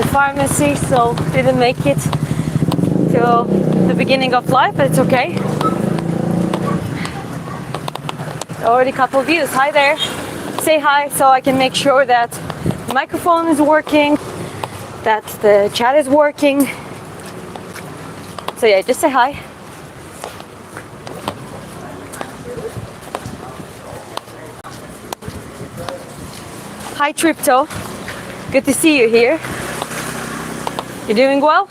pharmacy, so didn't make it till the beginning of life, but it's okay. Already a couple of views. Hi there. Say hi so I can make sure that the microphone is working, that the chat is working. So yeah, just say hi. Hi Tripto. Good to see you here. You doing well?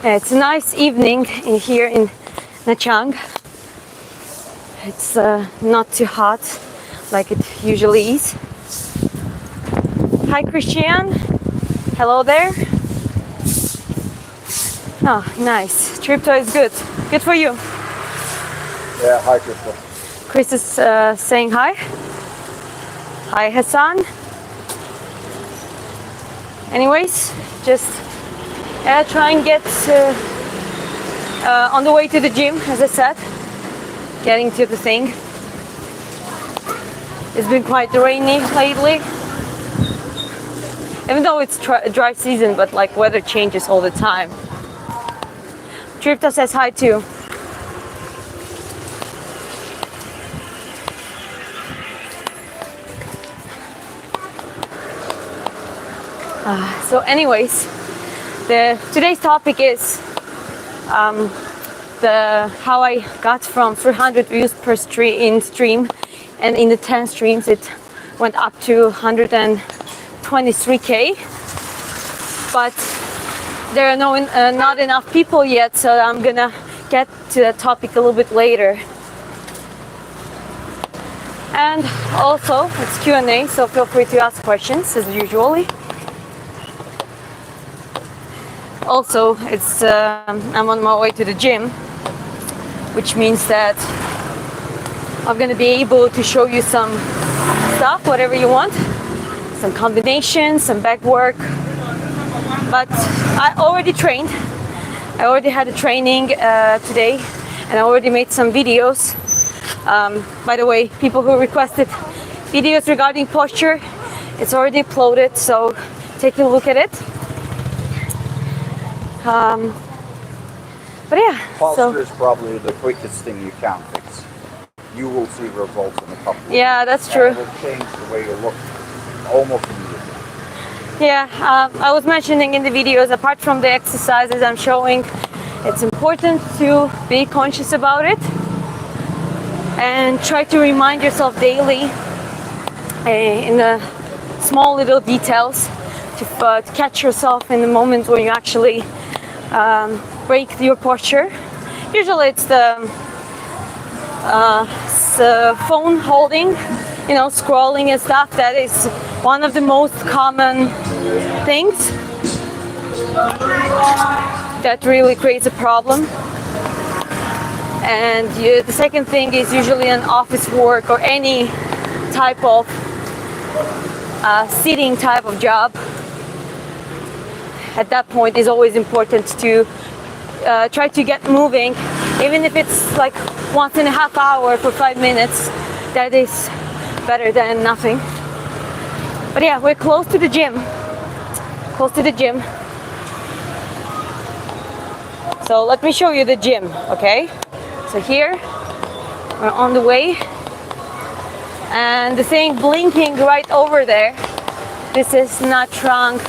It's a nice evening here in Nha Trang. It's not too hot like it usually is. Hi Christian. Hello there. Oh, nice. Tripto is good. Good for you. Yeah, hi Crystal. Chris is saying hi. Hi Hassan. Anyways, just try and get on the way to the gym, as I said. Getting to the thing. It's been quite rainy lately. Even though it's dry season, but like weather changes all the time. Tripta says hi too. So anyways, today's topic is how I got from 300 views per stream, and in the 10 streams it went up to 123k. But there are not enough people yet, so I'm gonna get to that topic a little bit later. And also it's Q&A, so feel free to ask questions as usually. Also, I'm on my way to the gym, which means that I'm gonna be able to show you some stuff, whatever you want, some combinations, some back work. But I already trained. I already had a training today, and I already made some videos. By the way, people who requested videos regarding posture, it's already uploaded, so take a look at it. But yeah, posture is probably the quickest thing you can fix. You will see results in a couple of yeah, that's true. It will change the way you look almost immediately. Yeah, I was mentioning in the videos, apart from the exercises I'm showing, it's important to be conscious about it and try to remind yourself daily in the small little details to catch yourself in the moments when you actually break your posture. Usually it's the phone holding, scrolling and stuff. That is one of the most common things that really creates a problem. And the second thing is usually an office work or any type of sitting type of job. At that point, it's always important to try to get moving, even if it's like once in a half hour for 5 minutes. That is better than nothing. But yeah, we're close to the gym. So let me show you the gym, okay? So here, we're on the way. And the thing blinking right over there, this is Nha Trang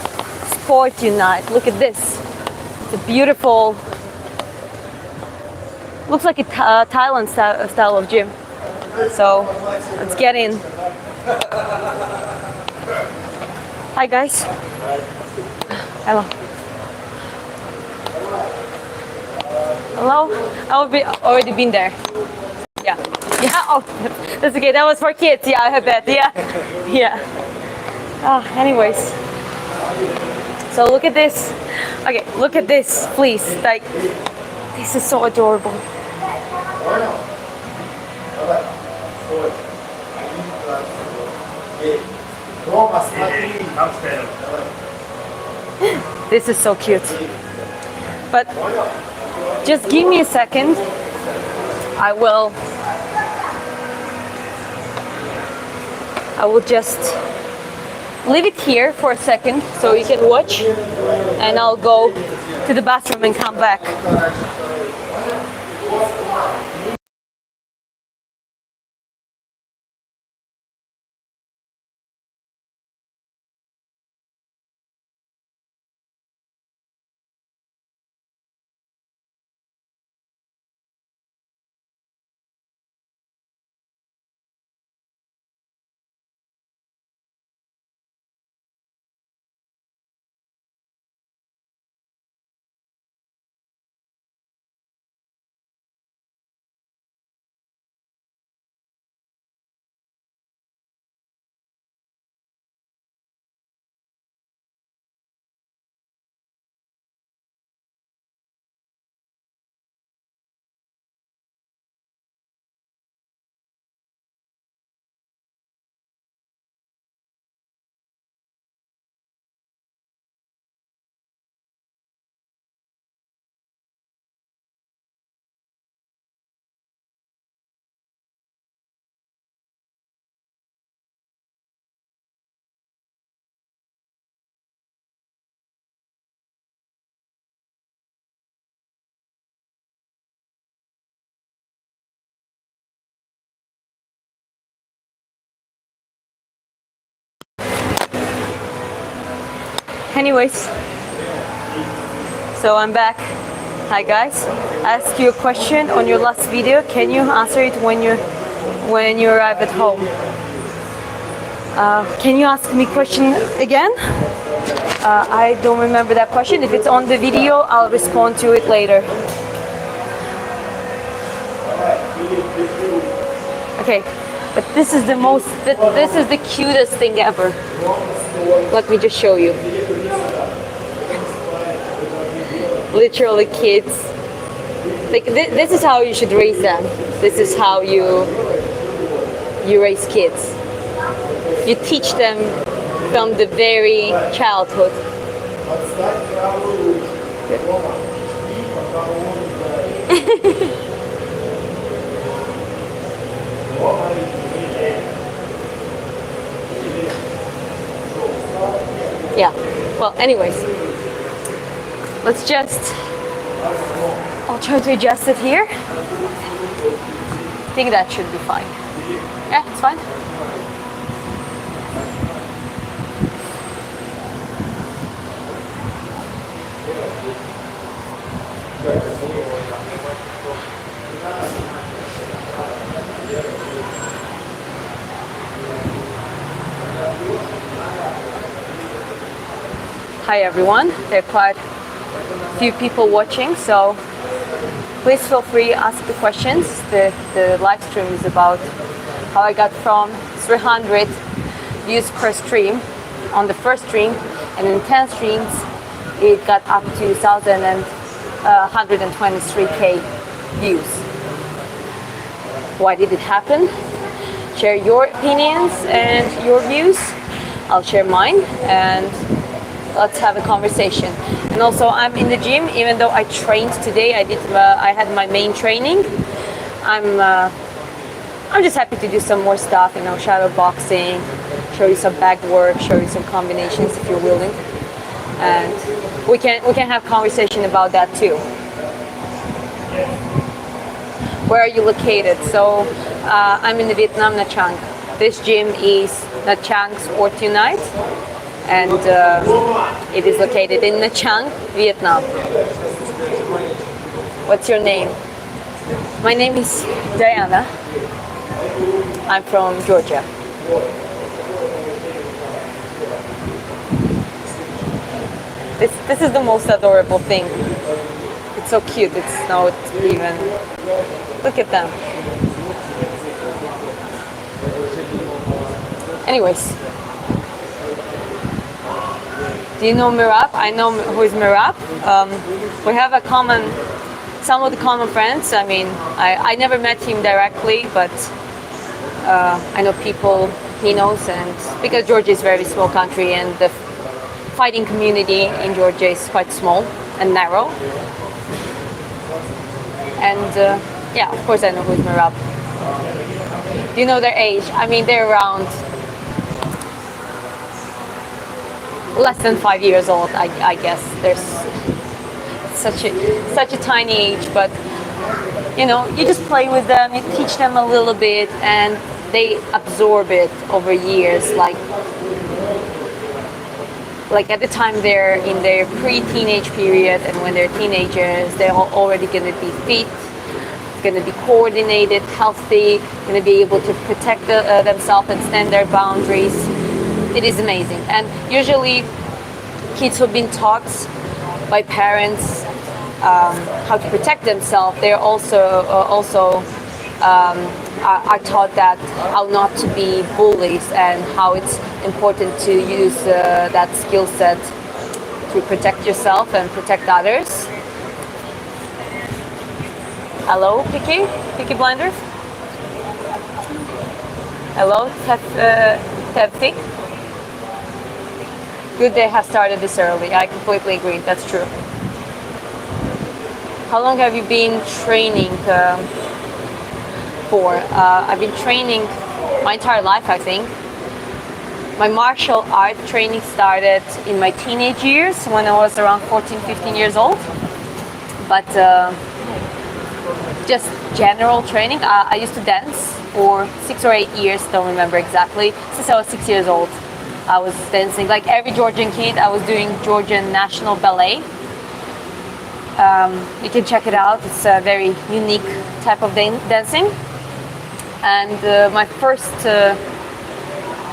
Sport Unite. Look at this. It's a beautiful, looks like a Thailand style of gym. So let's get in. Hi guys. Hello. Hello. Already been there. Yeah. Yeah. Oh, that's okay. That was for kids. Yeah, I have that. Yeah. Yeah. Anyways. So look at this. Okay, look at this, please. Like, this is so adorable. This is so cute. But just give me a second. I will I will just leave it here for a second so you can watch, and I'll go to the bathroom and come back. Anyways, so I'm back. Hi guys. I asked you a question on your last video. Can you answer it when you arrive at home? Can you ask me question again? I don't remember that question. If it's on the video, I'll respond to it later. Okay, but this is this is the cutest thing ever. Let me just show you. Literally kids. Like this is how you should raise them. This is how you raise kids. You teach them from the very childhood. Yeah. Well, anyways, let's just. I'll try to adjust it here. I think that should be fine. Yeah, it's fine. Hi everyone, there are quite a few people watching, so please feel free to ask the questions. The live stream is about how I got from 300 views per stream on the first stream, and in 10 streams it got up to 1,123k views. Why did it happen? Share your opinions and your views. I'll share mine, and let's have a conversation. And also, I'm in the gym. Even though I trained today, I had my main training. I'm just happy to do some more stuff. You know, shadow boxing, show you some back work, show you some combinations if you're willing, and we can have conversation about that too. Where are you located? So I'm in the Vietnam, Nha Trang. This gym is Nha Trang Sport Unite, and it is located in Nha Trang, Vietnam. What's your name? My name is Diana. I'm from Georgia. This is the most adorable thing. It's so cute. It's not even. Look at them. Anyways, do you know Mirab? I know who is Mirab. We have some of the common friends. I mean, I never met him directly, but I know people he knows, and because Georgia is a very small country and the fighting community in Georgia is quite small and narrow. And yeah, of course I know who's Mirab. Do you know their age? I mean, they're around less than 5 years old, I guess. There's such a tiny age, but you know, you just play with them, you teach them a little bit, and they absorb it over years. Like at the time they're in their pre-teenage period, and when they're teenagers, they're already going to be fit, going to be coordinated, healthy, going to be able to protect themselves and stand their boundaries. It is amazing. And usually kids who've been taught by parents how to protect themselves, they're also are taught that how not to be bullies and how it's important to use that skill set to protect yourself and protect others. Hello, Picky Blinders. Hello, Tevfik. Good they have started this early. I completely agree. That's true. How long have you been training for? I've been training my entire life, I think. My martial art training started in my teenage years when I was around 14, 15 years old. But just general training. I used to dance for 6 or 8 years, don't remember exactly. Since I was 6 years old, I was dancing. Like every Georgian kid, I was doing Georgian National Ballet. You can check it out. It's a very unique type of dancing. And my first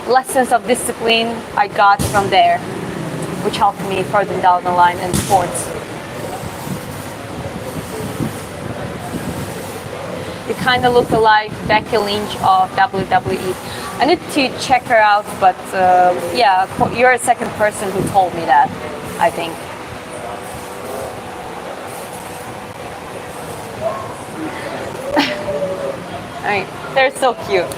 lessons of discipline I got from there, which helped me further down the line in sports. You kind of look like Becky Lynch of WWE. I need to check her out, but yeah, you're a second person who told me that, I think. I mean, they're so cute.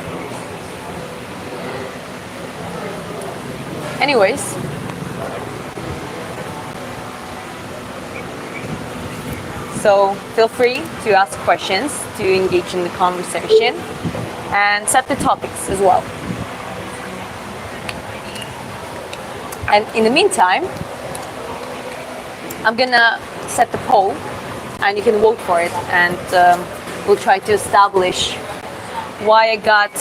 Anyways, so feel free to ask questions, to engage in the conversation, and set the topics as well. And in the meantime, I'm gonna set the poll, and you can vote for it, and we'll try to establish why I got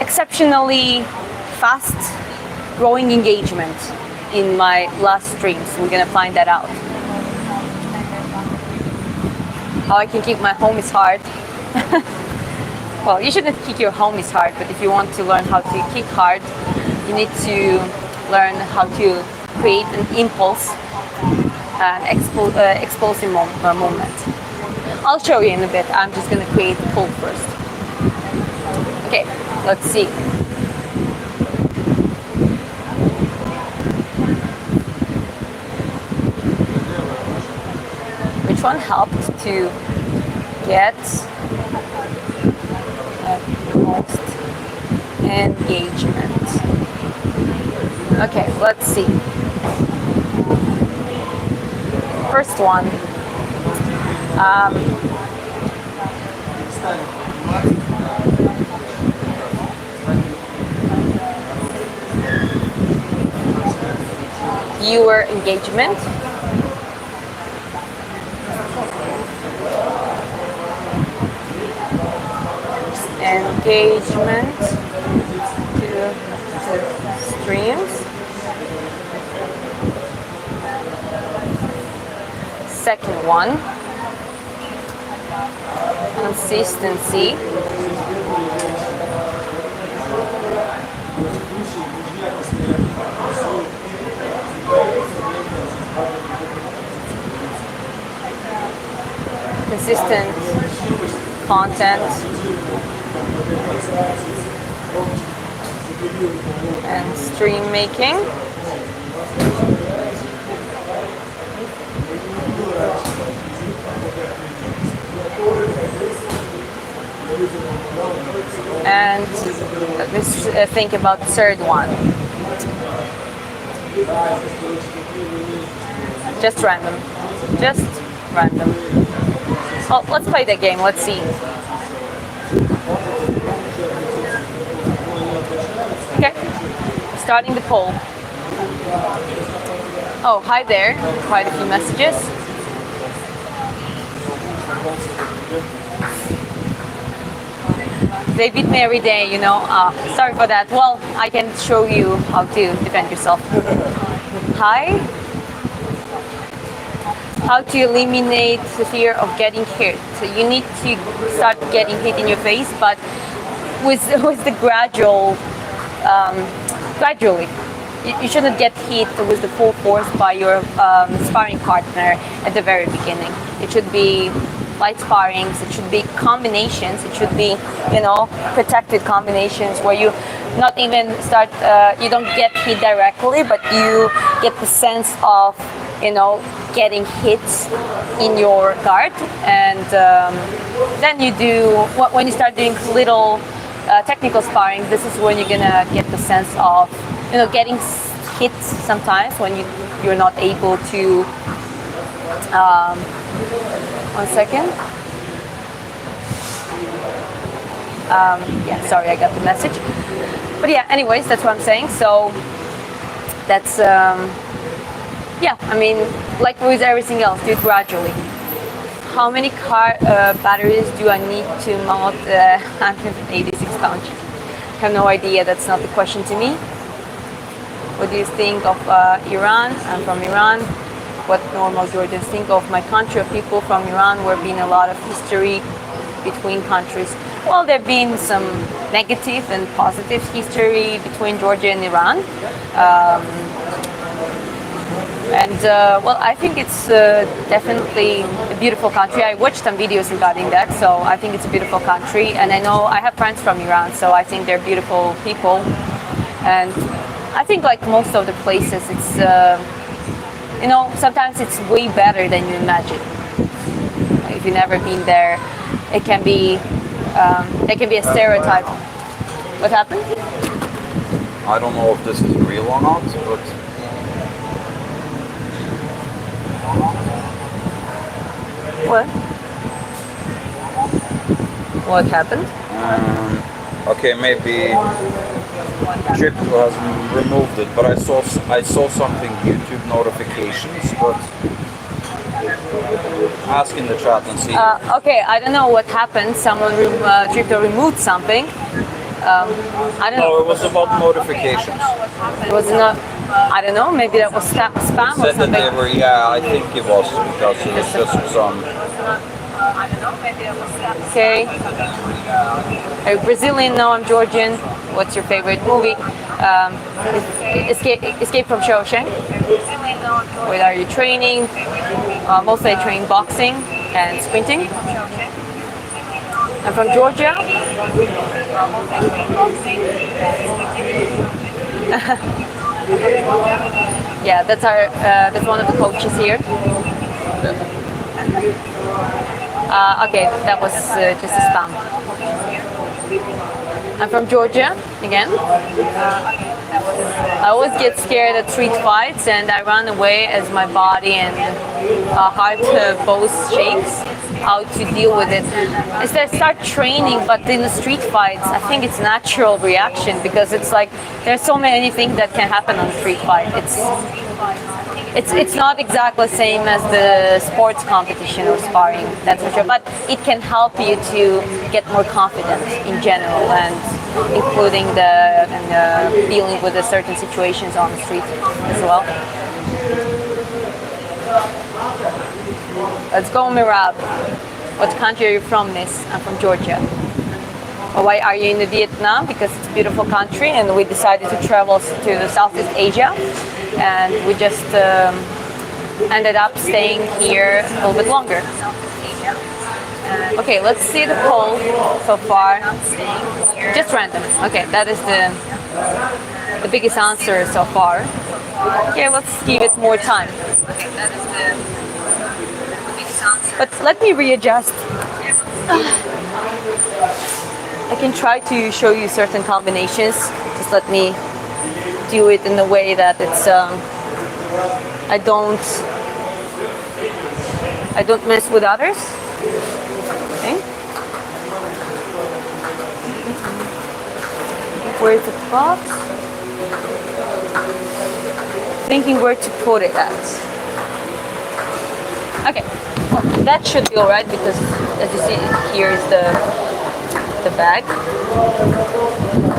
exceptionally fast growing engagement in my last streams. We're gonna find that out. How I can keep my homies hard. Well, you shouldn't kick your homies hard, but if you want to learn how to kick hard, you need to learn how to create an impulse and explosive movement. I'll show you in a bit. I'm just going to create the pull first. Okay, let's see. Which one helped to get most engagement? Okay, let's see. First one. Viewer engagement. Engagement to streams. Second one, consistency. Consistent content and stream making. And let's think about the third one. Just random. Just random. Oh, let's play the game. Let's see. Okay. Starting the poll. Oh, hi there. Quite a few messages. They beat me every day, you know. Sorry for that. Well, I can show you how to defend yourself. Hi. How to eliminate the fear of getting hit. So you need to start getting hit in your face, but with the gradually. You shouldn't get hit with the full force by your sparring partner at the very beginning. It should be light sparrings. It should be combinations. It should be, you know, protected combinations where you not even start. You don't get hit directly, but you get the sense of, you know, getting hits in your guard, and then you do when you start doing little technical sparring. This is when you're gonna get the sense of, you know, getting hits sometimes when you're not able to. One second. Yeah, sorry, I got the message. But yeah, anyways, that's what I'm saying. So that's yeah. I mean, like with everything else, do it gradually. How many car batteries do I need to mount 186 pounds? I have no idea. That's not the question to me. What do you think of Iran? I'm from Iran. What normal Georgians think of my country, of people from Iran? There have been a lot of history between countries. Well, there have been some negative and positive history between Georgia and Iran. Well, I think it's definitely a beautiful country. I watched some videos regarding that, so I think it's a beautiful country. And I know I have friends from Iran, so I think they're beautiful people. And I think, like most of the places, it's you know, sometimes it's way better than you imagine. If you've never been there, it can be a stereotype. What happened? I don't know if this is real or not, but What? What happened? okay, maybe Trip has removed it, but I saw something YouTube notifications, but ask in the chat and see. Okay, I don't know what happened. Someone Trip removed something. I don't know. No, it was about notifications. It was not. I don't know. Maybe that was spam or Said that something. they were, yeah, I think it was because it was just some. Okay. Are you Brazilian? No, I'm Georgian. What's your favorite movie? Escape from Shawshank. Where are you training? Mostly I train boxing and sprinting. I'm from Georgia. Yeah, that's one of the coaches here. Okay, that was just a spam. I'm from Georgia again. I always get scared at street fights and I run away as my body and heart both shakes. How to deal with it. Instead, start training, but in the street fights, I think it's natural reaction because it's like there's so many things that can happen on a street fight. It's not exactly the same as the sports competition or sparring, that's for sure, but it can help you to get more confident in general and including dealing with the certain situations on the street as well. Let's go, Mirab. What country are you from, miss? I'm from Georgia. Why are you in Vietnam? Because it's a beautiful country and we decided to travel to Southeast Asia and we just ended up staying here a little bit longer. Okay, let's see the poll so far. Just random. Okay, that is the biggest answer so far. Okay, let's give it more time. But let me readjust. I can try to show you certain combinations. Just let me do it in a way that it's I don't mess with others. Okay. Where's the box? thinking where to put it at. Okay, well, that should be all right because as you see, here is the bag.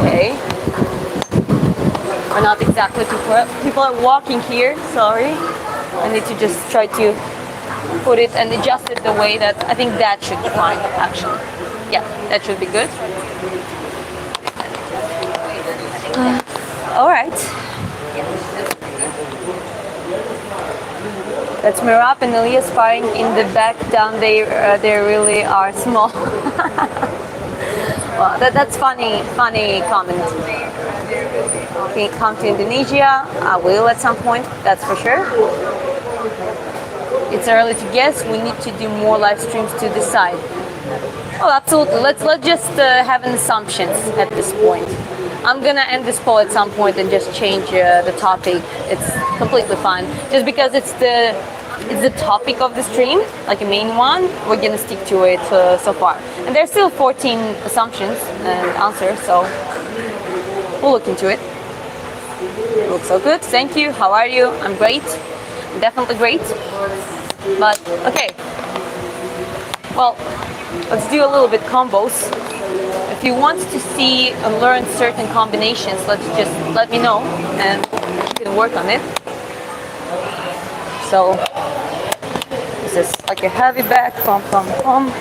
Okay. Or not exactly people are walking here, sorry. I need to just try to put it and adjust it the way that I think that should be fine actually. Yeah, that should be good. All right. That's Mirab and Elia sparring in the back down there. They really are small. Well, that's funny comment. Okay, come to Indonesia. I will at some point, that's for sure. It's early to guess. We need to do more live streams to decide. Oh, absolutely. Let's just have an assumptions at this point. I'm gonna end this poll at some point and just change the topic. It's completely fine. Just because it's the topic of the stream, like a main one, we're gonna stick to it so far. And there's still 14 assumptions and answers, so we'll look into it. You look so good. Thank you. How are you? I'm great. I'm definitely great. But okay. Well, let's do a little bit combos. If you want to see and learn certain combinations, just let me know and we can work on it. So this is like a heavy bag, pom pom pom.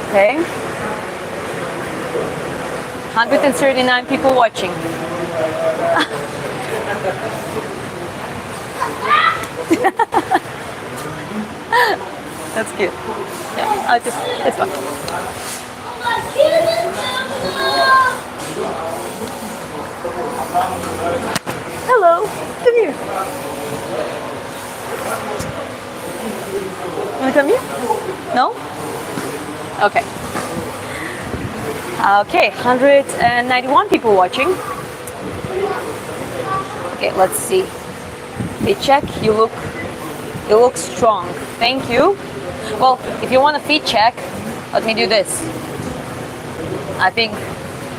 Okay. 139 people watching. That's cute. Yeah, it's fun. Hello, come here. Wanna come here? No? Okay. Okay, 191 people watching. Okay, let's see. Hey, check. You look strong. Thank you. Well, if you want a feet check, let me do this. I think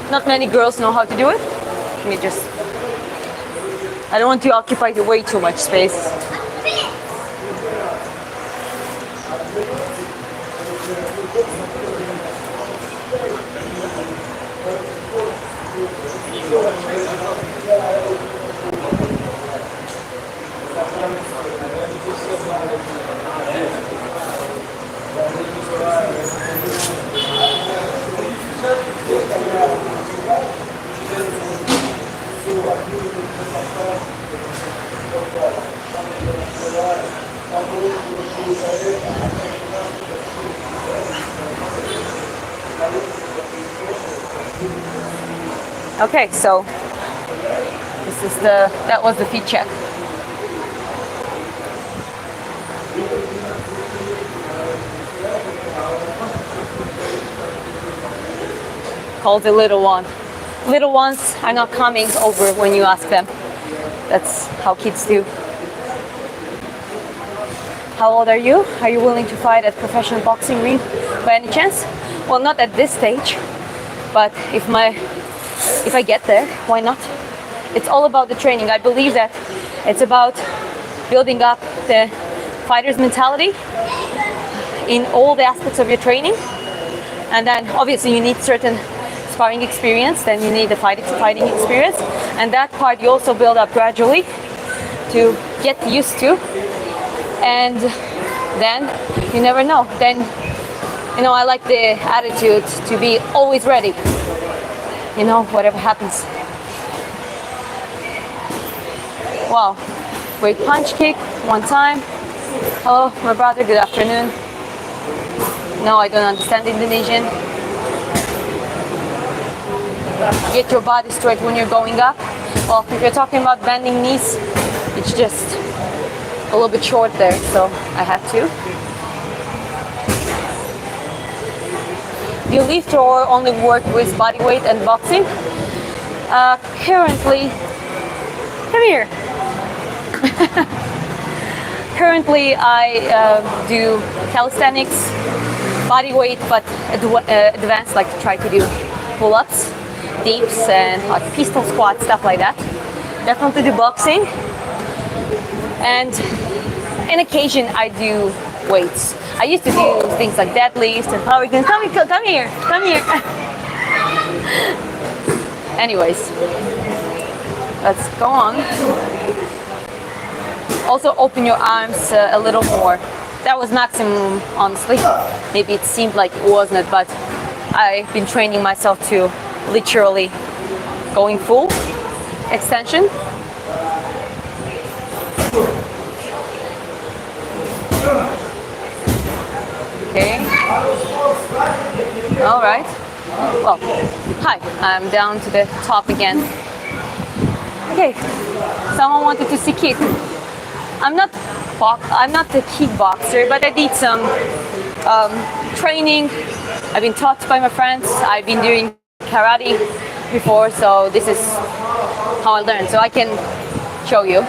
not many girls know how to do it. Let me just. I don't want to occupy way too much space. Okay, so that was the feet check. Called the little one. Little ones are not coming over when you ask them. That's how kids do. How old are you? Are you willing to fight at professional boxing ring by any chance? Well, not at this stage, but if I get there, why not? It's all about the training. I believe that it's about building up the fighter's mentality in all the aspects of your training. And then obviously you need certain sparring experience, then you need the fighting experience. And that part you also build up gradually to get used to. And then you never know. Then, I like the attitude to be always ready. Whatever happens. Wow, great punch kick, one time. Hello, my brother, good afternoon. No, I don't understand Indonesian. Get your body straight when you're going up. Well, if you're talking about bending knees, it's just a little bit short there, so I had to. Do you lift or only work with body weight and boxing. Currently, come here. Currently, I do calisthenics, body weight, but advanced, like try to do pull-ups, dips, and like pistol squats, stuff like that. Definitely do boxing, and on occasion I do weights. I used to do things like deadlifts and power cleans. Come here, come here. Anyways, let's go on. Also open your arms a little more. That was maximum, honestly. Maybe it seemed like it wasn't, but I've been training myself to literally going full extension. Okay. All right. Well, hi. I'm down to the top again. Okay. Someone wanted to see kick. I'm not a kickboxer, but I did some training. I've been taught by my friends. I've been doing karate before, so this is how I learned. So I can show you.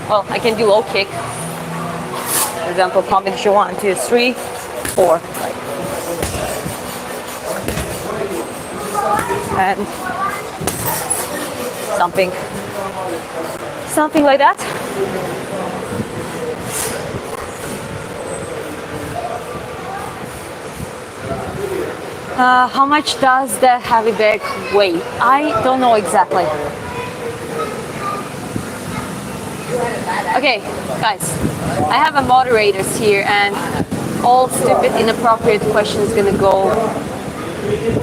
Well, I can do low kick. For example, combination 1, 2, 3, 4. And something like that. How much does the heavy bag weigh? I don't know exactly. Okay, guys, I have a moderators here, and all stupid, inappropriate questions gonna go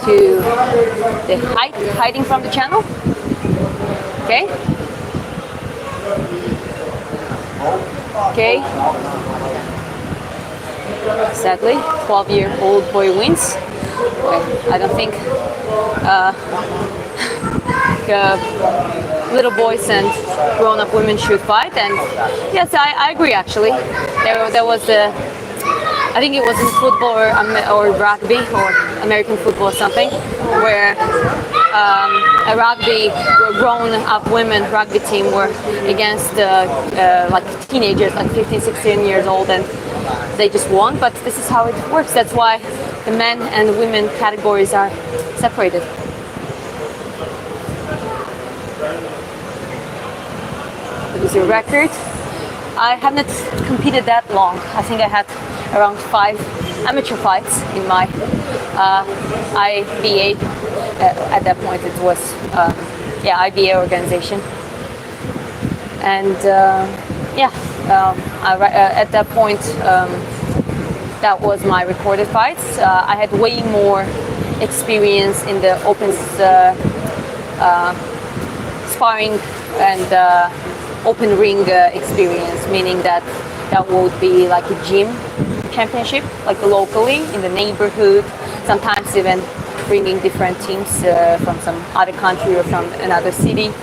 to the hiding from the channel. Okay. Okay. Sadly, 12-year-old boy wins. Okay, I don't think little boys and grown-up women should fight. And yes, I agree. Actually, there was I think it was in football or rugby or American football or something, where a rugby grown-up women rugby team were against like teenagers, like 15, 16 years old, and they just won. But this is how it works. That's why the men and women categories are separated. It was your record. I have not competed that long. I think I had around 5 amateur fights in my IBA. At that point, it was IBA organization, and at that point, that was my recorded fights. I had way more experience in the open sparring and open ring experience, meaning that would be like a gym championship, like locally in the neighborhood, sometimes even bringing different teams from some other country or from another city,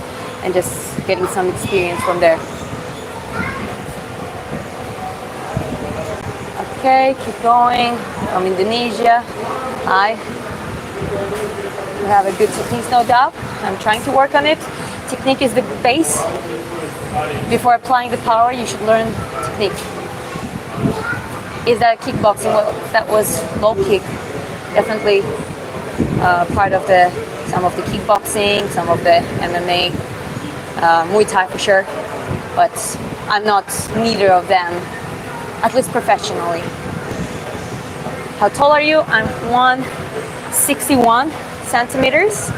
and just getting some experience from there. Okay, keep going. From Indonesia. Hi. You have a good technique, no doubt. I'm trying to work on it. Technique is the base. Before applying the power, you should learn technique. Is that kickboxing? Well, that was low kick. Definitely part of some of the kickboxing, some of the MMA, Muay Thai for sure. But I'm not neither of them, at least professionally. How tall are you? I'm 161 centimeters.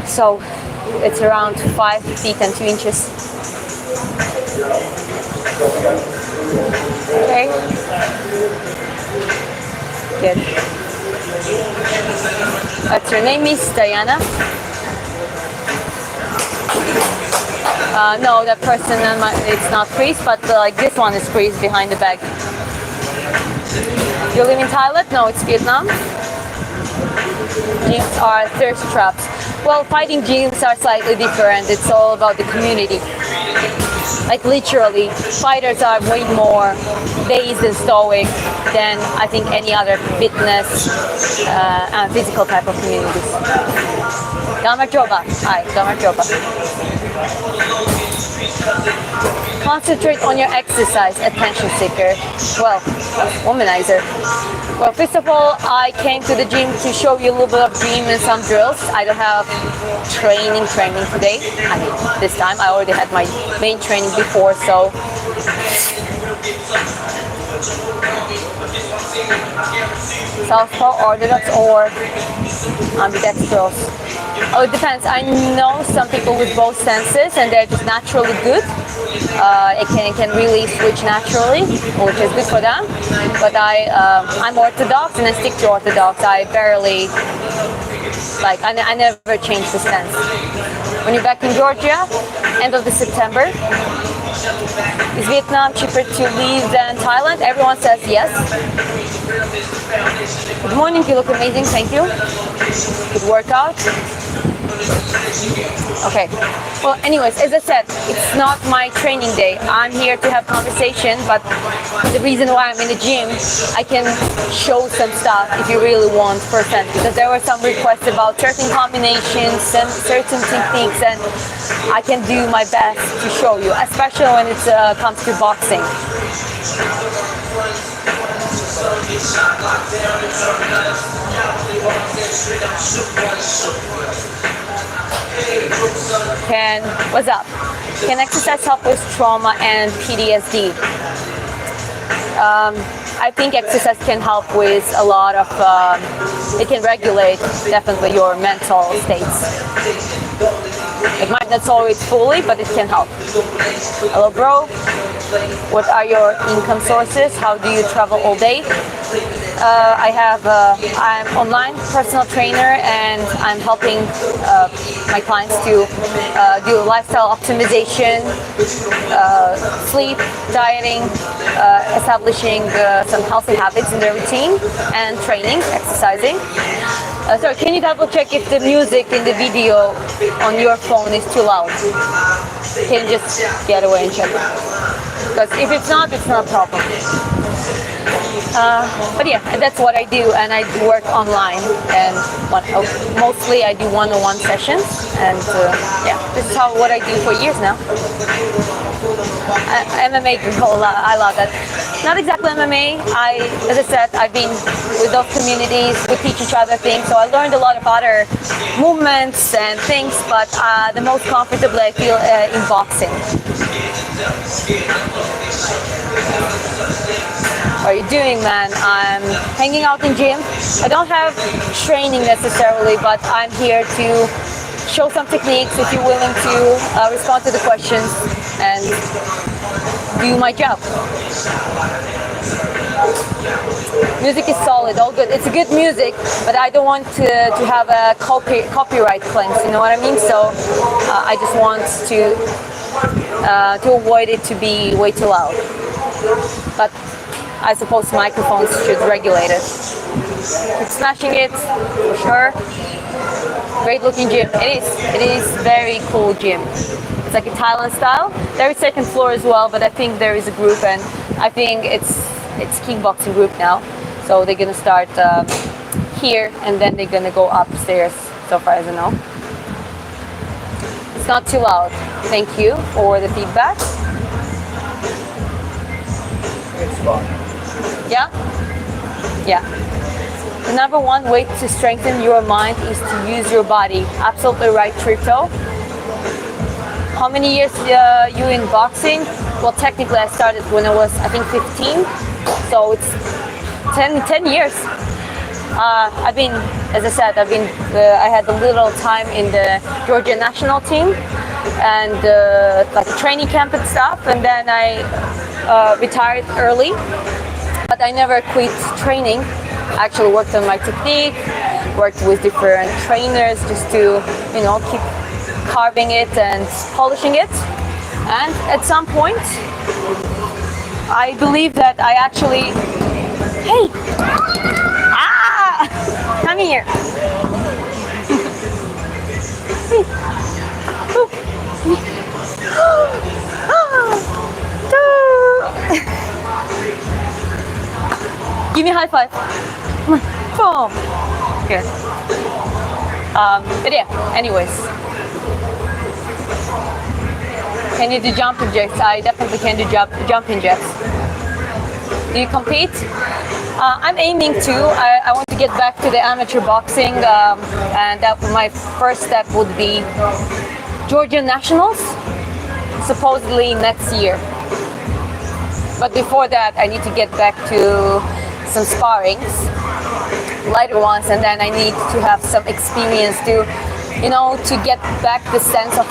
So it's around 5 feet and 2 inches. Okay. Good. What's your name, Miss Diana? No, that person, it's not Chris, but like this one is Chris behind the bag. You live in Thailand? No, it's Vietnam. Gyms are thirst traps. Well, fighting gyms are slightly different. It's all about the community. Like literally, fighters are way more dazed and stoic than I think any other fitness and physical type of communities. Gamma Joba. Hi, Gamma Joba. Concentrate on your exercise, attention seeker. Well, womanizer. Well, first of all, I came to the gym to show you a little bit of gym and some drills. I don't have training today. I mean, this time I already had my main training before, so. Southpaw, orthodox, or ambidextrous. Oh, it depends. I know some people with both senses and they're just naturally good. It can really switch naturally, which is good for them. But I'm Orthodox and I stick to Orthodox. I barely, I never change the stance. When you're back in Georgia, end of the September, is Vietnam cheaper to leave than Thailand? Everyone says yes. Good morning, you look amazing, thank you. Good workout. Okay, well anyways, as I said, it's not my training day. I'm here to have conversation, but the reason why I'm in the gym, I can show some stuff if you really want firsthand, because there were some requests about certain combinations and certain techniques, and I can do my best to show you, especially when it comes to boxing. What's up? Can exercise help with trauma and PTSD? I think exercise can help with a lot of, it can regulate definitely your mental states. It might not solve it fully, but it can help. Hello, bro. What are your income sources? How do you travel all day? I'm online personal trainer and I'm helping my clients to do lifestyle optimization, sleep, dieting, establishing some healthy habits in their routine, and training, exercising. Sorry, can you double check if the music in the video on your phone is too loud? Can you just get away and check? Because if it's not a problem. But yeah, that's what I do, and I work online, and mostly I do one-on-one sessions, and yeah, this is what I do for years now. MMA, I love that. Not exactly MMA. As I said, I've been with those communities. We teach each other things, so I learned a lot of other movements and things. But the most comfortable I feel in boxing. What are you doing, man? I'm hanging out in gym. I don't have training necessarily, but I'm here to show some techniques if you're willing to respond to the questions and do my job. Music is solid, all good. It's good music, but I don't want to have a copyright claims, you know what I mean? So I just want to avoid it to be way too loud. But I suppose microphones should regulate it. Keep smashing it, for sure. Great looking gym. It is very cool gym. It's like a Thailand style. There is second floor as well, but I think there is a group, and I think it's kickboxing group now. So they're gonna start here, and then they're gonna go upstairs, so far as I know. It's not too loud. Thank you for the feedback. It's fun. Yeah? Yeah. The number one way to strengthen your mind is to use your body. Absolutely right, Tripto. How many years you in boxing? Well, technically I started when I was, I think, 15. So it's 10 years. I've been, as I said, I had a little time in the Georgia national team and like training camp and stuff, and then I retired early, but I never quit training. I actually worked on my technique, worked with different trainers just to, keep carving it and polishing it. And at some point, I believe that I actually, hey, come here. Give me a high five. Boom. Good. But yeah, anyways. Can you do jumping jacks? I definitely can do jumping jacks. Do you compete? I'm aiming to. I want to get back to the amateur boxing, and that my first step would be Georgian Nationals, supposedly next year. But before that, I need to get back to some sparrings, lighter ones, and then I need to have some experience to, to get back the sense of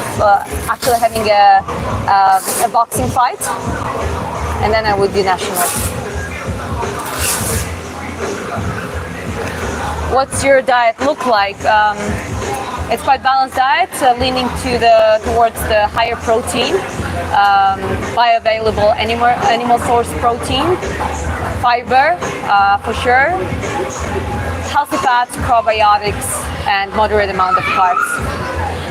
actually having a boxing fight, and then I would do nationals. What's your diet look like? It's quite balanced diet, leaning towards the higher protein, bioavailable animal source protein, fiber for sure, healthy fats, probiotics, and moderate amount of carbs.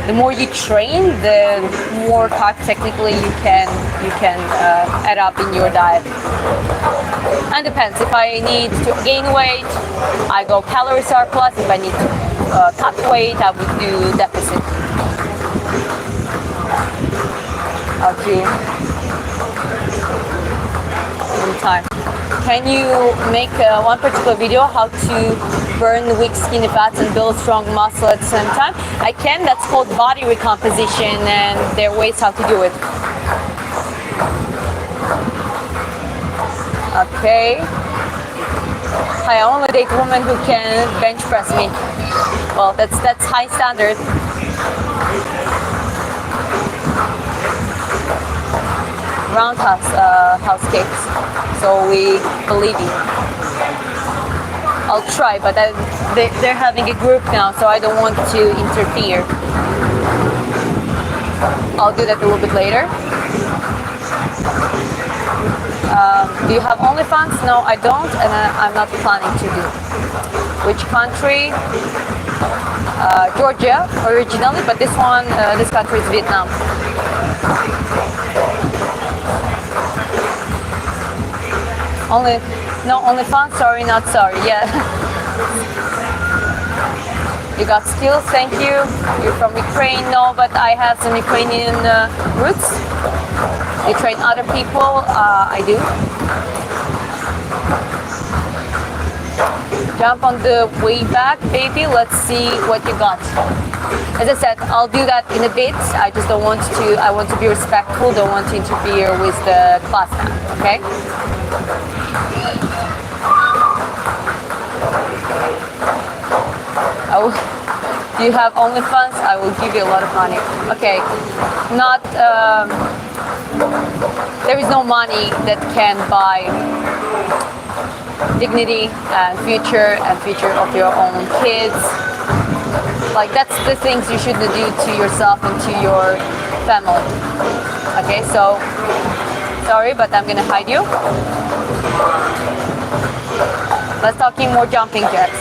The more you train, the more carbs technically you can add up in your diet. And depends. If I need to gain weight, I go calorie surplus. If I need to cut weight, I would do deficit. Okay. One time. Can you make one particular video how to burn weak skinny fats and build strong muscle at the same time? I can. That's called body recomposition, and there are ways how to do it. Okay. I only date women who can bench press me. Well, that's high standard. Roundhouse kicks. So we believe you. I'll try, but they're having a group now, so I don't want to interfere. I'll do that a little bit later. Do you have OnlyFans? No, I don't, and I'm not planning to do. Which country? Georgia originally, but this country is Vietnam. OnlyFans? Sorry, not sorry. Yeah. You got skills, thank you. You're from Ukraine? No, but I have some Ukrainian roots. You train other people? I do. Jump on the way back, baby. Let's see what you got. As I said, I'll do that in a bit. I just don't want to. I want to be respectful. Don't want to interfere with the class now. Okay. Do you have OnlyFans? I will give you a lot of money. Okay, there is no money that can buy dignity and future of your own kids. Like, that's the things you should do to yourself and to your family. Okay, so sorry, but I'm gonna hide you. Let's talking more jumping jacks.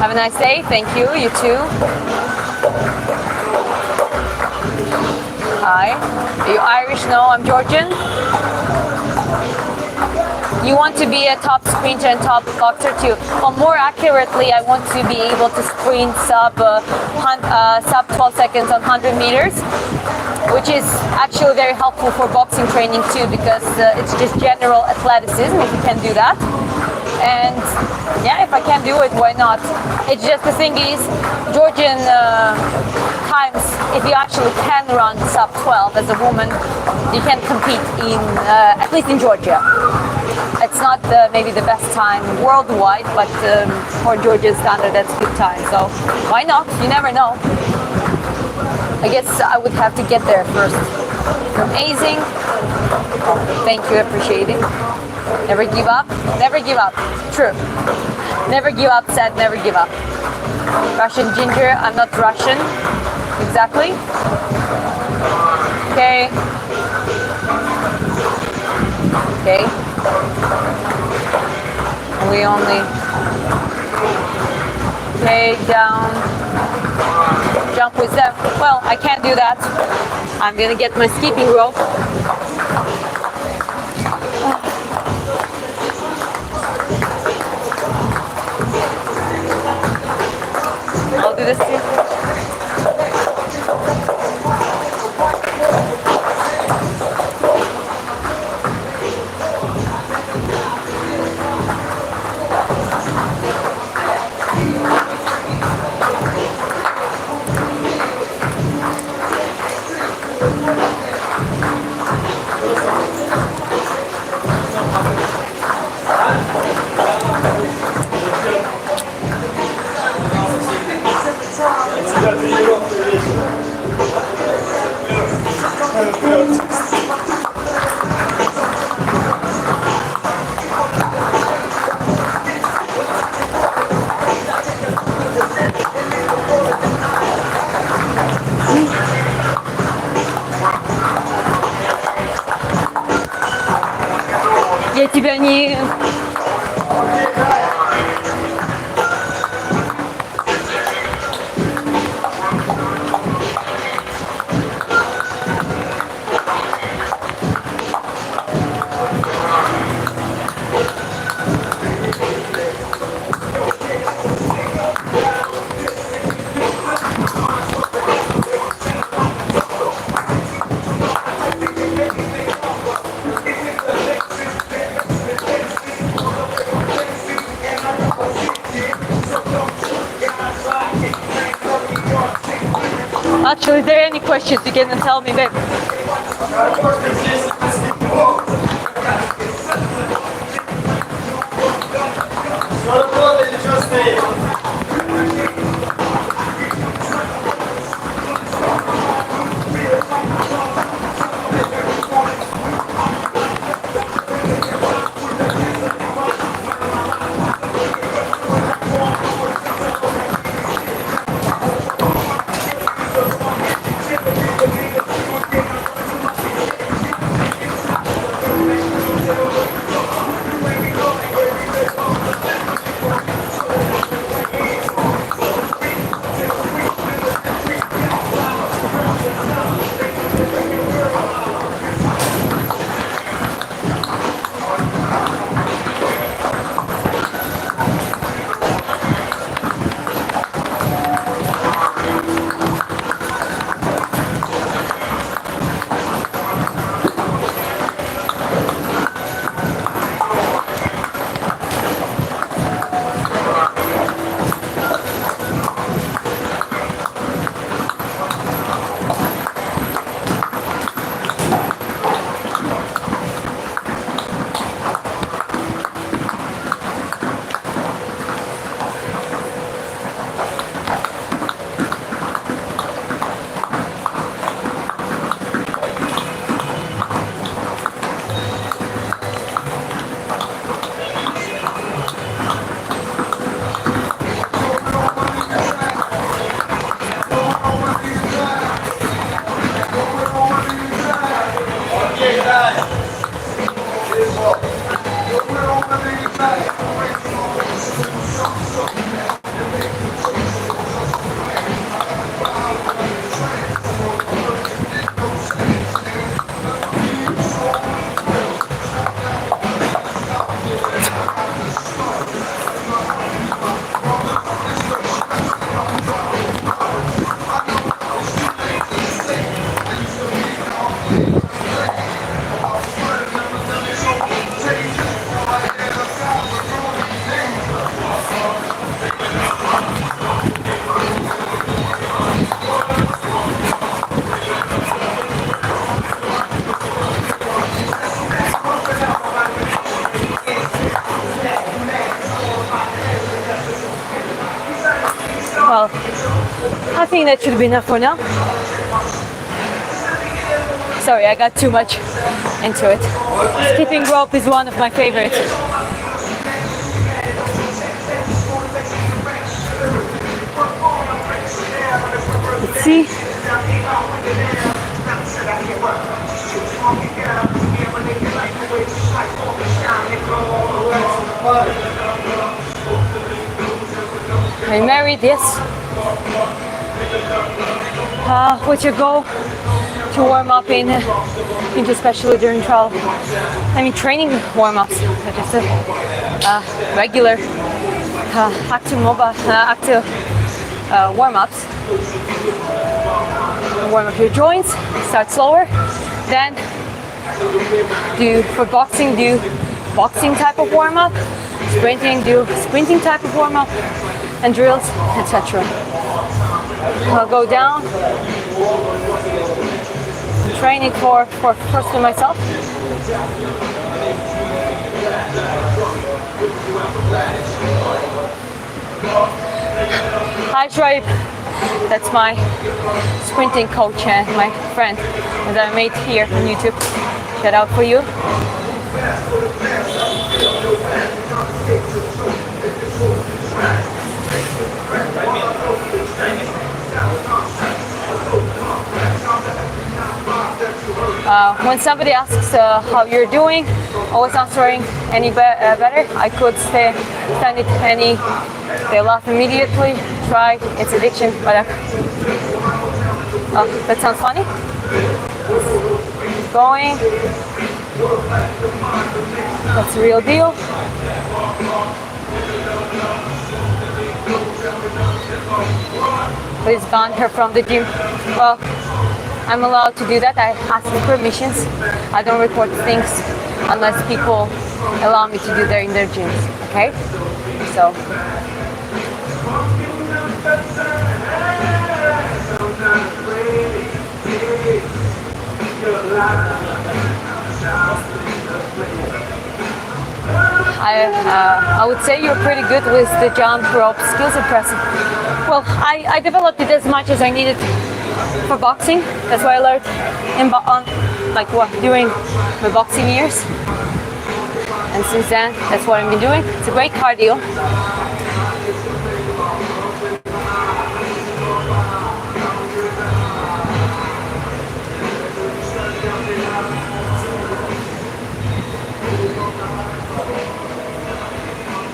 Have a nice day. Thank you. You too. Hi. Are you Irish? No, I'm Georgian. You want to be a top sprinter and top boxer too. Well, more accurately, I want to be able to sprint sub 12 seconds on 100 meters, which is actually very helpful for boxing training too, because it's just general athleticism if you can do that. And yeah, if I can do it, why not? It's just the thing is, Georgian times, if you actually can run sub 12 as a woman, you can compete in, at least in Georgia. It's not maybe the best time worldwide, but for Georgian standard, that's a good time. So why not? You never know. I guess I would have to get there first. Amazing. Thank you, appreciate it. Never give up. Never give up. True. Never give up, said never give up. Russian ginger. I'm not Russian. Exactly. Okay. Okay. We only. Okay, down. Jump with them. Well, I can't do that. I'm gonna get my skipping rope. Я тебя не... Actually, if there are any questions, you can tell me, babe. Well, I think that should be enough for now. Sorry, I got too much into it. Skipping rope is one of my favorites. Let's see. Are you married? Yes. What's your goal to warm up into especially during trial? I mean, training warm-ups, just regular active warm-ups. Warm up your joints. Start slower. Then do boxing type of warm-up. Sprinting, do sprinting type of warm-up, and drills, etc. I'll go down. Training for first for myself. Hi Tribe, that's my sprinting coach and my friend that I made here on YouTube. Shout out for you. When somebody asks how you're doing, always answering any better. I could stand it any. They laugh immediately. Try. It's addiction. Whatever. Oh, that sounds funny. Going. That's the real deal. Please ban her from the gym. Well, I'm allowed to do that. I ask for permissions. I don't report things unless people allow me to do that in their gyms. Okay? So. I would say you're pretty good with the jump rope skills. Impressive. Well, I developed it as much as I needed for boxing. That's what I learned during my boxing years. And since then, that's what I've been doing. It's a great cardio.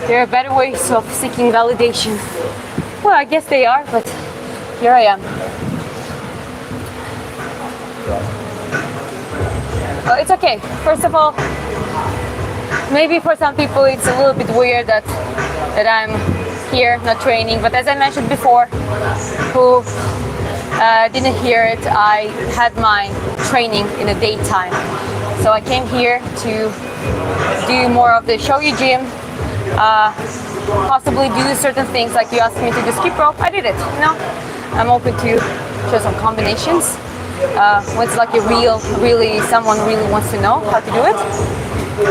There are better ways of seeking validation. Well, I guess they are, but here I am. Well, it's okay. First of all, maybe for some people it's a little bit weird that I'm here not training, but as I mentioned before, who didn't hear it, I had my training in the daytime. So I came here to do more of the show you gym, possibly do certain things like you asked me to do skip rope. I did it. I'm open to show some combinations. When it's like someone really wants to know how to do it.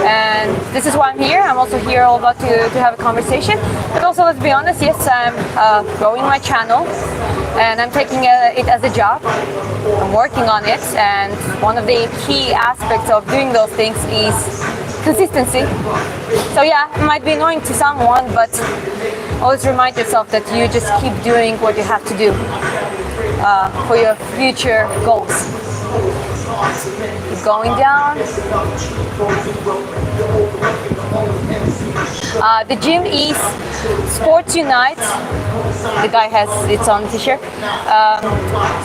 And this is why I'm here. I'm also here all about to have a conversation. But also, let's be honest, yes, I'm growing my channel and I'm taking it as a job. I'm working on it, and one of the key aspects of doing those things is consistency. So yeah, it might be annoying to someone, but always remind yourself that you just keep doing what you have to do for your future goals. Keep going down. The gym is Sport Unite. The guy has its own t-shirt.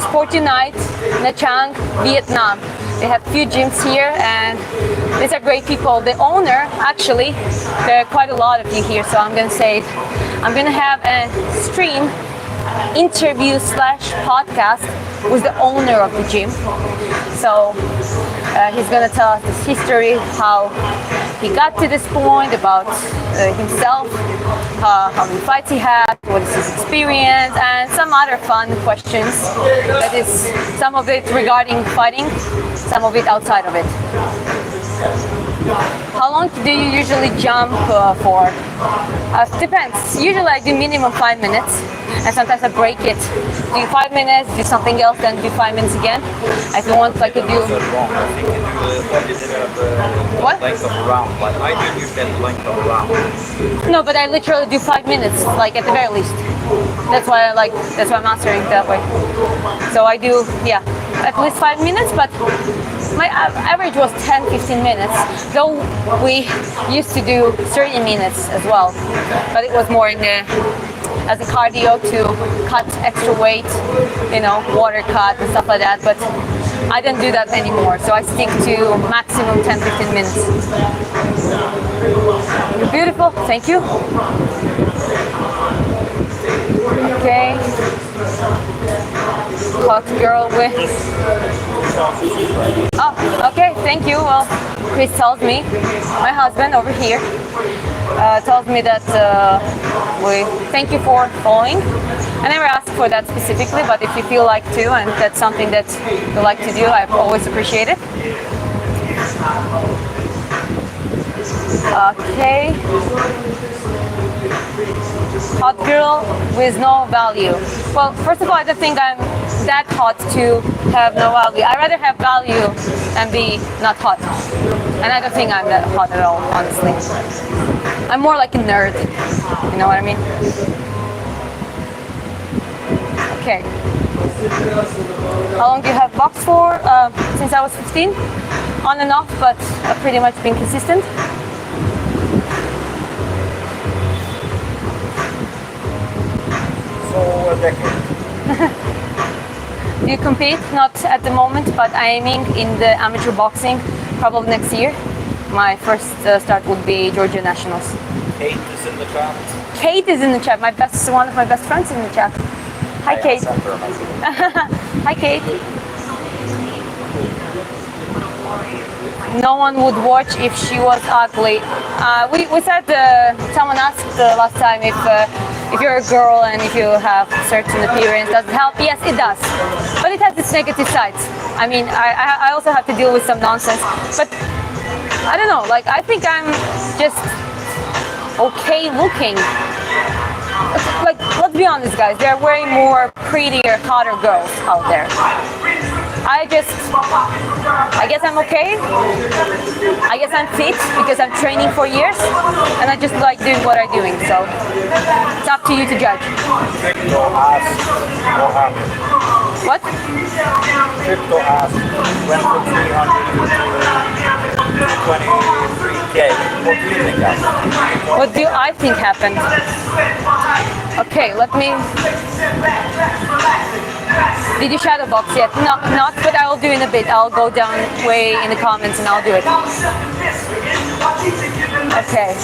Sport Unite, Nha Trang, Vietnam. They have few gyms here, and these are great people. The owner, actually, there are quite a lot of you here, so I'm going to say it. I'm going to have a stream interview / podcast with the owner of the gym. So he's going to tell us his history, how he got to this point, about himself, how many fights he had, what is his experience, and some other fun questions. That is some of it regarding fighting, some of it outside of it. How long do you usually jump for? Depends. Usually I do minimum 5 minutes, and sometimes I break it. Do 5 minutes, do something else, then do 5 minutes again. If you want, I could do. What? Length of a round. Like I do, you get length of a round. No, but I literally do 5 minutes, like at the very least. That's why I'm answering that way. So I do, yeah, at least 5 minutes, but my average was 10-15 minutes, though we used to do 30 minutes as well, but it was more as a cardio to cut extra weight, water cut and stuff like that, but I don't do that anymore, so I stick to maximum 10-15 minutes. You're beautiful, thank you. Okay. Hot girl with. Oh, okay, thank you. Well, Chris tells me, my husband over here, tells me that we thank you for following. I never asked for that specifically, but if you feel like to, and that's something that you like to do, I always appreciate it. Okay. Hot girl with no value. Well, first of all, I don't think I'm that hot to have no value. I'd rather have value and be not hot. And I don't think I'm that hot at all, honestly. I'm more like a nerd. You know what I mean? Okay. How long do you have boxed for? Since I was 15, on and off, but I've pretty much been consistent. So a decade. Do you compete? Not at the moment, but aiming in the amateur boxing probably next year. My first start would be Georgia Nationals. Kate is in the chat. Kate is in the chat. One of my best friends in the chat. Hi, Kate. Sent her a message. Hi, Kate. No one would watch if she was ugly. We said someone asked last time if you're a girl and if you have certain appearance, does it help? Yes, it does. But it has its negative sides. I mean, I also have to deal with some nonsense. But I don't know, like I think I'm just okay looking. Like, let's be honest, guys, there are way more prettier, hotter girls out there. I guess I'm okay. I guess I'm fit because I'm training for years and I just like doing what I'm doing. So it's up to you to judge. Crypto asked what happened. What? Crypto asked went from 300 to 23K. What do you think happened? What do I think happened? Okay, let me... Did you shadow box yet? No, not, but I will do in a bit. I'll go down way in the comments and I'll do it. Okay.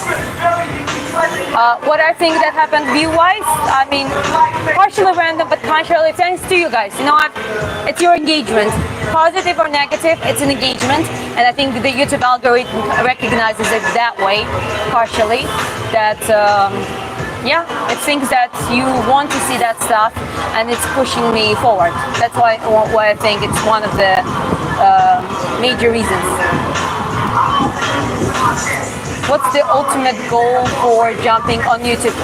What I think that happened view-wise, I mean, partially random, but partially thanks to you guys. You know what? It's your engagement. Positive or negative, it's an engagement. And I think the YouTube algorithm recognizes it that way, partially. That, yeah, it thinks that you want to see that stuff and it's pushing me forward. That's why I think it's one of the major reasons. What's the ultimate goal for jumping on YouTube?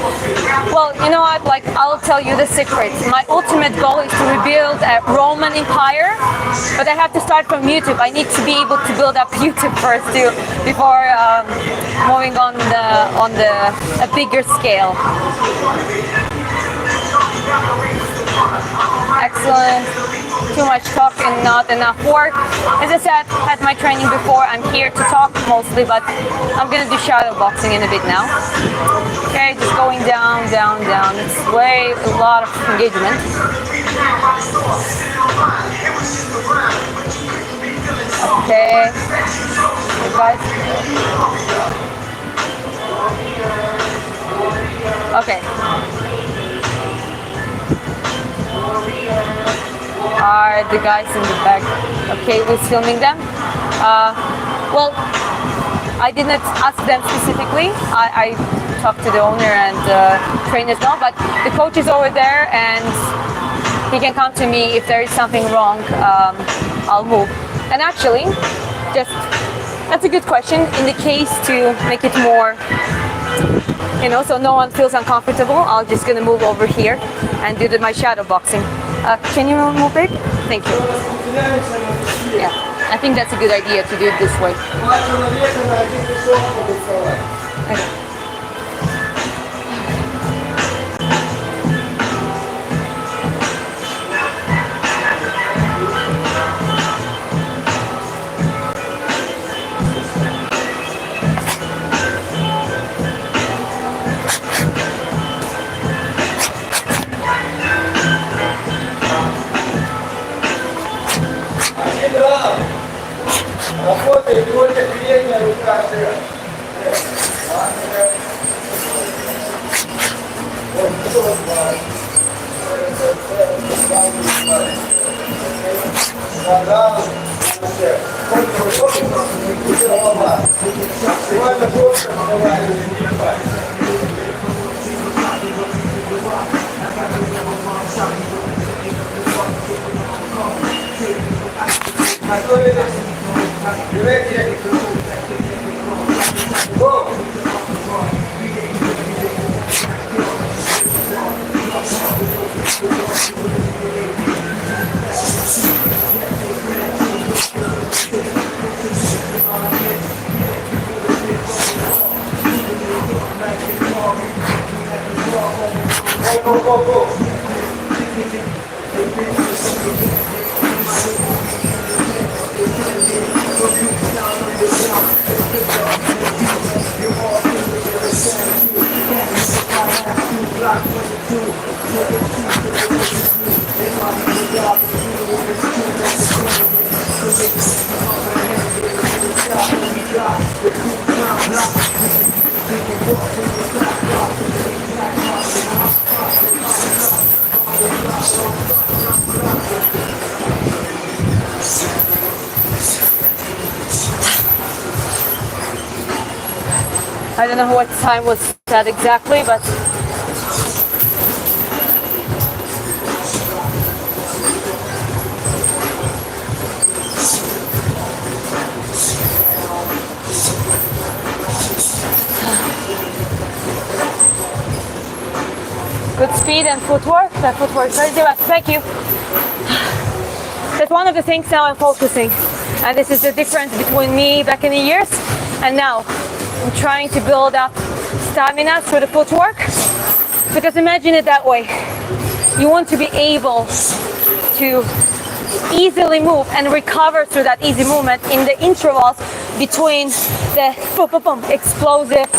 Well, you know what, like I'll tell you the secret. My ultimate goal is to rebuild a Roman empire, but I have to start from YouTube. I need to be able to build up YouTube first too, before moving on a bigger scale. Excellent. Too much talk and not enough work. As I said, had my training before. I'm here to talk mostly, but I'm gonna do shadow boxing in a bit now. Okay, just going down, down, down. It's a lot of engagement. Okay, hey guys. Okay. Are the guys in the back okay with filming them? Well, I didn't ask them specifically. I talked to the owner and trainers now, but the coach is over there and he can come to me if there is something wrong. I'll move. And actually, that's a good question. In the case to make it more, so no one feels uncomfortable, I'm just gonna move over here and do my shadow boxing. Can you move it? Thank you. Yeah, I think that's a good idea to do it this way. Okay. I don't know what time was that exactly, but good speed and footwork. That footwork is crazy, but thank you. That's one of the things now I'm focusing. And this is the difference between me back in the years and now. I'm trying to build up stamina through the footwork. Because imagine it that way. You want to be able to easily move and recover through that easy movement in the intervals between the boom, boom, boom, explosive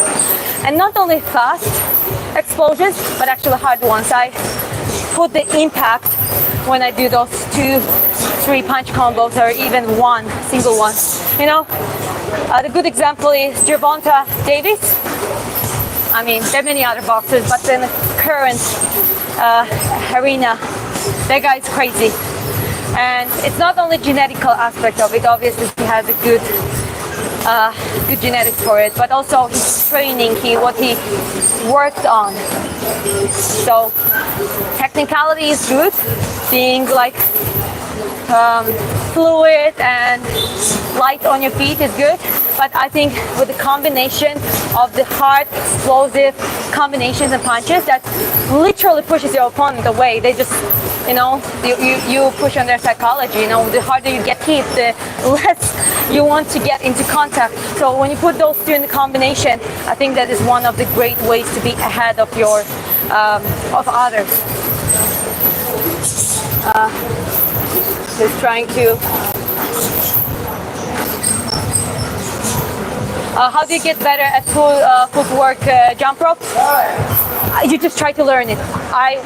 and not only fast explosions, but actually hard ones. I put the impact when I do those 2-3 punch combos or even one single one. You know, the good example is Gervonta Davis. I mean, there are many other boxers, but in the current arena, that guy's crazy. And it's not only genetical aspect of it. Obviously, he has a good genetics for it, but also his training, what he worked on. So technicality is good, being like fluid and light on your feet is good, but I think with the combination of the hard, explosive combinations and punches that literally pushes your opponent away. They just, you know, you push on their psychology. You know, the harder you get hit, the less you want to get into contact. So when you put those two in the combination, I think that is one of the great ways to be ahead of your of others. Just trying to. How do you get better at footwork jump rope? You just try to learn it. I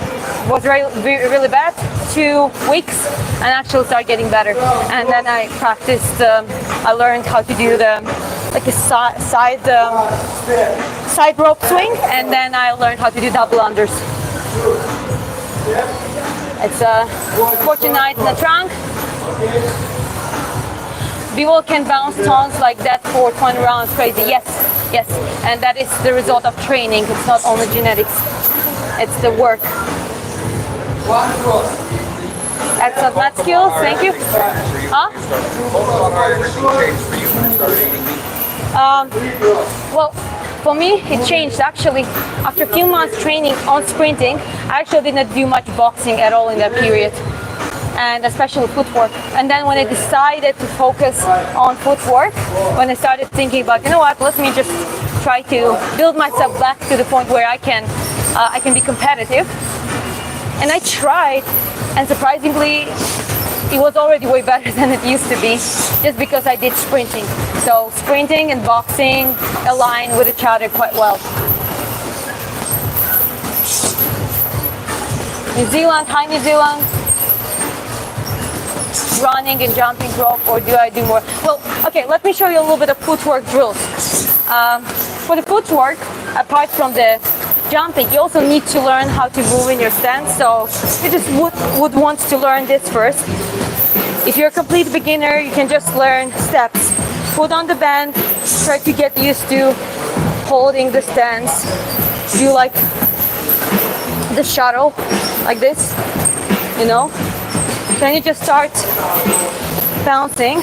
was really bad 2 weeks and actually started getting better. And then I practiced. I learned how to do the side rope swing, and then I learned how to do double unders. It's a fortune night in the trunk. People can bounce tons like that for 20 rounds, crazy. Yes, and that is the result of training. It's not only genetics, it's the work. Excellent mat skills, thank you. Huh? Well, for me, it changed actually. After a few months training on sprinting, I actually did not do much boxing at all in that period, and especially footwork. And then when I decided to focus on footwork, when I started thinking about, you know what, let me just try to build myself back to the point where I can be competitive. And I tried, and surprisingly, it was already way better than it used to be, just because I did sprinting. So sprinting and boxing align with each other quite well. New Zealand, hi New Zealand. Running and jumping rope, or do I do more? Well, okay, let me show you a little bit of footwork drills. For the footwork, apart from the jumping, you also need to learn how to move in your stance. So you just would want to learn this first. If you're a complete beginner, you can just learn steps. Foot on the bend, try to get used to holding the stance. Do like the shuttle, like this, you know. Then you just start bouncing,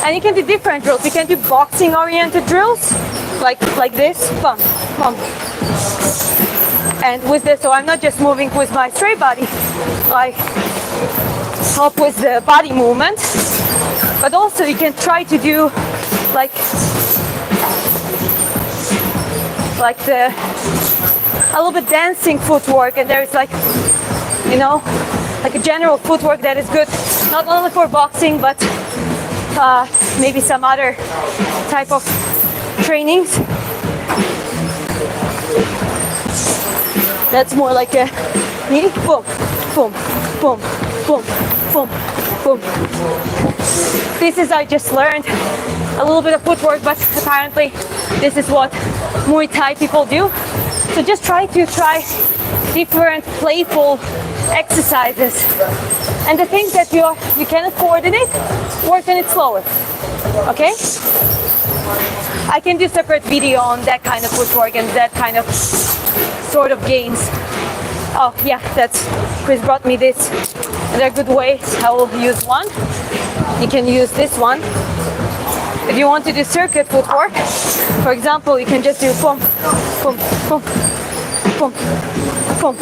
and you can do different drills. You can do boxing-oriented drills, like this, bump, bump. And with this, so I'm not just moving with my straight body, I help with the body movement, but also you can try to do like a little bit dancing footwork, and there's like, you know, like a general footwork that is good not only for boxing, but maybe some other type of trainings. That's more like a knee, boom, boom, boom, boom, boom, boom. This is, I just learned a little bit of footwork, but apparently this is what Muay Thai people do. So just try different playful exercises. And the things that you cannot coordinate, work on it slower. Okay? I can do separate video on that kind of footwork and that kind of sort of gains. Oh yeah, that's Chris brought me this. They're good ways. I will use one. You can use this one. If you want to do circuit footwork, for example, you can just do boom, boom, boom, boom, boom,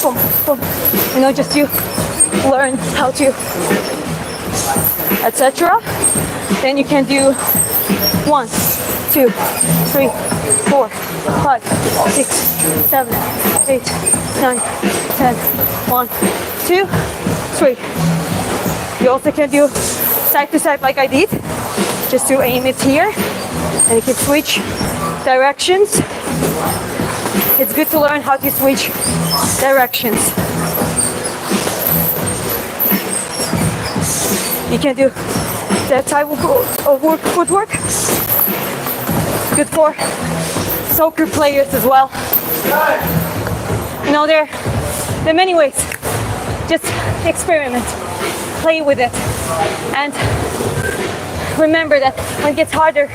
boom, boom. You know, just you learn how to, etc. Then you can do 1, 2, 3, 4, 5, 6, 7, 8, 9, 10. 1, 2, 3. You also can do side to side like I did. Just to aim it here, and you can switch directions. It's good to learn how to switch directions. You can do that type of footwork. Good for soccer players as well. You know, there are many ways. Just experiment, play with it, and remember that when it gets harder,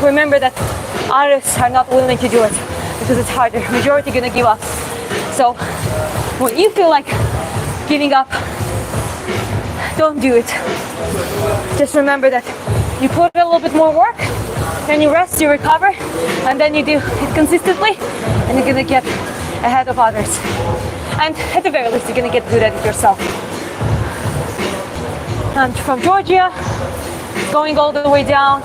remember that others are not willing to do it because it's harder. Majority gonna give up. So when you feel like giving up, don't do it. Just remember that you put a little bit more work, then you rest, you recover, and then you do it consistently, and you're gonna get ahead of others. And at the very least, you're gonna get good at it yourself. I'm from Georgia, going all the way down.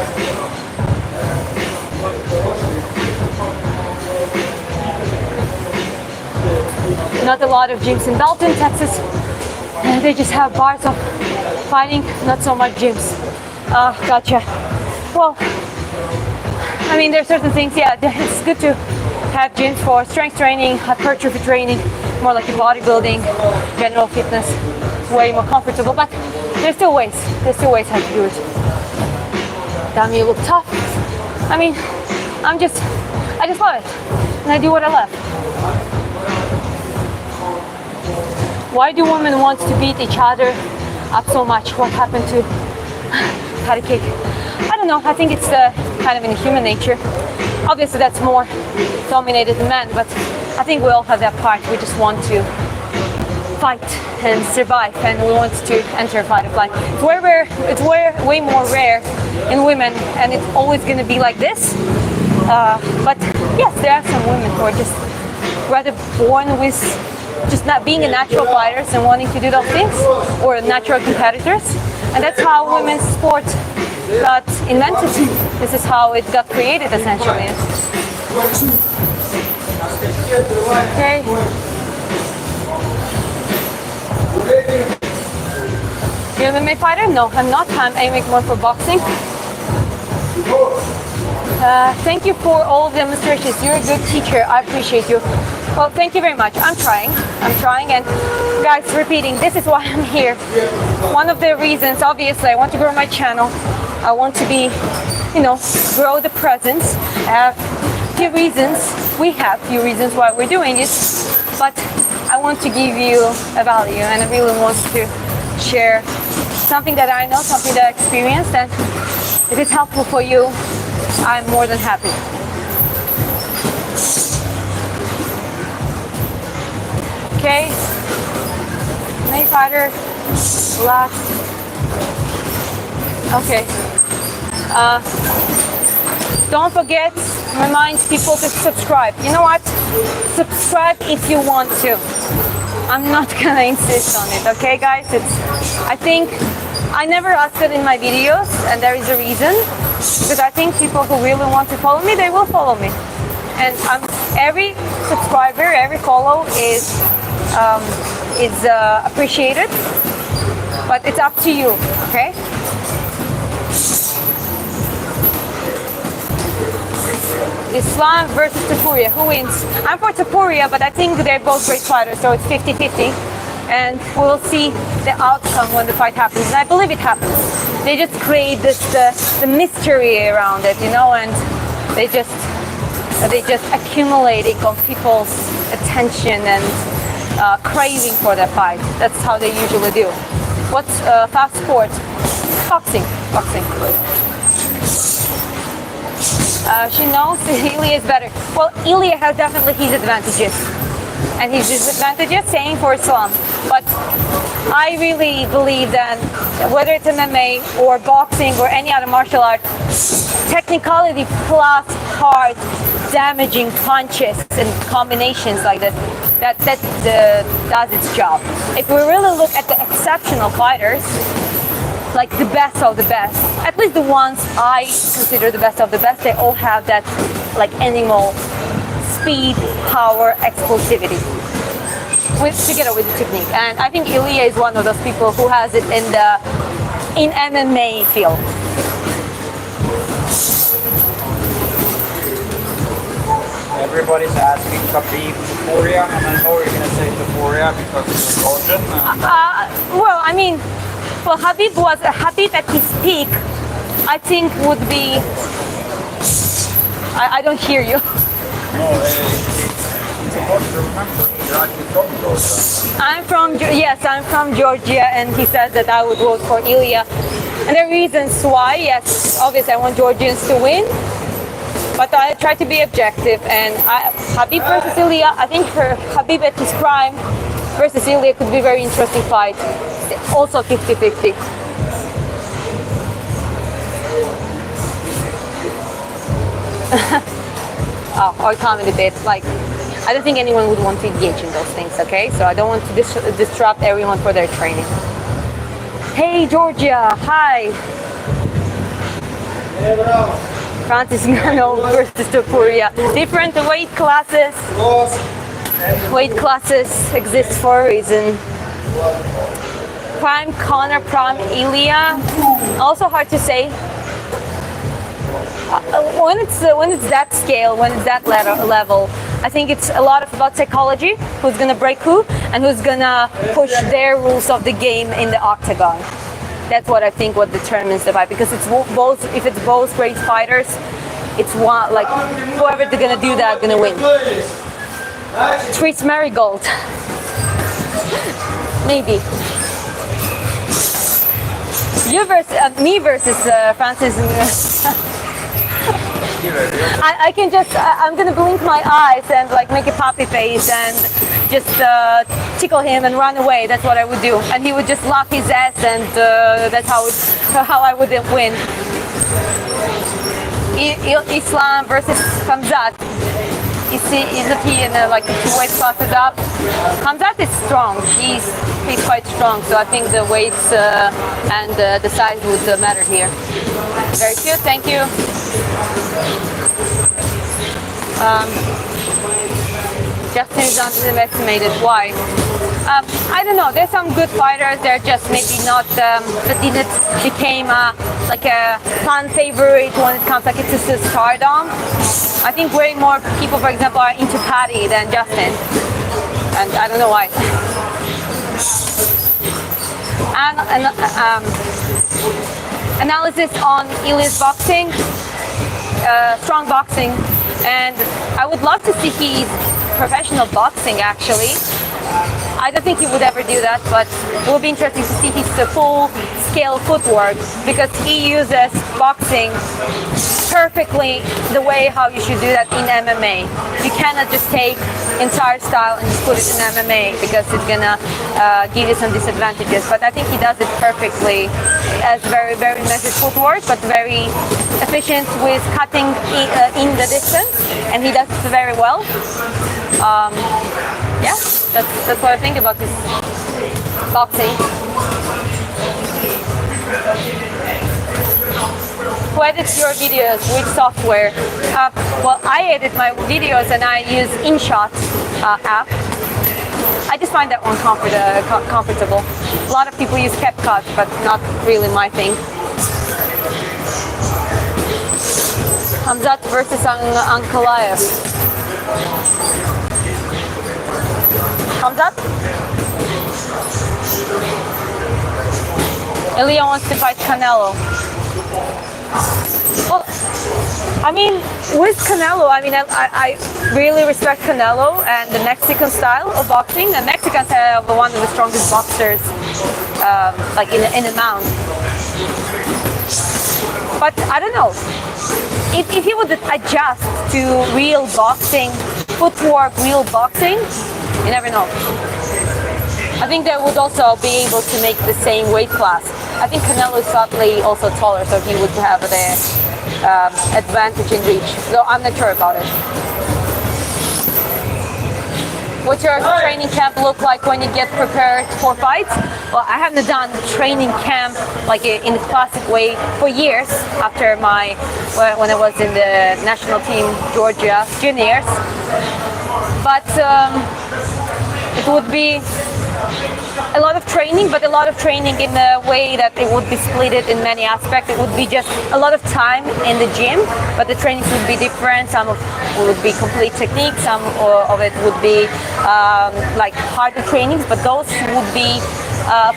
Not a lot of gyms in Dalton, Texas. They just have bars of fighting, not so much gyms. Gotcha. Well, I mean, there are certain things, yeah, it's good to have gyms for strength training, hypertrophy training, more like bodybuilding, general fitness. It's way more comfortable, but there's still ways. There's still ways how to do it. Damn, you look tough. I mean, I just love it. And I do what I love. Why do women want to beat each other up so much? What happened to karate kick? I don't know. I think it's kind of in human nature. Obviously, that's more dominated in men, but I think we all have that part. We just want to fight and survive, and we want to enter a fight or flight. It's way more rare in women, and it's always going to be like this. But yes, there are some women who are just rather born with just not being a natural fighters and wanting to do those things, or natural competitors. And that's how women's sport got invented. This is how it got created, essentially. Okay. You're an MMA fighter? No, I'm not. I'm aiming more for boxing. Thank you for all the demonstrations. You're a good teacher. I appreciate you. Well, thank you very much. I'm trying, and guys, repeating, this is why I'm here. One of the reasons, obviously, I want to grow my channel. I want to be, grow the presence. I have few reasons why we're doing it, but I want to give you a value, and I really want to share something that I know, something that I experienced, and if it's helpful for you, I'm more than happy. Okay, main fighter, relax. Okay. Don't forget, remind people to subscribe. You know what? Subscribe if you want to. I'm not gonna insist on it, okay guys? I think I never ask it in my videos, and there is a reason. Because I think people who really want to follow me, they will follow me. And every subscriber, every follow is appreciated, but it's up to you, okay? Islam versus Tapuria. Who wins? I'm for Tapuria, but I think they're both great fighters, so it's 50-50. And we'll see the outcome when the fight happens. And I believe it happens. They just create this the mystery around it, you know, and they just accumulating on people's attention and craving for the fight. That's how they usually do. What's fast sport? Boxing. She knows Ilya is better. Well, Ilya has definitely his advantages. And his disadvantages, same for Islam. But I really believe that whether it's MMA or boxing or any other martial art, technicality plus hard, damaging punches and combinations like this, that does its job. If we really look at the exceptional fighters, like the best of the best, at least the ones I consider the best of the best, they all have that like animal speed, power, explosivity, together with the technique. And I think Ilya is one of those people who has it in MMA field. Everybody's asking Khabib, Tapuria, and I know you're going to say Tapuria because it's Georgian. Well, I mean, well, Khabib at his peak, I think would be. I don't hear you. No, it's important to remember. You're actually from Georgia. I'm from Georgia, and he said that I would vote for Ilya. And the reasons why, yes, obviously I want Georgians to win, but I try to be objective. And Khabib versus Ilya, I think for Khabib at his prime versus Ilya could be a very interesting fight. Also 50-50. Oh, or comment a bit. Like, I don't think anyone would want to engage in those things, okay? So I don't want to disrupt everyone for their training. Hey, Georgia, hi. Francis Ngannou versus Tapuria. Different weight classes. Weight classes exist for a reason. Prime Conor, prime Ilya. Also hard to say. When it's that scale, when it's that level, I think it's a lot about psychology. Who's gonna break who, and who's gonna push their rules of the game in the octagon. That's what I think what determines the fight, because it's both. If it's both great fighters, it's one like whoever's gonna do that gonna win. Treats Marigold, maybe. You versus me versus Francis. I can just, I'm gonna blink my eyes and like make a puppy face and just tickle him and run away. That's what I would do. And he would just lock his ass, and that's how I would win. Islam versus Khamzat. Isn't he in like 2 weight classes up? Khamzat is strong. He's quite strong. So I think the weights and the size would matter here. Very cute. Thank you. Justin is underestimated. Why? I don't know. There's some good fighters. They're just maybe not that didn't became like a fan favorite when it comes like it's a stardom. I think way more people, for example, are into Paddy than Justin, and I don't know why. And analysis on Ilya's boxing, strong boxing, and I would love to see his professional boxing actually. I don't think he would ever do that, but it would be interesting to see his full-scale footwork, because he uses boxing perfectly the way how you should do that in MMA. You cannot just take entire style and just put it in MMA, because it's gonna give you some disadvantages. But I think he does it perfectly as very, very measured footwork, but very efficient with cutting in the distance, and he does it very well. Yeah, that's what I think about this boxing. Who edits your videos? Which software? Well, I edit my videos and I use InShot app. I just find that one comfortable. A lot of people use CapCut, but not really my thing. Hamzat versus Ankalaev. Hamzat? Ilya wants to fight Canelo. Well, I mean, with Canelo, I really respect Canelo and the Mexican style of boxing. The Mexicans have one of the strongest boxers, like in the mount. But I don't know. If he would adjust to real boxing, footwork, real boxing, you never know. I think they would also be able to make the same weight class. I think Canelo is slightly also taller, so he would have the advantage in reach. So I'm not sure about it. What's your training camp look like when you get prepared for fights? Well, I haven't done training camp like in the classic way for years after when I was in the national team Georgia juniors. But it would be a lot of training, but a lot of training in a way that it would be split in many aspects. It would be just a lot of time in the gym, but the trainings would be different. Some of it would be complete technique, some of it would be like harder trainings, but those would be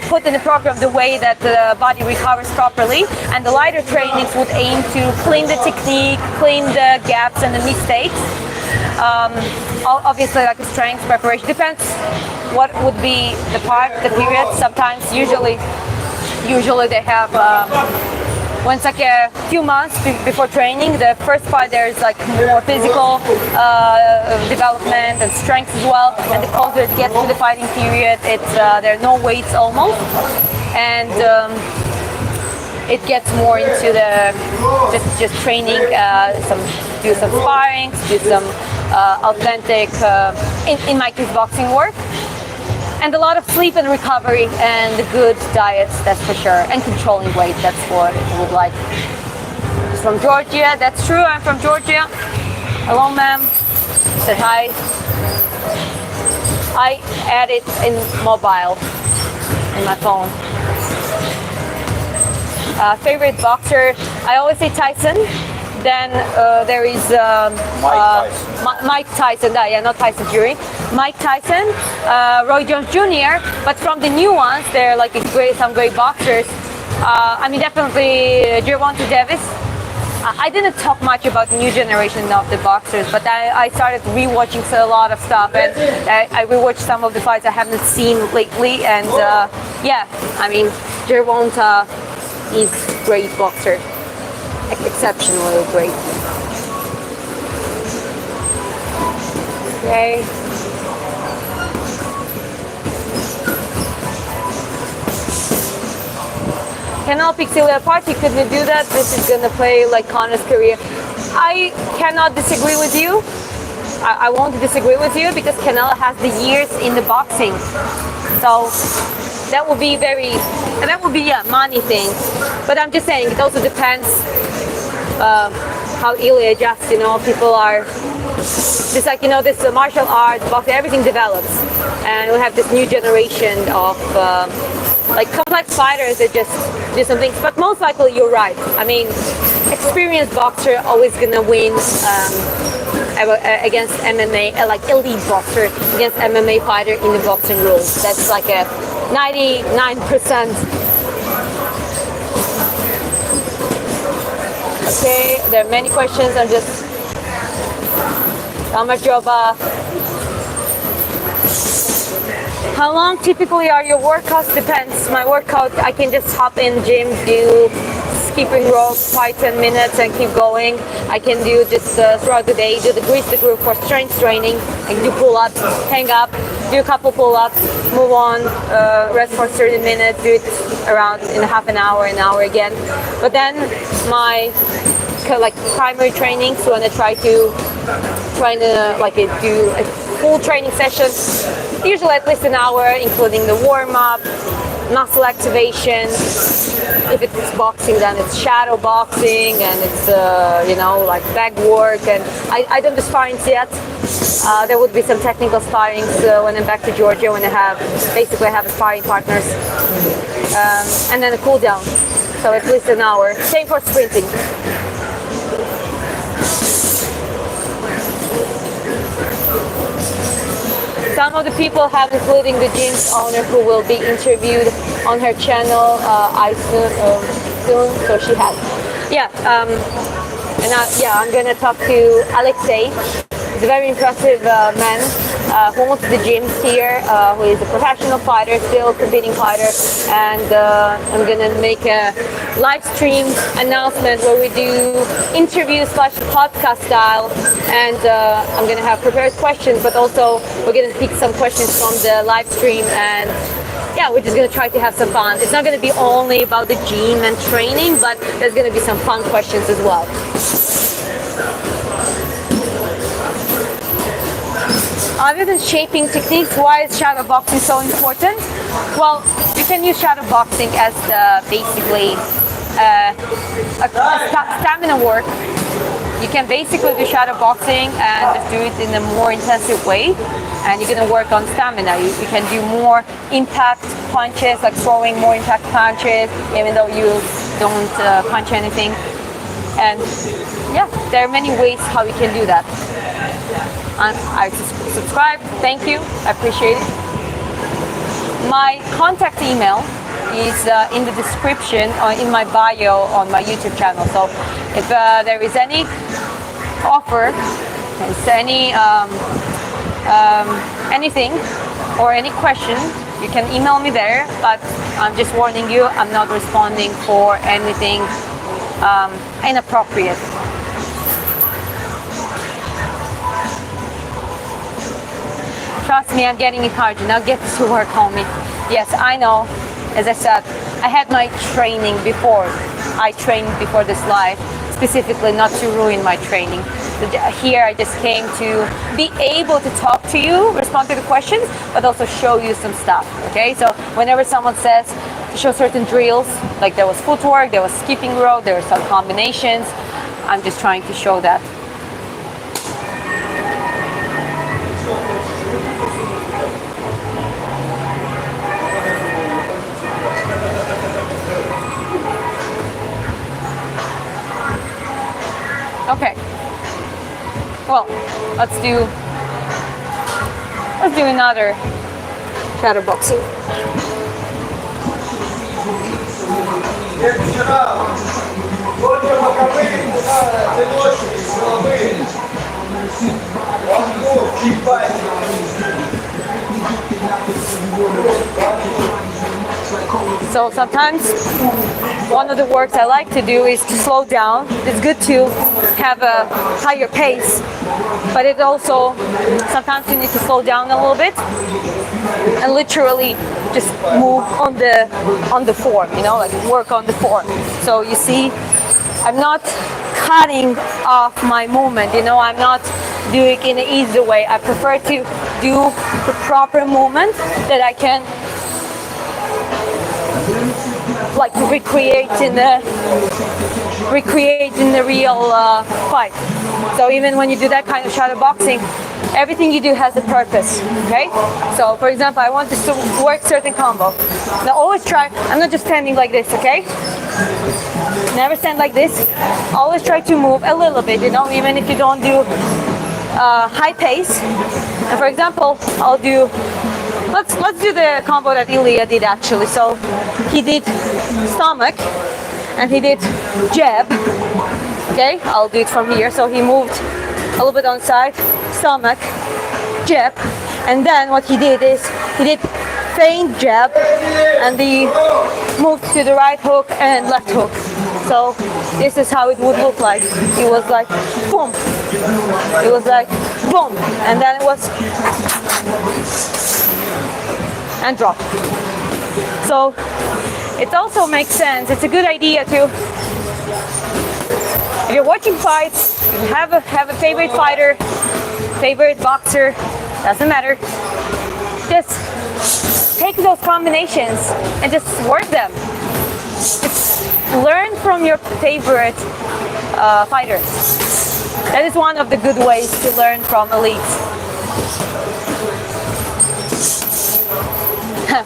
put in the program the way that the body recovers properly, and the lighter trainings would aim to clean the technique, clean the gaps and the mistakes. Obviously, like a strength preparation depends what would be the period. Sometimes, usually they have when it's like a few months before training. The first part there's like more physical development and strength as well. And the closer it gets to the fighting period, there are no weights almost, and it gets more into the just training, do some sparring, do some authentic, in my case, boxing work, and a lot of sleep and recovery and good diets, that's for sure, and controlling weight. That's what I would like. She's from Georgia. That's true. I'm from Georgia. Hello, ma'am. Say hi. I add it in mobile, in my phone. Favorite boxer, I always say Tyson. Then there is Mike Tyson. Yeah, not Tyson Fury. Mike Tyson, Roy Jones Jr. But from the new ones, they're like some great boxers. Definitely Gervonta Davis. I didn't talk much about the new generation of the boxers, but I started rewatching a lot of stuff, and I rewatched some of the fights I haven't seen lately. And Gervonta is a great boxer. Exceptionally great. Okay. Cannot pick Celia apart. You couldn't do that. This is gonna play like Connor's career. I cannot disagree with you. I won't disagree with you because Canelo has the years in the boxing. So that would be a money thing. But I'm just saying it also depends how Ilya adjusts. People are just like this martial arts, boxing, everything develops, and we have this new generation of like complex fighters that just do some things. But most likely, you're right. Experienced boxer always gonna win against MMA, like elite boxer against MMA fighter in the boxing rules. That's like a 99%. Okay, there are many questions. I'm just how much of how long typically are your workouts? Depends. My workout, I can just hop in gym, do skipping rope, 5-10 minutes, and keep going. I can do this throughout the day. Do the grease the groove for strength training. I can do pull-ups, hang up, do a couple pull-ups, move on, rest for 30 minutes, do it around in half an hour again. But then my primary training, so when I try to do a full training session, usually at least an hour, including the warm-up, muscle activation. If it's boxing, then it's shadow boxing, and it's like bag work. And I don't do sparring yet. There would be some technical sparring when I'm back to Georgia, when I have sparring partners, and then a cool down. So at least an hour. Same for sprinting. Some of the people have, including the gym's owner, who will be interviewed on her channel soon. So she has. Yeah. I'm gonna talk to Alexei. He's a very impressive man who owns the gyms here, who is a professional fighter, still competing fighter, and I'm gonna make a live stream announcement where we do interviews / podcast style, and I'm gonna have prepared questions, but also we're gonna pick some questions from the live stream, and yeah, we're just gonna try to have some fun. It's not gonna be only about the gym and training, but there's gonna be some fun questions as well. Other than shaping techniques, why is shadow boxing so important? Well, you can use shadow boxing as basically a stamina work. You can basically do shadow boxing and just do it in a more intensive way, and you're gonna work on stamina. You can do more impact punches, like throwing more impact punches, even though you don't punch anything. And yeah, there are many ways how you can do that. I subscribe. Thank you. I appreciate it. My contact email is in the description or in my bio on my YouTube channel. So if there is any offer, there's any anything or any question, you can email me there. But I'm just warning you, I'm not responding for anything inappropriate. Trust me, I'm getting encouraged. Now get to work, homie. Yes, I know. As I said, I had my training before. I trained before this live, specifically not to ruin my training. So here I just came to be able to talk to you, respond to the questions, but also show you some stuff, okay? So whenever someone says to show certain drills, like there was footwork, there was skipping rope, there were some combinations, I'm just trying to show that. Okay. Well, let's do another shadow boxing. So sometimes one of the works I like to do is to slow down. It's good to have a higher pace, but it also sometimes you need to slow down a little bit and literally just move on the form, you know, like work on the form. So you see, I'm not cutting off my movement, you know, I'm not doing it in an easy way. I prefer to do the proper movement that I can like recreate in the real fight. So even when you do that kind of shadow boxing, everything you do has a purpose, okay? So for example, I want this to work certain combo. Now always try, I'm not just standing like this, okay? Never stand like this. Always try to move a little bit, you know, even if you don't do high pace. And for example, I'll do, let's do the combo that Ilya did actually. So he did stomach and he did jab. Okay, I'll do it from here. So he moved a little bit on side, stomach, jab, and then what he did is he did feint jab and he moved to the right hook and left hook. So this is how it would look like. It was like boom. It was like boom, and then it was and drop. So it also makes sense. It's a good idea to, if you're watching fights, have a favorite fighter, favorite boxer, doesn't matter. Just take those combinations and just work them. Just learn from your favorite fighters. That is one of the good ways to learn from elites.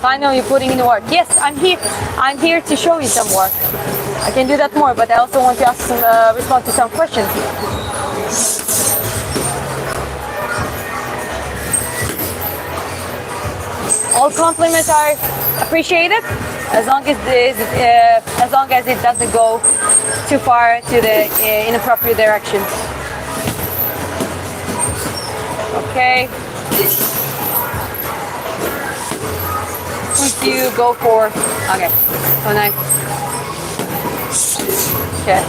Finally, you're putting in the work. Yes, I'm here. I'm here to show you some work. I can do that more, but I also want to ask some, respond to some questions. all compliments are appreciated, as long as it doesn't go too far to the inappropriate direction. Okay. Would you go for? Okay. Oh, nice. Okay.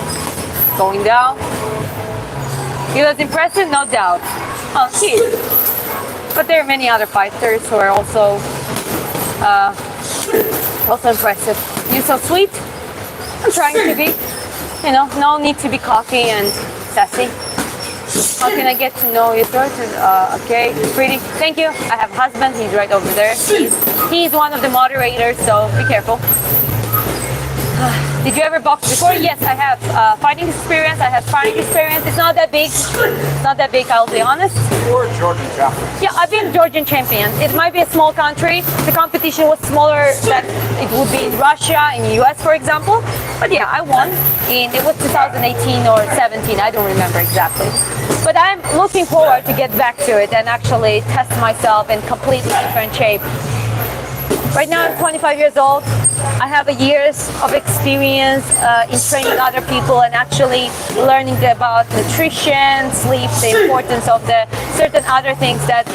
Going down. He was impressive, no doubt. Oh, he is. But there are many other fighters who are also impressive. You're so sweet. I'm trying to be. You know, no need to be cocky and sassy. How can I get to know you first? Okay, pretty. Thank you. I have a husband. He's right over there. He's one of the moderators, so be careful. Did you ever box before? Yes, I have fighting experience. I have sparring experience. It's not that big. It's not that big, I'll be honest. You're a Georgian champion. Yeah, I've been Georgian champion. It might be a small country. The competition was smaller than it would be in Russia, in the US, for example. But yeah, I won. It was 2018 or 17. I don't remember exactly. But I'm looking forward to get back to it and actually test myself in completely different shape. Right now I'm 25 years old. I have years of experience in training other people and actually learning about nutrition, sleep, the importance of the certain other things that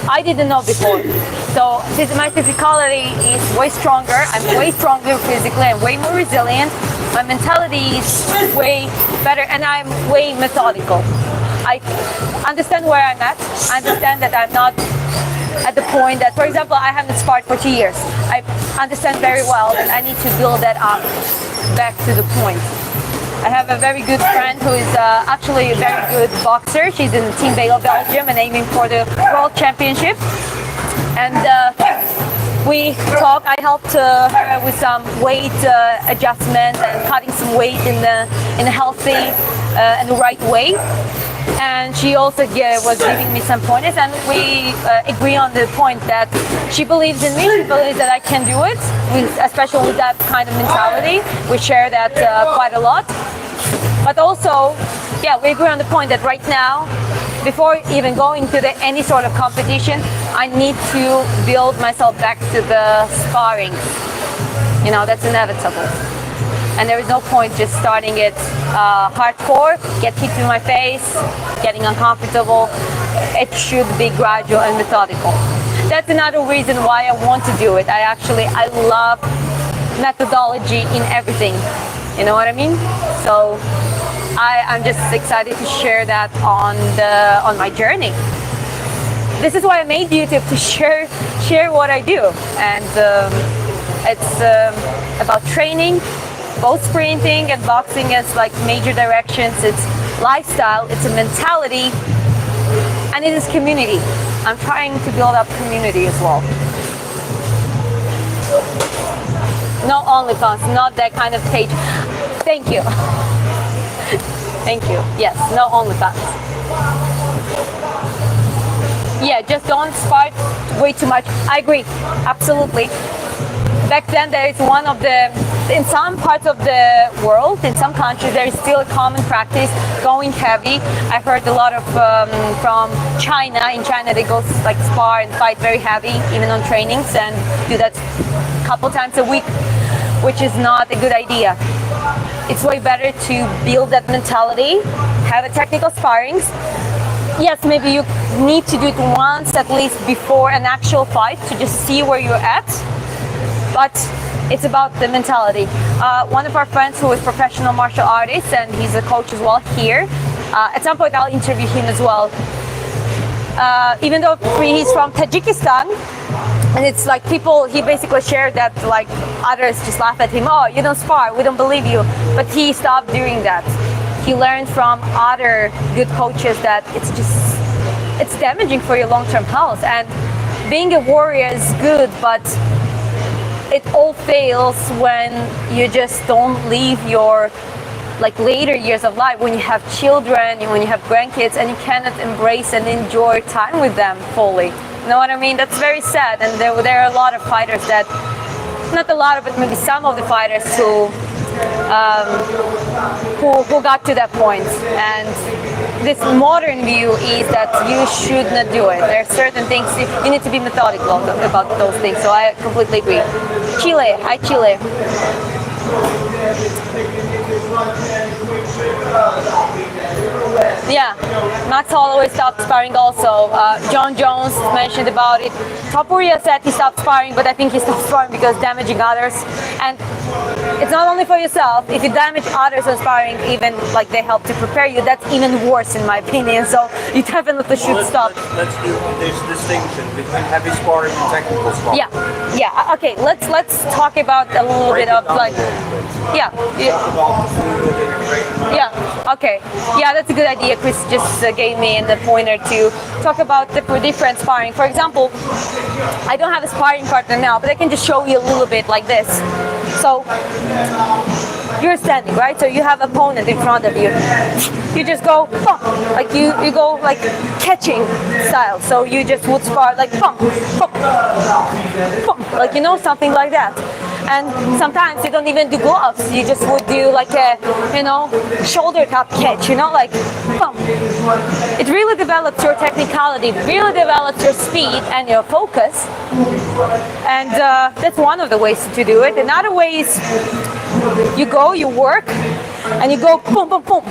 I didn't know before. So my physicality is way stronger. I'm way stronger physically. I'm way more resilient. My mentality is way better and I'm way methodical. I understand where I'm at. I understand that I'm not at the point that, for example, I haven't sparred for 2 years. I understand very well that I need to build that up back to the point. I have a very good friend who is actually a very good boxer. She's in Team Belgium and aiming for the World Championship. And we talk. I helped her with some weight adjustment and cutting some weight in a healthy and the right way. And she also was giving me some pointers, and we agree on the point that she believes in me. She believes that I can do it, especially with that kind of mentality. We share that quite a lot. But also, yeah, we agree on the point that right now, before even going to any sort of competition, I need to build myself back to the sparring. You know, that's inevitable. And there is no point just starting it hardcore, get hit in my face, getting uncomfortable. It should be gradual and methodical. That's another reason why I want to do it. I love methodology in everything. You know what I mean? So I'm just excited to share that on my journey. This is why I made YouTube, to share what I do. And it's about training. Both sprinting and boxing as like major directions. It's lifestyle, it's a mentality, and it is community. I'm trying to build up community as well. No OnlyFans, not that kind of page. Thank you. Thank you. Yes, no OnlyFans. Yeah, just don't spar way too much. I agree, absolutely. Back then, there is in some parts of the world, in some countries, there is still a common practice going heavy. I've heard a lot of from China. In China, they go like spar and fight very heavy, even on trainings, and do that a couple times a week, which is not a good idea. It's way better to build that mentality, have a technical sparrings. Yes, maybe you need to do it once at least before an actual fight to just see where you're at. But it's about the mentality. One of our friends who is a professional martial artist and he's a coach as well here. At some point I'll interview him as well. Even though he's from Tajikistan, and it's like he basically shared that like others just laugh at him. Oh, you don't spar, we don't believe you. But he stopped doing that. He learned from other good coaches that it's damaging for your long-term health. And being a warrior is good, but it all fails when you just don't live your like later years of life, when you have children, when you have grandkids, and you cannot embrace and enjoy time with them fully. You know what I mean? That's very sad. And there are a lot of fighters that, not a lot of it, maybe some of the fighters who got to that point. And this modern view is that you should not do it. There are certain things you need to be methodical about those things. So I completely agree. Chile, hi Chile. Yeah, Max Holloway stopped sparring also. John Jones mentioned about it. Topuria said he stopped sparring, but I think he stopped sparring because damaging others. And it's not only for yourself. If you damage others on sparring, even like they help to prepare you, that's even worse in my opinion. So you definitely should stop. Let's do this distinction between heavy sparring and technical sparring. Yeah, yeah. Okay, let's talk about a little bit of like, yeah. Yeah, okay. Yeah, that's a good idea. Chris just gave me the pointer to talk about the different sparring. For example, I don't have a sparring partner now, but I can just show you a little bit like this. So you're standing, right? So you have opponent in front of you. You just go bump, like you go like catching style. So you just would spar like bump, bump, bump, like something like that. And sometimes you don't even do gloves. You just would do like a shoulder tap catch. Like bump. It really develops your technicality, really develops your speed and your focus. And that's one of the ways to do it. Another way is you work, and you go boom, boom, boom,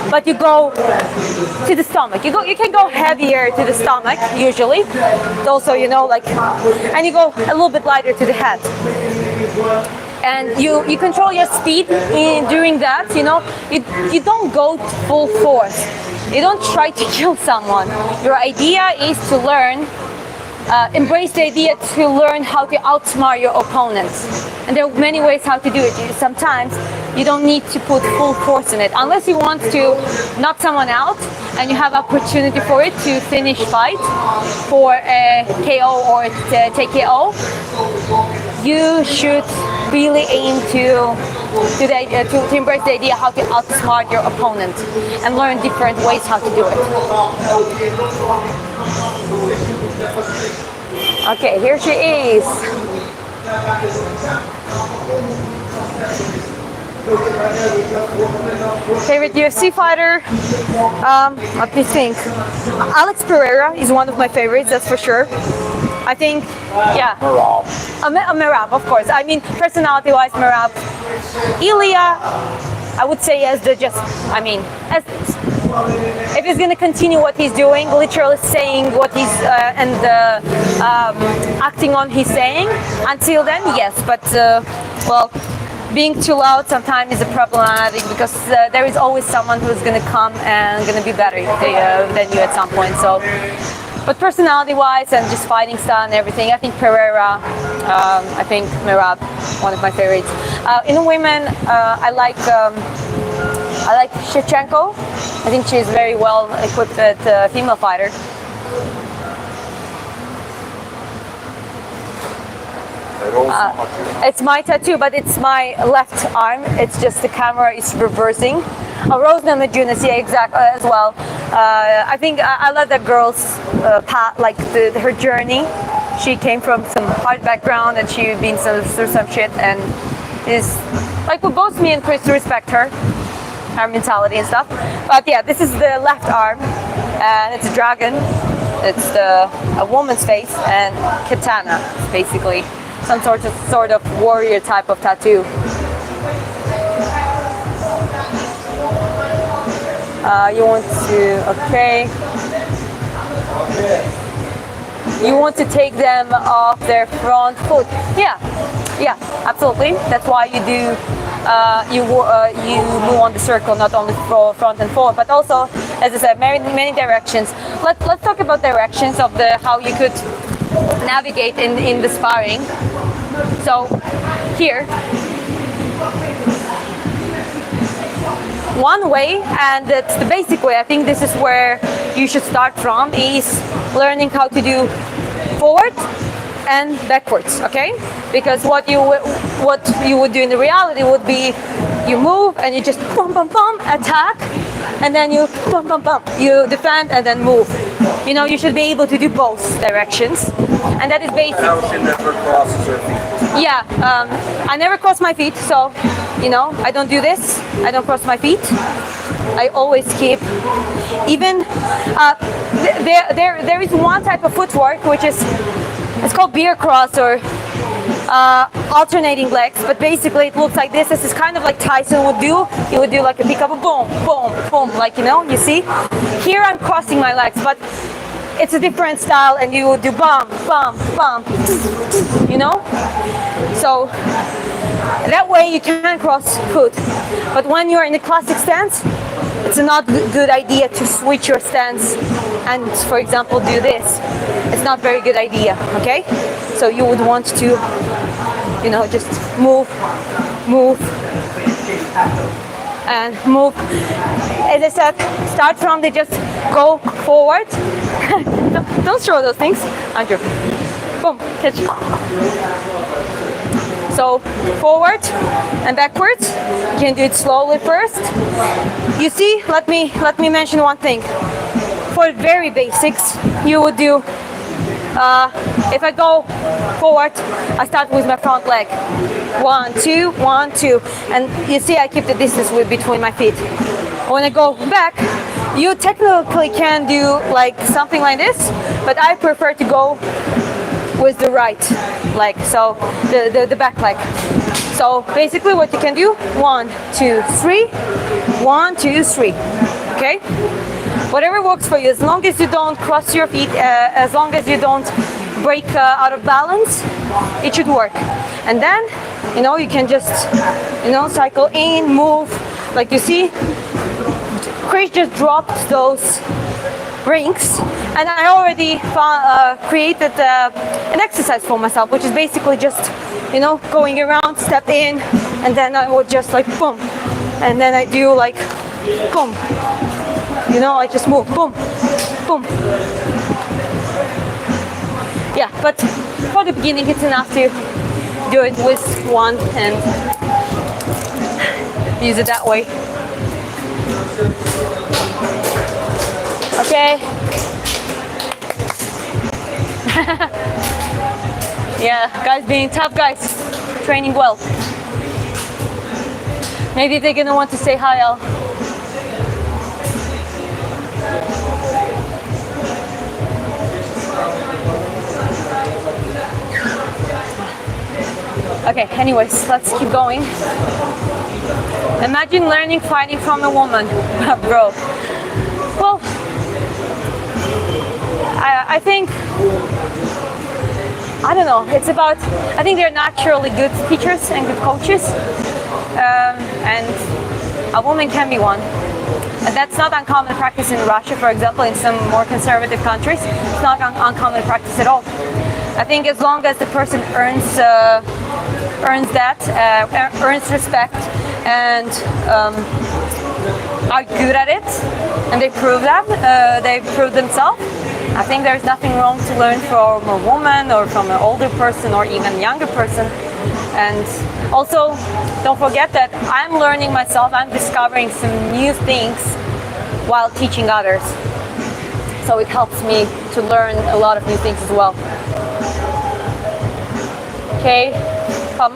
but you go to the stomach. You can go heavier to the stomach usually. Also, and you go a little bit lighter to the head. And you control your speed in doing that. You don't go full force. You don't try to kill someone. Your idea is to learn. Embrace the idea to learn how to outsmart your opponents. And there are many ways how to do it. Sometimes you don't need to put full force in it. Unless you want to knock someone out and you have opportunity for it to finish fight for a KO or TKO, you should really aim to embrace the idea how to outsmart your opponent and learn different ways how to do it. Okay, here she is. Favorite UFC fighter? Let me think. Alex Pereira is one of my favorites, that's for sure. I think, yeah. Merab, of course. I mean, personality-wise, Merab. Ilya, I would say if he's going to continue what he's doing, literally saying what he's acting on he's saying, until then, yes. But being too loud sometimes is a problematic because there is always someone who's going to come and going to be better than you at some point. So, but personality-wise and just fighting style and everything, I think Pereira. I think Merab, one of my favorites. In women, I like Shevchenko. I think she's very well equipped female fighter. It's my tattoo, but it's my left arm. It's just the camera is reversing. Rose Namajunas, yeah, exactly, as well. I think I love that girl's path, like her journey. She came from some hard background and she's been through some shit and is like both me and Chris respect her mentality and stuff. But yeah, this is the left arm and it's a dragon. It's a woman's face and katana, basically some sort of warrior type of tattoo. You want to, okay. You want to take them off their front foot. Yeah, absolutely. That's why you do. You move on the circle, not only front and forward, but also, as I said, many directions. Let's talk about directions of how you could navigate in the sparring. So here, one way, and it's the basic way, I think this is where you should start from, is learning how to do forward and backwards, okay? Because what you would do in the reality would be you move and you just bum bum bum attack, and then you bum bum bum, you defend and then move. You should be able to do both directions, and that is basic. Never crosses her feet. Yeah, I never cross my feet, so I don't do this. I don't cross my feet. I always keep. Even there is one type of footwork which is, it's called beer cross or alternating legs, but basically it looks like this. This is kind of like Tyson would do. He would do like a pick up a boom, boom, boom, like, you know, you see? Here I'm crossing my legs, but it's a different style, and you would do bum, bum, bum, you know? So that way you can cross foot. But when you're in the classic stance, it's not good idea to switch your stance and, for example, do this. It's not very good idea, okay? So you would want to, you know, just move, move, and move. As I said, start from the just go forward. Don't throw those things, Andrew. Boom, catch. So forward and backwards. You can do it slowly first. You see, let me mention one thing. For very basics, you would do, if I go forward, I start with my front leg. 1, 2, 1, 2. And you see I keep the distance between my feet. When I go back, you technically can do like something like this, but I prefer to go with the right leg, so the back leg. So basically what you can do, 1, 2, 3, 1, 2, 3. Okay? Whatever works for you, as long as you don't cross your feet, as long as you don't break out of balance, it should work. And then, you know, you can just, you know, cycle in, move, like you see. Chris just dropped those rings, and I already created an exercise for myself, which is basically just, you know, going around, step in, and then I would just like boom, and then I do like boom, you know, I just move boom, boom. Yeah, but for the beginning it's enough to do it with one and use it that way. Okay. Yeah, guys being tough guys, training well. Maybe they're gonna want to say hi, Al. Okay, anyways, let's keep going. Imagine learning fighting from a woman, bro. Well, I think, I don't know, it's about, I think they're naturally good teachers and good coaches, and a woman can be one. And that's not uncommon practice in Russia, for example, in some more conservative countries. It's not uncommon practice at all. I think as long as the person earns respect and are good at it, and they prove that, they prove themselves, I think there's nothing wrong to learn from a woman or from an older person or even younger person. And also, don't forget that I'm learning myself, I'm discovering some new things while teaching others. So it helps me to learn a lot of new things as well. Okay,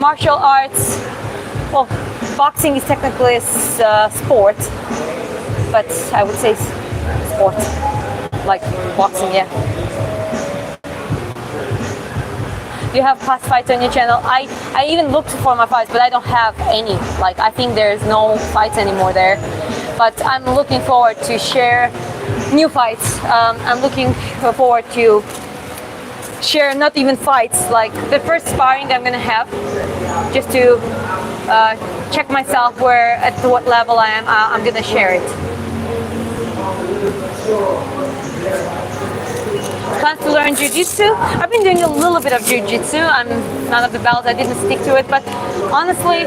martial arts, well, boxing is technically a sport, but I would say sport, like boxing, yeah. Do you have past fights on your channel? I even looked for my fights, but I don't have any. Like, I think there's no fights anymore there. But I'm looking forward to share new fights. I'm looking forward to share not even fights, like the first sparring that I'm gonna have, just to check myself where, at what level I am. I'm gonna share it. Plans to learn jiu-jitsu. I've been doing a little bit of jiu-jitsu. I'm none of the belts, I didn't stick to it, but honestly,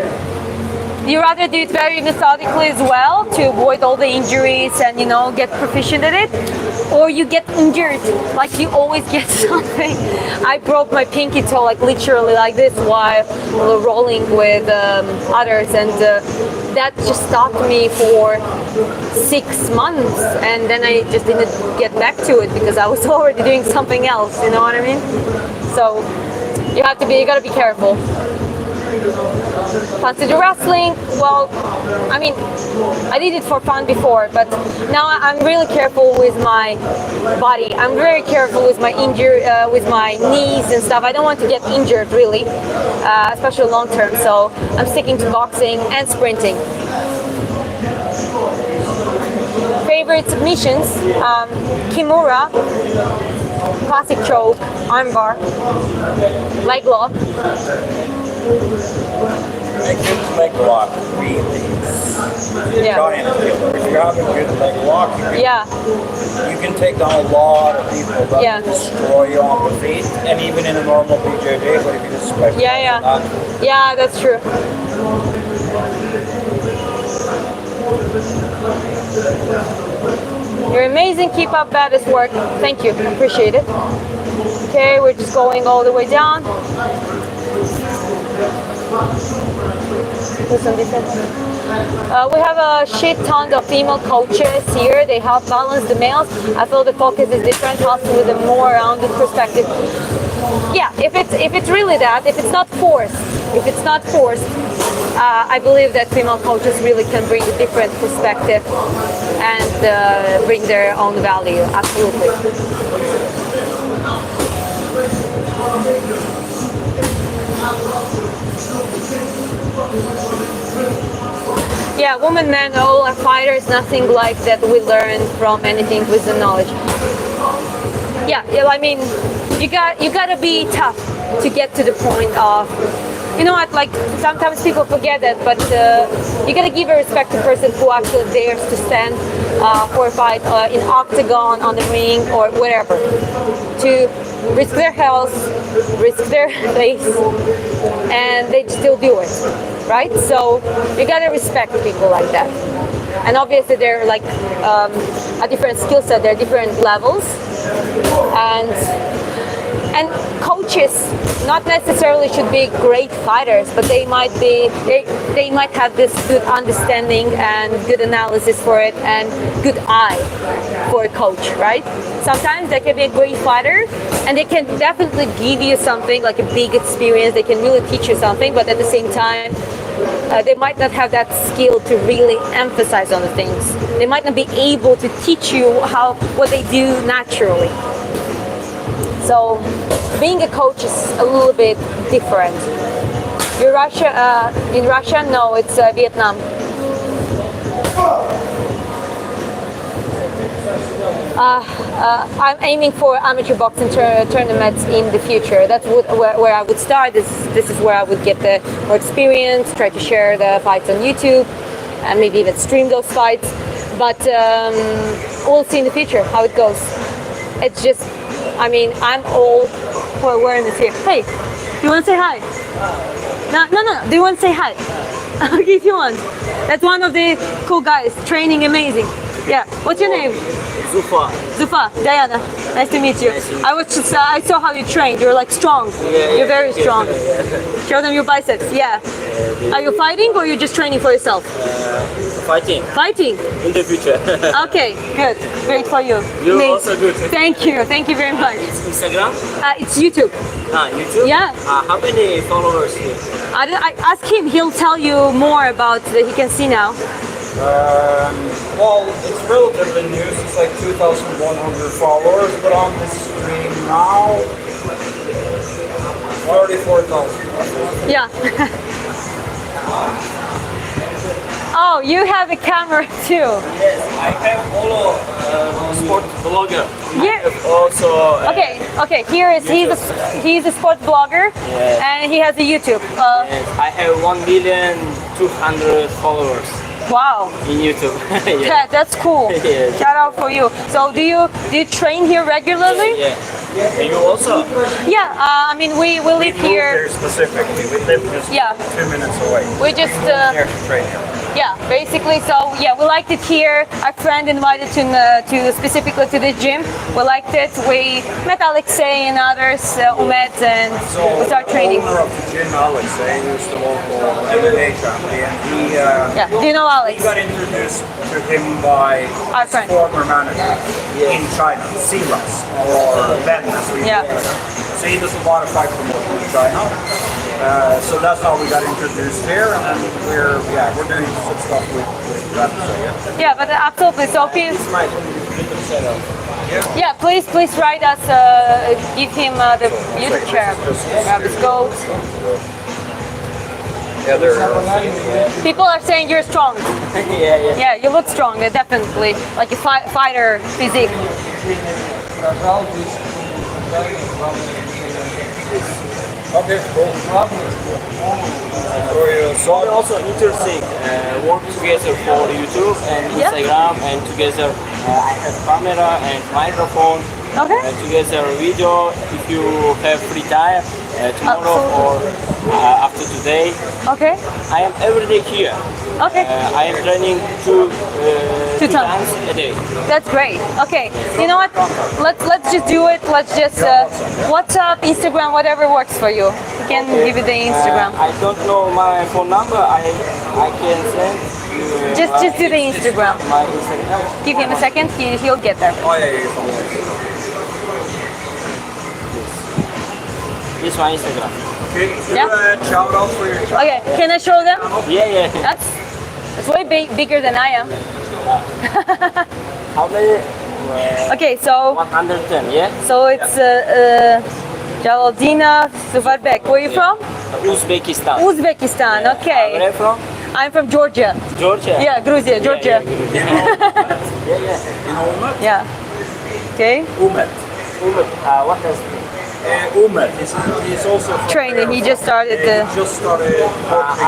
you rather do it very methodically as well to avoid all the injuries and, you know, get proficient at it, or you get injured, like you always get something. I broke my pinky toe, like literally like this, while rolling with others, and that just stopped me for 6 months, and then I just didn't get back to it because I was already doing something else, you know what I mean? So you gotta be careful. Consider wrestling. Well, I mean, I did it for fun before, but now I'm really careful with my body. I'm very careful with my with my knees and stuff. I don't want to get injured really, especially long term. So I'm sticking to boxing and sprinting. Favorite submissions: Kimura, classic choke, armbar, leg lock. A good leg lock really Yeah. giant. If you have a good leg lock, Yeah. you can take down a lot of people that Yeah. destroy you on the feet, and even in a normal BJJ, but if you just specialize Yeah, in that, Yeah, that's true. You're amazing. Keep up badass work. Thank you. Appreciate it. Okay, we're just going all the way down. Do some defense. We have a shit ton of female coaches here. They help balance the males. I feel the focus is different, helps with a more rounded perspective. Yeah, if it's really that, if it's not forced, I believe that female coaches really can bring a different perspective and bring their own value. Absolutely. Yeah, women, men, all are fighters. Nothing like that we learn from anything with the knowledge. Yeah, I mean, you gotta be tough to get to the point of, you know what, like sometimes people forget that, but you gotta give a respect to the person who actually dares to stand for a fight in octagon, on the ring, or whatever, to risk their health, risk their face, and they still do it, right? So you gotta respect people like that. And obviously they're like a different skill set, they're different levels, and coaches not necessarily should be great fighters, but they might have this good understanding and good analysis for it and good eye for a coach, right? Sometimes they can be a great fighter and they can definitely give you something like a big experience, they can really teach you something, but at the same time they might not have that skill to really emphasize on the things. They might not be able to teach you what they do naturally. So being a coach is a little bit different. In Russia, no, it's Vietnam. I'm aiming for amateur boxing tournaments in the future. That's where I would start. This is where I would get the more experience, try to share the fights on YouTube, and maybe even stream those fights. But we'll see in the future how it goes. It's just, I mean, I'm all for awareness here. Hey, do you want to say hi? No. Do you want to say hi? Okay, if you want. That's one of the cool guys, training amazing. Yeah. What's your name? Zufa. Diana. Nice to meet you. I saw how you trained. You're like strong. You're very strong. Show them your biceps. Yeah. Are you fighting or you're just training for yourself? Fighting. Fighting. In the future. Okay. Good. Great for you. You're also good. Thank you. Thank you very much. Instagram? It's YouTube. YouTube? Yeah. How many followers here? I ask him. He'll tell you more about that. He can see now. Well, it's relatively new. It's like 2,100 followers, but on the stream now, 34,000. Yeah. Oh, you have a camera too. Yes, I have follow sport blogger. Yeah. Also. Okay. Here is he's a sports blogger, Yes. and he has a YouTube. Yes, I have 1,200,000 followers Wow. in YouTube. Yeah, that's cool. Yes. Shout out for you. So do you train here regularly? Yeah. And you also? Yeah. I mean, we live We moved here. specifically. We live just Yeah. 2 minutes away. We just. Here to train here. Yeah, basically. So yeah, we liked it here. Our friend invited to specifically to this gym. We liked it. We met Alexei and others, Umed, and we started training. The owner of the gym, Alexei, who's the local MMA champion, he Yeah, do you know we Alex? got introduced to him by Our his friend. former manager in China, Silas, or Ben as we Yeah. call him. So he does a lot of fight promotion in China. So that's how we got introduced here, and then we're doing some stuff with that. So Yeah, but absolutely. So please, yeah. yeah, please write us. Give him the YouTube chair. Grab his goat. Yeah, they're People are saying you're strong. yeah. Yeah, you look strong. Definitely, like a fighter physique. Okay, cool. So we also interesting work together for YouTube and Yeah. Instagram, and together I have camera and microphone. Okay. Together video if you have free time tomorrow or after today. Okay. I am every day here. Okay. I am training two Two times. times a day. That's great. Okay. You know what? Let's just do it. Let's just WhatsApp, Instagram, whatever works for you. You can give it the Instagram. I don't know my phone number. I can send you. Just do the Instagram. My Instagram. Give him a second. He'll get there. Oh yeah. This is my Instagram. Okay, do Yeah. a shout out for your channel. Okay. Can I show them? Yeah. That's way bigger than I am. How many? Okay. So 110. Yeah. it's Jalaldina Suvarbek. Where are you from? Uzbekistan. Uzbekistan. Where Okay. are you from? I'm from Georgia. Georgia. Yeah, Georgia. Georgia. You know Umar? Yeah. Okay. Umar. What does Umar. He's also from Training. there. He just started He the. just started.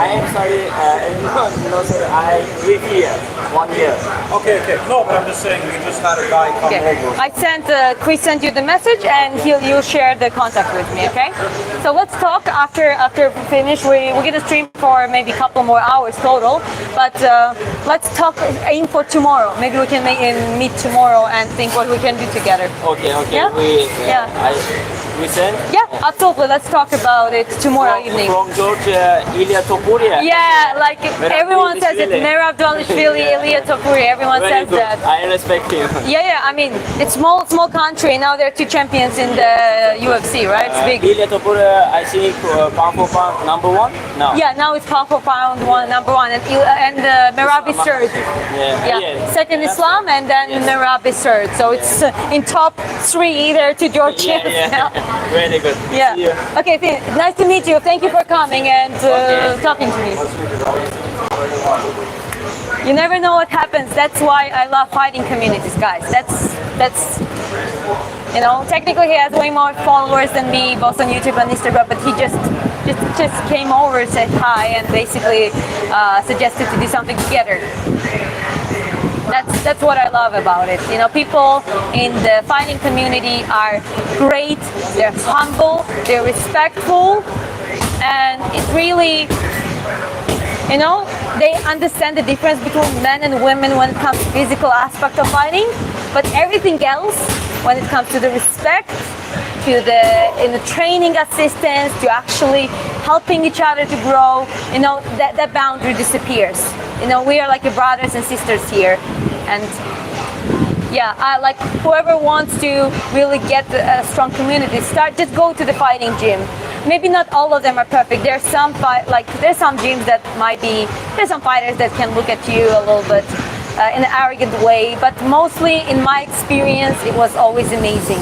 I am sorry, no, sir, I live here 1 year. Okay. No, but I'm just saying we just had a guy come Okay. over. I sent Chris sent you the message, and you'll share the contact with me. Okay. So let's talk after we finish. We're gonna stream for maybe a couple more hours total, but let's talk aim for tomorrow. Maybe we can meet tomorrow and think what we can do together. Okay. Yeah? Yeah. We send Yeah, absolutely. Let's talk about it tomorrow evening. from Georgia, Ilya Topuria. Yeah, like everyone says it. Merab Dvalishvili, Ilya Topuria. Everyone Very says good. that. I respect him. Yeah. I mean, it's small country. Now they're two champions in the UFC, right? It's big. Ilya Topuria, I think pound for pound number one. No. Yeah, now it's pound for pound number one, and Merab is third. Yeah. Second Islam, and then Merab is third. So it's in top three either to Georgians. Yeah. Very good. Yeah. See you. Okay, nice to meet you. Thank you for coming and talking to me. You never know what happens. That's why I love fighting communities, guys. That's technically he has way more followers than me, both on YouTube and Instagram, but he just came over, said hi, and basically suggested to do something together. That's what I love about it. People in the fighting community are great. They're humble. They're respectful, and it really, they understand the difference between men and women when it comes to physical aspect of fighting. But everything else, when it comes to the respect, to the training assistance, to actually helping each other to grow, that boundary disappears. We are like brothers and sisters here, and yeah, I like whoever wants to really get a strong community. Just go to the fighting gym. Maybe not all of them are perfect. There's some gyms that there's some fighters that can look at you a little bit in an arrogant way, but mostly, in my experience, it was always amazing.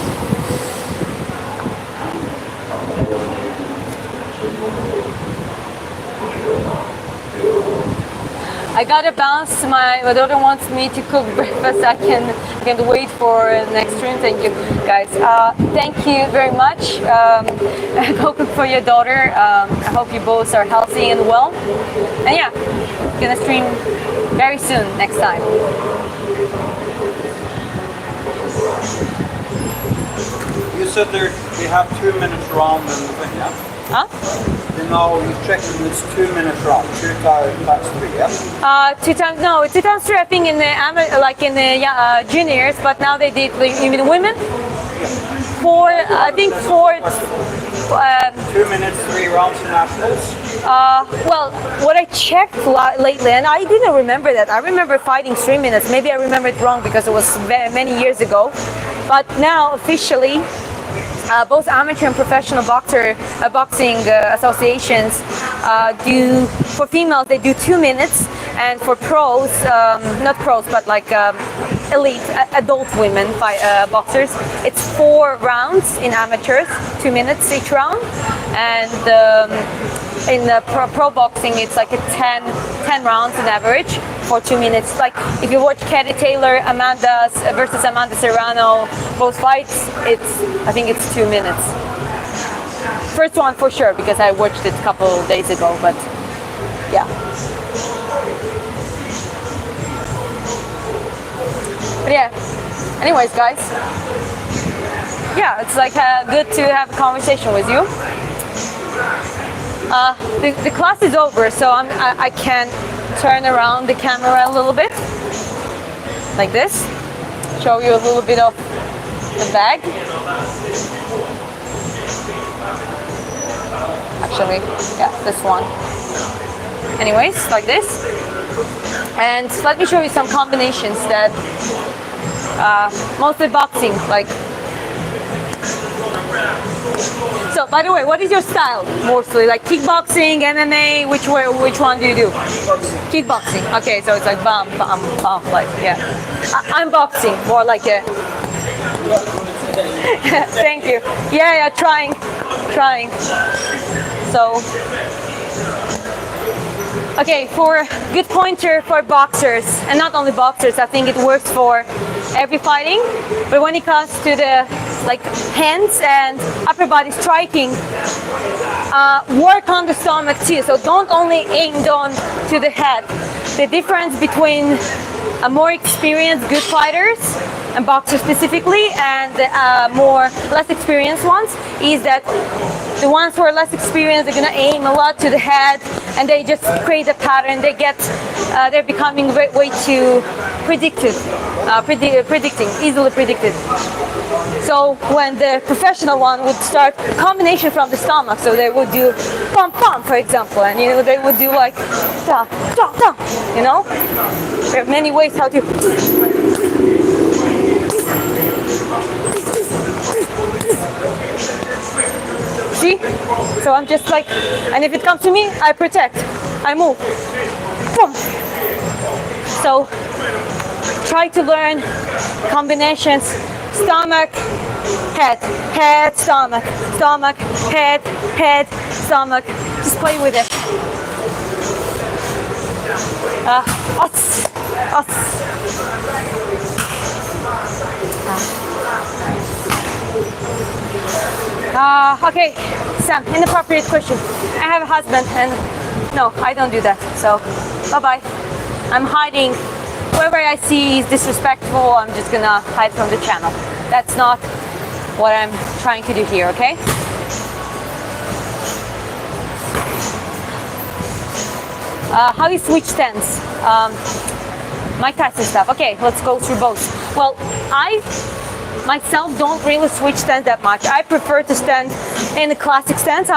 I gotta bounce. My daughter wants me to cook breakfast. I can wait for next stream. Thank you, guys. Thank you very much. Go cook for your daughter. I hope you both are healthy and well. And yeah, gonna stream very soon next time. You said we have 2 minutes round and thing, yeah? Huh? You checked it's 2 minutes round. 2 times 3, yeah? 2 times 3. I think in the juniors, but now they did. You mean women? I think 4. 2 minutes, 3 rounds in nationals. Well, what I checked lately, and I didn't remember that. I remember fighting 3 minutes. Maybe I remember it wrong because it was many years ago. But now officially, both amateur and professional boxing associations do, for females they do 2 minutes, and for pros, not pros but like elite adult women boxers, it's 4 rounds in amateurs, 2 minutes each round, and in pro boxing it's like a 10 rounds on average for 2 minutes. Like if you watch Katie Taylor, Amanda versus Amanda Serrano, both fights, I think it's 2 minutes. First one for sure, because I watched it a couple of days ago, but yeah. But yeah, anyways guys, yeah, it's like good to have a conversation with you. The class is over, so I can turn around the camera a little bit, like this, show you a little bit of the bag. Actually, yeah, this one. Anyways, like this. And let me show you some combinations that mostly boxing, like. So, by the way, what is your style mostly? Like kickboxing, MMA? Which one do you do? Kickboxing. Okay, so it's like bam, bam, bam, like yeah. I'm boxing, more like a. Thank you. Yeah, trying. So. Okay, for good pointer for boxers, and not only boxers, I think it works for every fighting. But when it comes to the like hands and upper body striking, work on the stomach too. So don't only aim on to the head. The difference between a more experienced good fighters and boxers specifically, and less experienced ones, is that the ones who are less experienced are gonna aim a lot to the head, and they just create a pattern. They're becoming way too predictive, easily predicted. So when the professional one would start combination from the stomach, so they would do pump pump, for example, and they would do like da da da. There are many ways how to. See? So I'm just like, and if it comes to me, I protect, I move. Boom. So try to learn combinations: stomach, head, head, stomach, stomach, head, head, stomach. Just play with it. Okay, Sam, inappropriate question. I have a husband, and no, I don't do that. So, bye-bye. I'm hiding. Whoever I see is disrespectful, I'm just gonna hide from the channel. That's not what I'm trying to do here, okay? How do you switch stance? Mike Tyson stuff. Okay, let's go through both. Well, I myself don't really switch stance that much. I prefer to stand in the classic stance.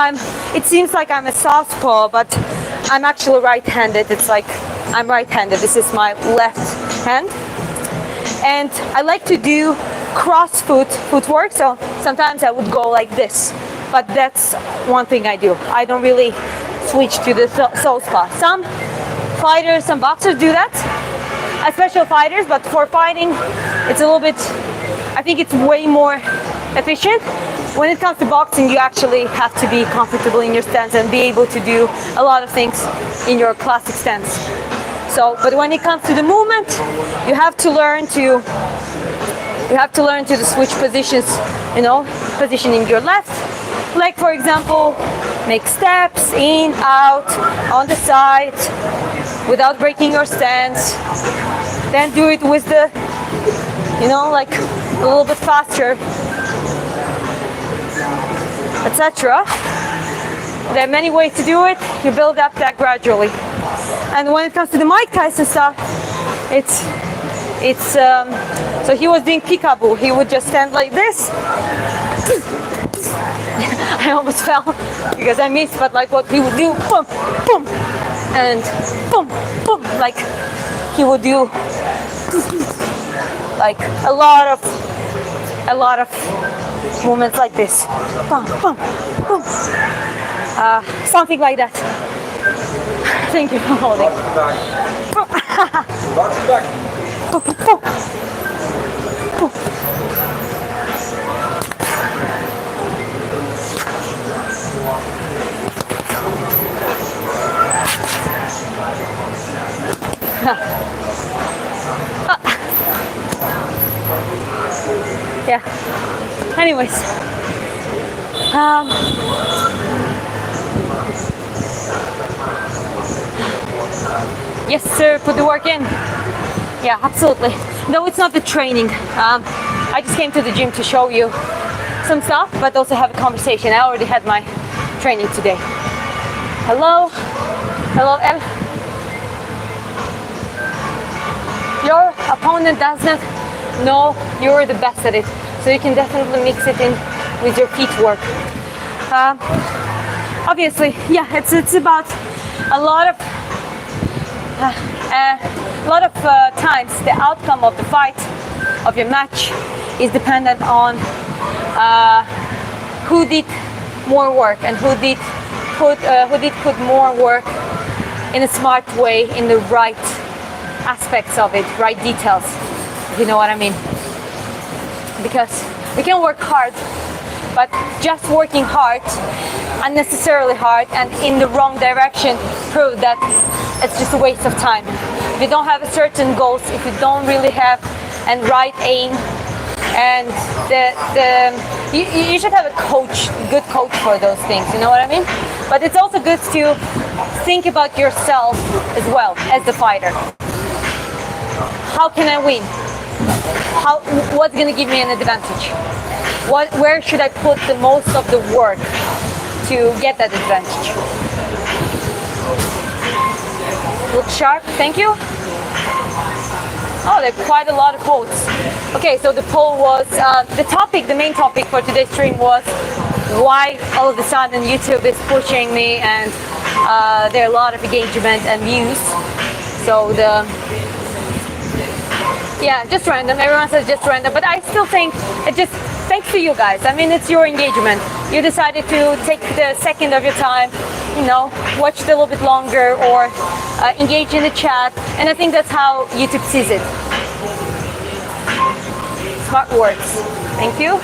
It seems like I'm a southpaw, but I'm actually right-handed. It's like I'm right-handed. This is my left hand. And I like to do footwork. So sometimes I would go like this, but that's one thing I do. I don't really switch to the southpaw. Some fighters, some boxers do that, especially fighters, but for fighting, it's a little bit, I think it's way more efficient. When it comes to boxing, you actually have to be comfortable in your stance and be able to do a lot of things in your classic stance. So, but when it comes to the movement, you have to learn to switch positions, positioning your left leg, for example, make steps in, out, on the side, without breaking your stance. Then do it with the, like a little bit faster, etc. There are many ways to do it. You build up that gradually. And when it comes to the Mike Tyson stuff, so he was doing peekaboo. He would just stand like this. I almost fell because I missed, but like what he would do, boom, boom, and boom, boom, like he would do like a lot of movements like this. Bum, bum, boom. Something like that. Thank you for holding. Boom, boom, boom. Boom. Yeah. Anyways, yes, sir. Put the work in. Yeah, absolutely. No, it's not the training. I just came to the gym to show you some stuff, but also have a conversation. I already had my training today. Hello, hello, El. Your opponent doesn't know you're the best at it, so you can definitely mix it in with your feet work. Obviously, yeah, it's about a lot of times the outcome of the fight, of your match, is dependent on who did more work and who did put more work in a smart way, in the right aspects of it, right details, if you know what I mean. Because we can work hard, but just working hard, unnecessarily hard, and in the wrong direction, prove that it's just a waste of time. If you don't have a certain goals, if you don't really have a right aim, and you should have a coach, good coach for those things, you know what I mean? But it's also good to think about yourself as well as the fighter. How can I win? What's going to give me an advantage? Where should I put the most of the work to get that advantage? Look sharp, thank you. Oh, there are quite a lot of quotes. Okay, so the poll was, the main topic for today's stream was why all of a sudden YouTube is pushing me, and there are a lot of engagement and views. So yeah, just random. Everyone says just random, but I still think it just thanks to you guys. I mean, it's your engagement. You decided to take the second of your time, you know, watch it a little bit longer, or engage in the chat, and I think that's how YouTube sees it. Smart words. Thank you.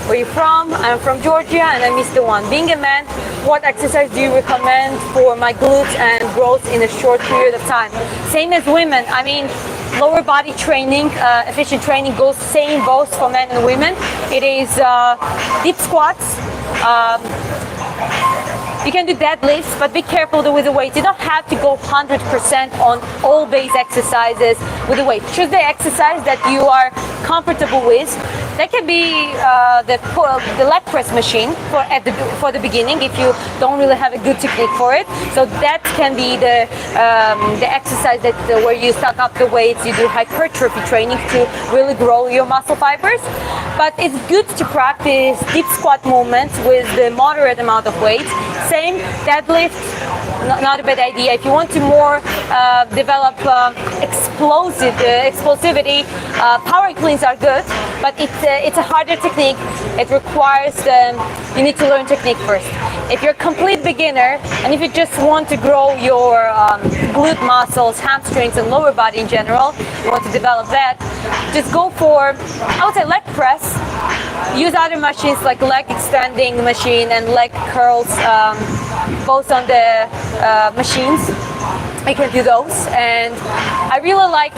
Where are you from? I'm from Georgia, and I missed the one. Being a man, what exercise do you recommend for my glutes and growth in a short period of time? Same as women. I mean, lower body training, efficient training goes same both for men and women. It is deep squats. You can do deadlifts, but be careful with the weight. You don't have to go 100% on all base exercises with the weight. Choose the exercise that you are comfortable with. That can be the leg press machine for the beginning if you don't really have a good technique for it. So that can be the exercise that where you stack up the weights. You do hypertrophy training to really grow your muscle fibers. But it's good to practice deep squat movements with the moderate amount of weight. Same deadlift, not a bad idea. If you want to more develop explosivity, power cleans are good, but it's a harder technique. It requires you need to learn technique first. If you're a complete beginner and if you just want to grow your glute muscles, hamstrings, and lower body in general, you want to develop that, just go for, I would say, leg press. Use other machines like leg extending machine and leg curls, both on the machines. I can do those, and I really like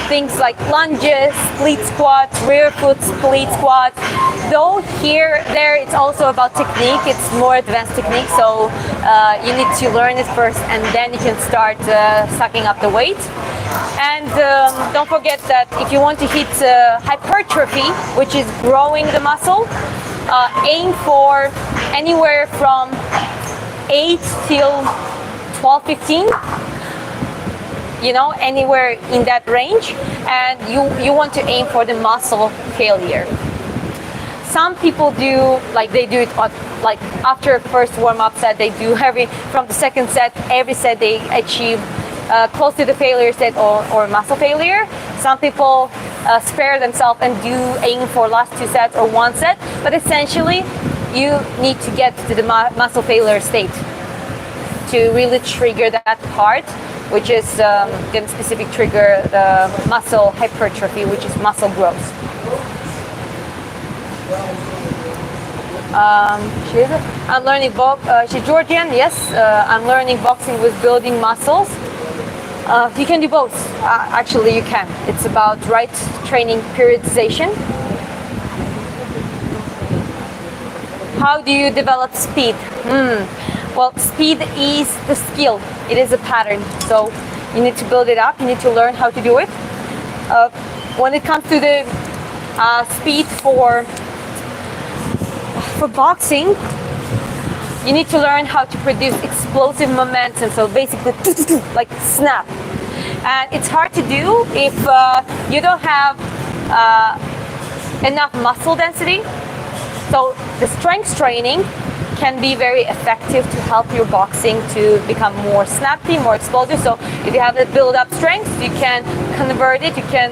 things like lunges, split squats, rear foot split squats. Though there it's also about technique. It's more advanced technique, so you need to learn it first, and then you can start sucking up the weight. And don't forget that if you want to hit hypertrophy, which is growing the muscle, aim for anywhere from 8 till 12, 15. You know, anywhere in that range, and you want to aim for the muscle failure. Some people do, like they do it like after first warm-up set, they do from the second set, every set they achieve close to the failure set or muscle failure. Some people spare themselves and do aim for last 2 sets or 1 set, but essentially you need to get to the muscle failure state to really trigger that part, which is going to specifically trigger the muscle hypertrophy, which is muscle growth. I'm learning she's Georgian, yes. I'm learning boxing with building muscles. You can do both. Actually, you can. It's about right training periodization. How do you develop speed? Well, speed is the skill. It is a pattern. So you need to build it up. You need to learn how to do it. When it comes to the speed for boxing, you need to learn how to produce explosive momentum. So basically, like snap. And it's hard to do if you don't have enough muscle density. So the strength training can be very effective to help your boxing to become more snappy, more explosive. So if you have a build-up strength, you can convert it. You can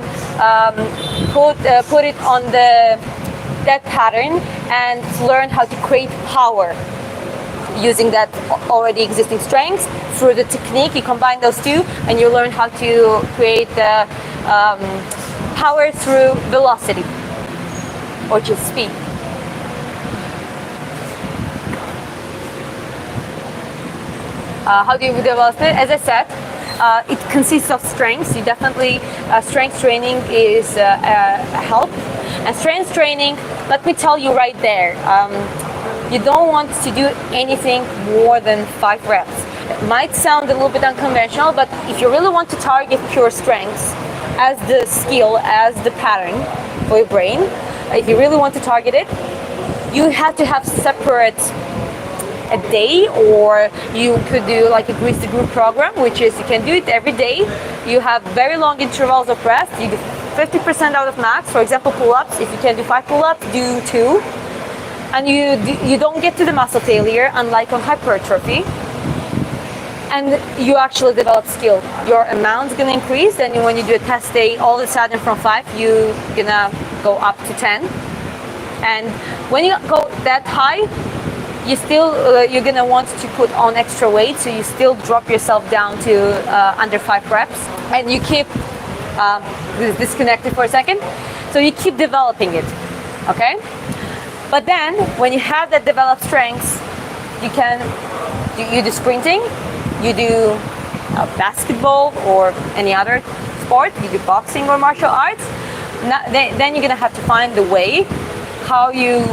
put it on that pattern and learn how to create power using that already existing strength through the technique. You combine those two, and you learn how to create the power through velocity, which is speed. How do you develop it? As I said, it consists of strengths. You definitely, strength training is a help. And strength training, let me tell you right there, you don't want to do anything more than 5 reps. It might sound a little bit unconventional, but if you really want to target pure strengths as the skill, as the pattern for your brain, if you really want to target it, you have to have separate a day, or you could do like a grease the groove program, which is you can do it every day. You have very long intervals of rest. You do 50% out of max. For example, pull-ups. If you can do 5 pull-ups, do 2. And you don't get to the muscle failure, unlike on hypertrophy. And you actually develop skill. Your amount's gonna increase, and when you do a test day, all of a sudden from 5, you're gonna go up to 10. And when you go that high, you're gonna want to put on extra weight, so you still drop yourself down to under 5 reps, and you keep disconnected for a second. So you keep developing it, okay? But then when you have that developed strengths, you do sprinting, you do basketball or any other sport, you do boxing or martial arts. Then you're gonna have to find the way how you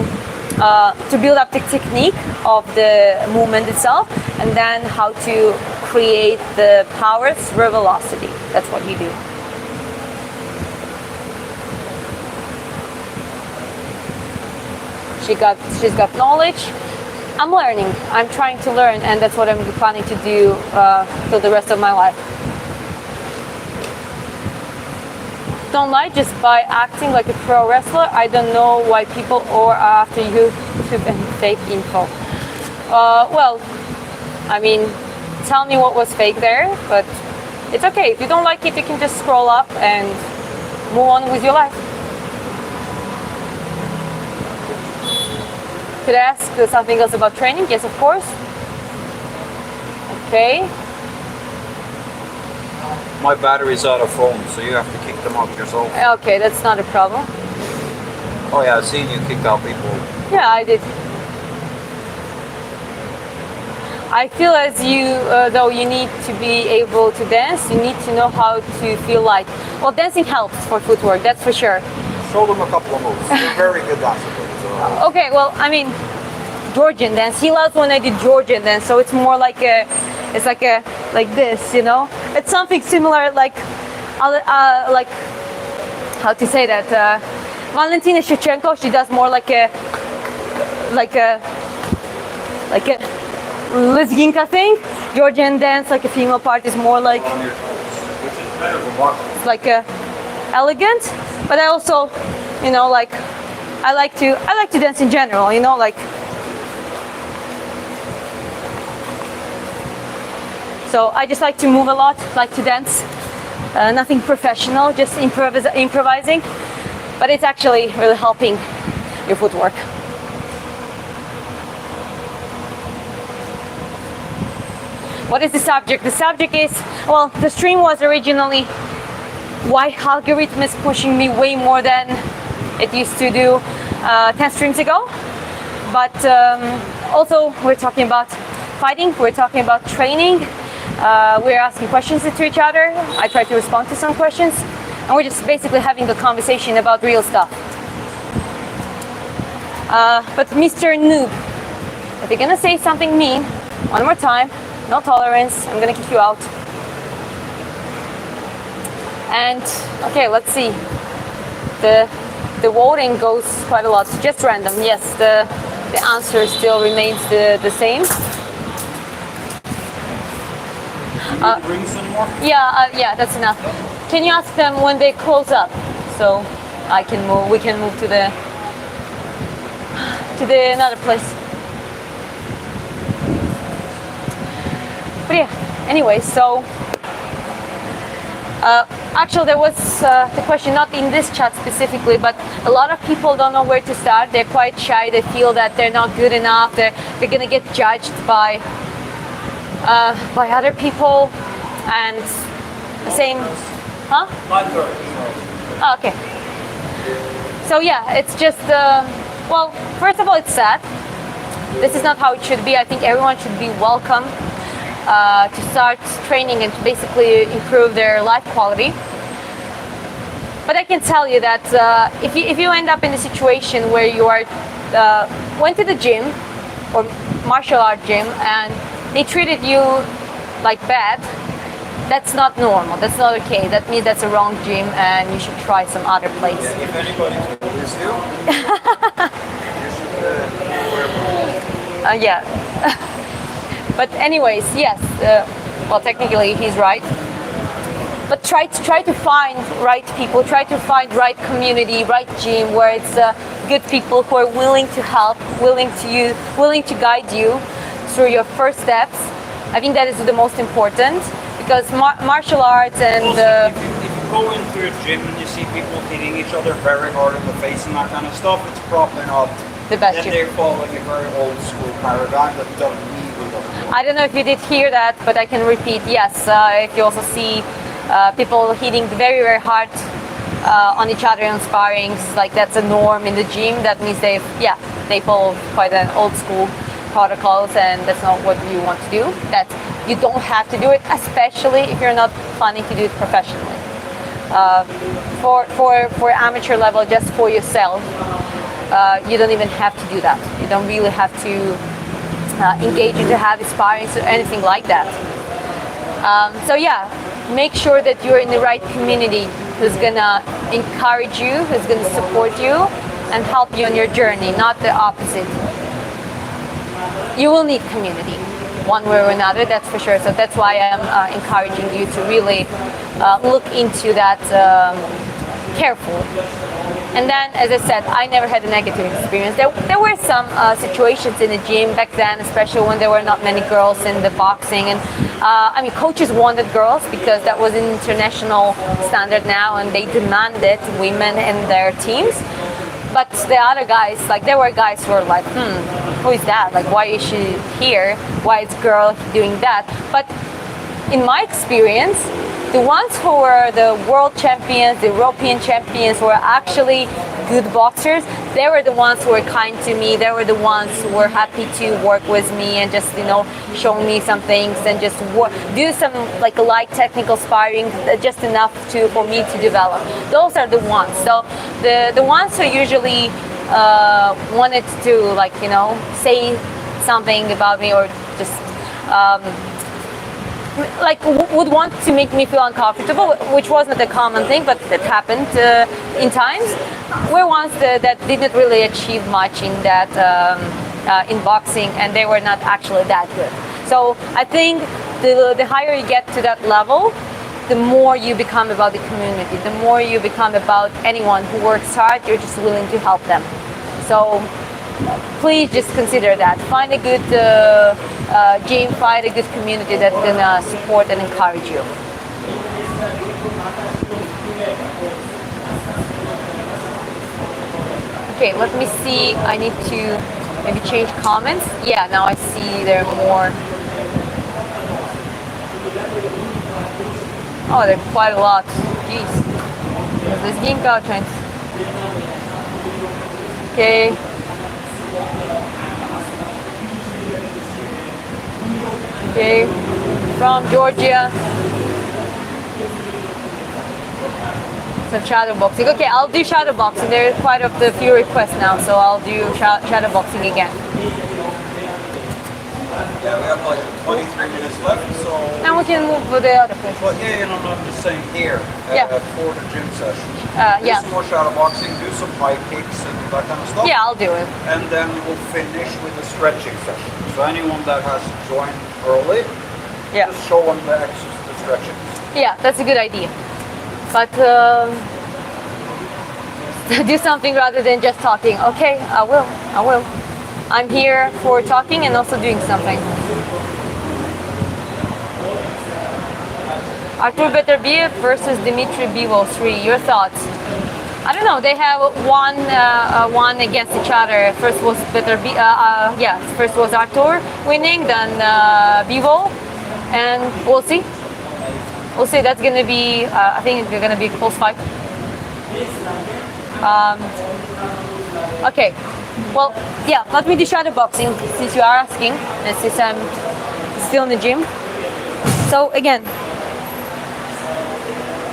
to build up the technique of the movement itself, and then how to create the power through velocity. That's what you do. She's got knowledge. I'm learning. I'm trying to learn, and that's what I'm planning to do for the rest of my life. Don't lie, just by acting like a pro wrestler. I don't know why people are after YouTube and fake info. Well, I mean, tell me what was fake there, but it's okay. If you don't like it, you can just scroll up and move on with your life. Could I ask something else about training? Yes, of course. Okay. My battery's out of phone, so you have to kick them out yourself. Okay, that's not a problem. Oh yeah, I've seen you kick out people. Yeah, I did. I feel as you, though you need to be able to dance, you need to know how to feel like. Well, dancing helps for footwork, that's for sure. Show them a couple of moves. You're very good dancers. Okay, well, I mean, Georgian dance. He loves when I do Georgian dance, so it's more like like this, you know. It's something similar, like how to say that? Valentina Shevchenko. She does more like a Lizginka thing. Georgian dance, like a female part, is more like like a elegant. But I also, you know, like I like to dance in general, you know, like. So I just like to move a lot, like to dance. nothing professional, just improvising, but it's actually really helping your footwork. What is the subject? The subject is, well, the stream was originally why algorithm is pushing me way more than it used to do 10 streams ago. But also we're talking about fighting, we're talking about training, we're asking questions to each other. I try to respond to some questions, and we're just basically having a conversation about real stuff. But Mr. Noob, if you're gonna say something mean, one more time, no tolerance, I'm gonna kick you out. And okay, let's see. The voting goes quite a lot. Just random. Yes, the answer still remains the same. Bring some more? Yeah, that's enough. Can you ask them when they close up, so I can move? We can move to the another place. But yeah, anyway, so actually there was the question not in this chat specifically, but a lot of people don't know where to start. They're quite shy. They feel that they're not good enough. They're gonna get judged by other people, and the same, huh? Oh, okay. So yeah, it's just well, first of all, it's sad. This is not how it should be. I think everyone should be welcome to start training and to basically improve their life quality. But I can tell you that if you end up in a situation where you are went to the gym or martial art gym and they treated you like bad, that's not normal. That's not okay. That means that's a wrong gym and you should try some other place. Yeah, if anybody told this you, you should Yeah. But anyways, yes. Well, technically he's right. But try to find right people. Try to find right community, right gym where it's good people who are willing to help, willing to guide you through your first steps. I think that is the most important, because martial arts and also, if you go into a gym and you see people hitting each other very hard in the face and that kind of stuff, it's probably not the best then gym. they're following a very old school paradigm that doesn't work. I don't know if you did hear that, but I can repeat. Yes, if you also see people hitting very, very hard on each other in sparrings, like that's a norm in the gym. That means they follow quite an old school protocols, and that's not what you want to do. That you don't have to do it, especially if you're not planning to do it professionally. For amateur level, just for yourself, you don't even have to do that. You don't really have to engage into heavy sparring or anything like that. So yeah, make sure that you're in the right community who's gonna encourage you, who's gonna support you and help you on your journey, not the opposite. You will need community, one way or another, that's for sure. So that's why I'm encouraging you to really look into that carefully. And then, as I said, I never had a negative experience. There were some situations in the gym back then, especially when there were not many girls in the boxing. And I mean, coaches wanted girls because that was an international standard now, and they demanded women in their teams. But the other guys, like there were guys who were like, who is that? Like, why is she here? Why is girl doing that? But in my experience, the ones who were the world champions, the European champions, who were actually good boxers, they were the ones who were kind to me. They were the ones who were happy to work with me and just, show me some things and just do some like light technical sparring, just enough for me to develop. Those are the ones. So the ones who usually wanted to say something about me or just would want to make me feel uncomfortable, which wasn't a common thing, but it happened in times, were ones that didn't really achieve much in that in boxing, and they were not actually that good. So I think the higher you get to that level, the more you become about the community, the more you become about anyone who works hard, you're just willing to help them. So please just consider that. Find a good gym, find a good community that's gonna support and encourage you. Okay, let me see. I need to maybe change comments. Yeah, now I see there are more. Oh, there are quite a lot. Jeez. There's game trends. Okay. Okay. From Georgia. Some shadow boxing. Okay, I'll do shadow boxing. There are quite a few requests now, so I'll do shadow boxing again. Yeah, we have like 23 minutes left, so. Now we can move to the other place. Well, yeah, no, I'm just saying here for the gym session. Do Yeah. some more shadow boxing, do some high kicks and that kind of stuff. Yeah, I'll do it. And then we'll finish with the stretching session. So anyone that has joined early, Yeah. just show them the stretching. Yeah, that's a good idea. But do something rather than just talking. Okay, I will. I will. I'm here for talking and also doing something. Artur Beterbiev versus Dmitry Bivol 3. Your thoughts? I don't know. They have one against each other. First was first was Artur winning, then Bivol, and we'll see. We'll see. That's gonna be. I think it's gonna be a close fight. Okay. Well, yeah. Let me do shadow boxing since you are asking, and since I'm still in the gym. So again,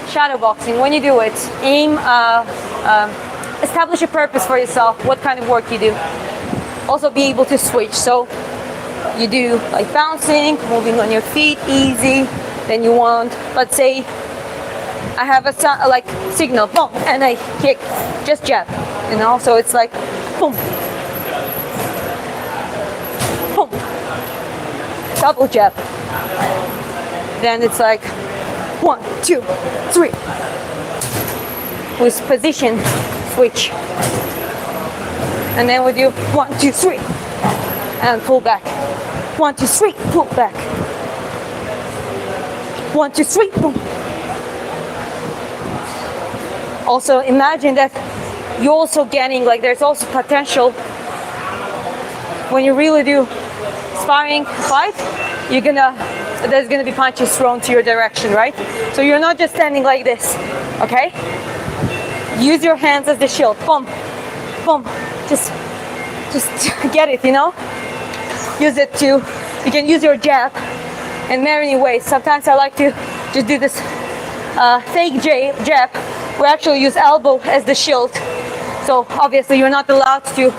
shadow boxing. When you do it, aim. Establish a purpose for yourself. What kind of work you do. Also, be able to switch. So you do like bouncing, moving on your feet, easy. Then you want, let's say, I have a signal, boom, and I kick, just jab, So it's like, boom, boom, double jab. Then it's like 1, 2, 3. With position switch, and then we do 1, 2, 3, and pull back. 1, 2, 3, pull back. 1, 2, 3, boom. Also imagine that you're also getting, like there's also potential when you really do sparring fight, there's gonna be punches thrown to your direction, right? So you're not just standing like this, okay? Use your hands as the shield, boom, boom. Just get it, Use it you can use your jab in many ways. Sometimes I like to just do this fake jab. We actually use elbow as the shield. So obviously you're not allowed to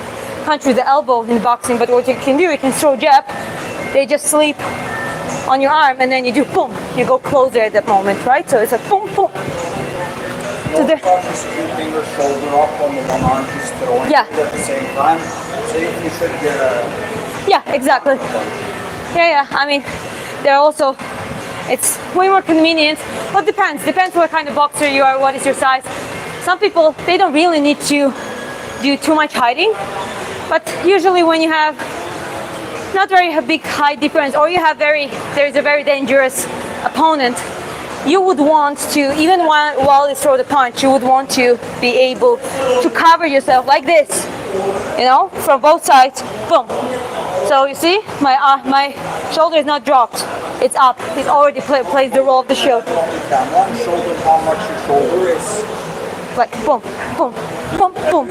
punch with the elbow in boxing, but what you can do, you can throw jab. They just sleep on your arm and then you do boom. You go closer at that moment, right? So it's a boom, boom. No just keeping your shoulder up on the one arm, just throwing it at the same time. So you should get Yeah, exactly. Yeah. I mean, it's way more convenient. But depends what kind of boxer you are, what is your size. Some people, they don't really need to do too much hiding, but usually when you have not very big height difference, or you have there is a very dangerous opponent, you would want to, even while you throw the punch, you would want to be able to cover yourself like this, from both sides, boom. So you see, my shoulder is not dropped. It's up. It already plays the role of the shield. Show them how much your shoulder is. Like boom, boom, boom, boom, boom.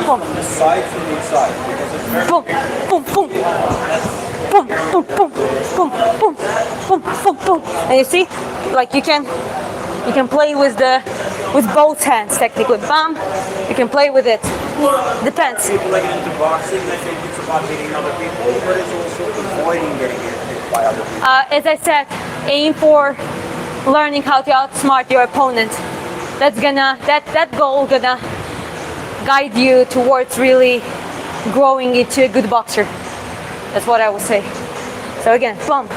From the side, from the inside. Because it's very Boom, boom, boom, boom, boom, boom, boom, boom, boom, boom, boom. And you see, like you can play with both hands technically. Bam, you can play with it. Depends. People that get into boxing, I think it's about hitting other people, but it's also avoiding getting hit by other people. As I said, aim for learning how to outsmart your opponent. That goal gonna guide you towards really growing into a good boxer. That's what I would say. So again, bum,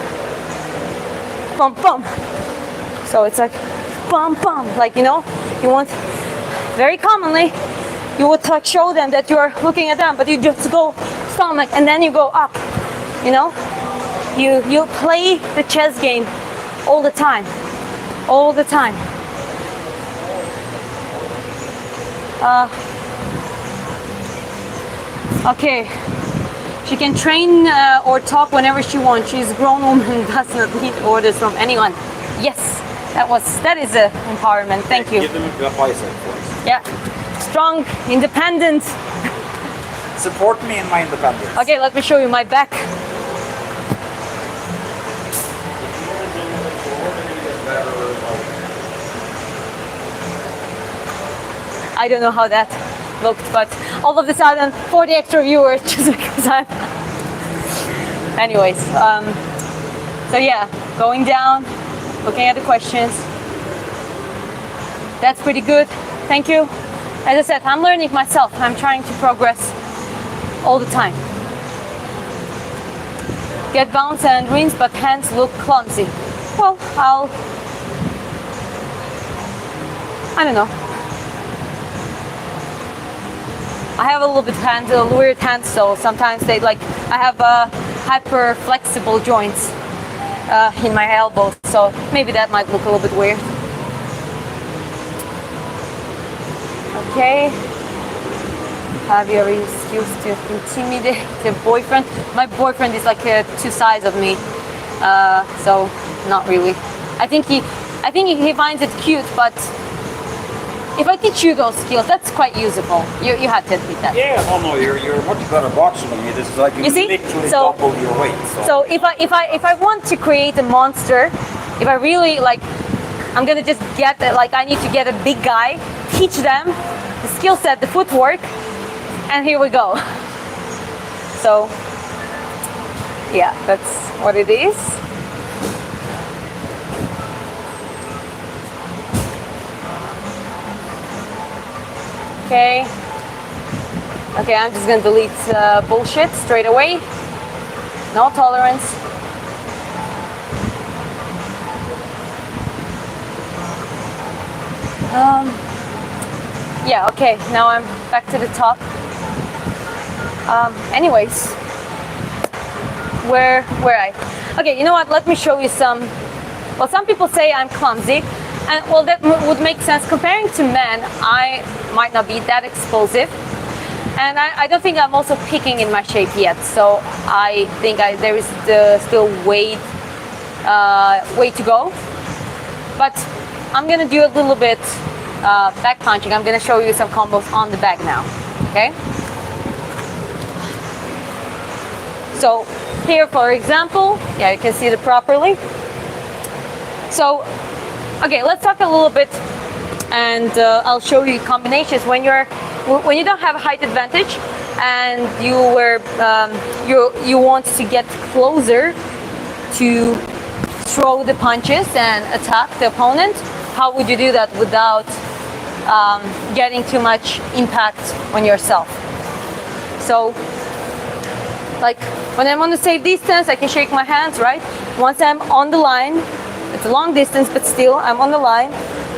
bum, bum. So it's like bum, bum. Like you want very commonly you would like show them that you're looking at them, but you just go stomach and then you go up. You play the chess game all the time. all the time. Okay, she can train or talk whenever she wants. She's a grown woman, does not need orders from anyone. Yes, that is a empowerment. Thank you. Give them a bicep for us. Yeah, strong, independent. Support me in my independence. Okay, let me show you my back. I don't know how that looked, but all of a sudden 40 extra viewers just because I'm anyways, so yeah, going down, looking at the questions. That's pretty good. Thank you. As I said, I'm learning myself. I'm trying to progress all the time. Get bounce and wins, but hands look clumsy. Well, I don't know. I have a little bit weird hands, so sometimes I have hyper flexible joints in my elbows, so maybe that might look a little bit weird. Okay. Have you ever used to intimidate a boyfriend? My boyfriend is like two sides of me, so not really. I think he finds it cute, but if I teach you those skills, that's quite usable. You have to admit that. Yeah, no, you're a much better boxer than me. This is like You see? literally So- double your weight. So if I want to create a monster, if I really I'm gonna just get I need to get a big guy, teach them the skill set, the footwork, and here we go. So yeah, that's what it is. Okay. Okay, I'm just gonna delete bullshit straight away. No tolerance. Yeah, okay, now I'm back to the top. Anyways, where I? Okay, you know what? Let me show you some. Well, some people say I'm clumsy, and well, that would make sense. Comparing to men, I might not be that explosive, and I don't think I'm also peaking in my shape yet. So I think there is still way to go. But I'm gonna do a little bit back punching. I'm gonna show you some combos on the back now. Okay. So here, for example, yeah, you can see it properly. So, okay, let's talk a little bit, and I'll show you combinations when you don't have a height advantage, and you want to get closer to throw the punches and attack the opponent. How would you do that without getting too much impact on yourself? So, like when I'm on the safe distance, I can shake my hands, right? Once I'm on the line, it's a long distance, but still I'm on the line.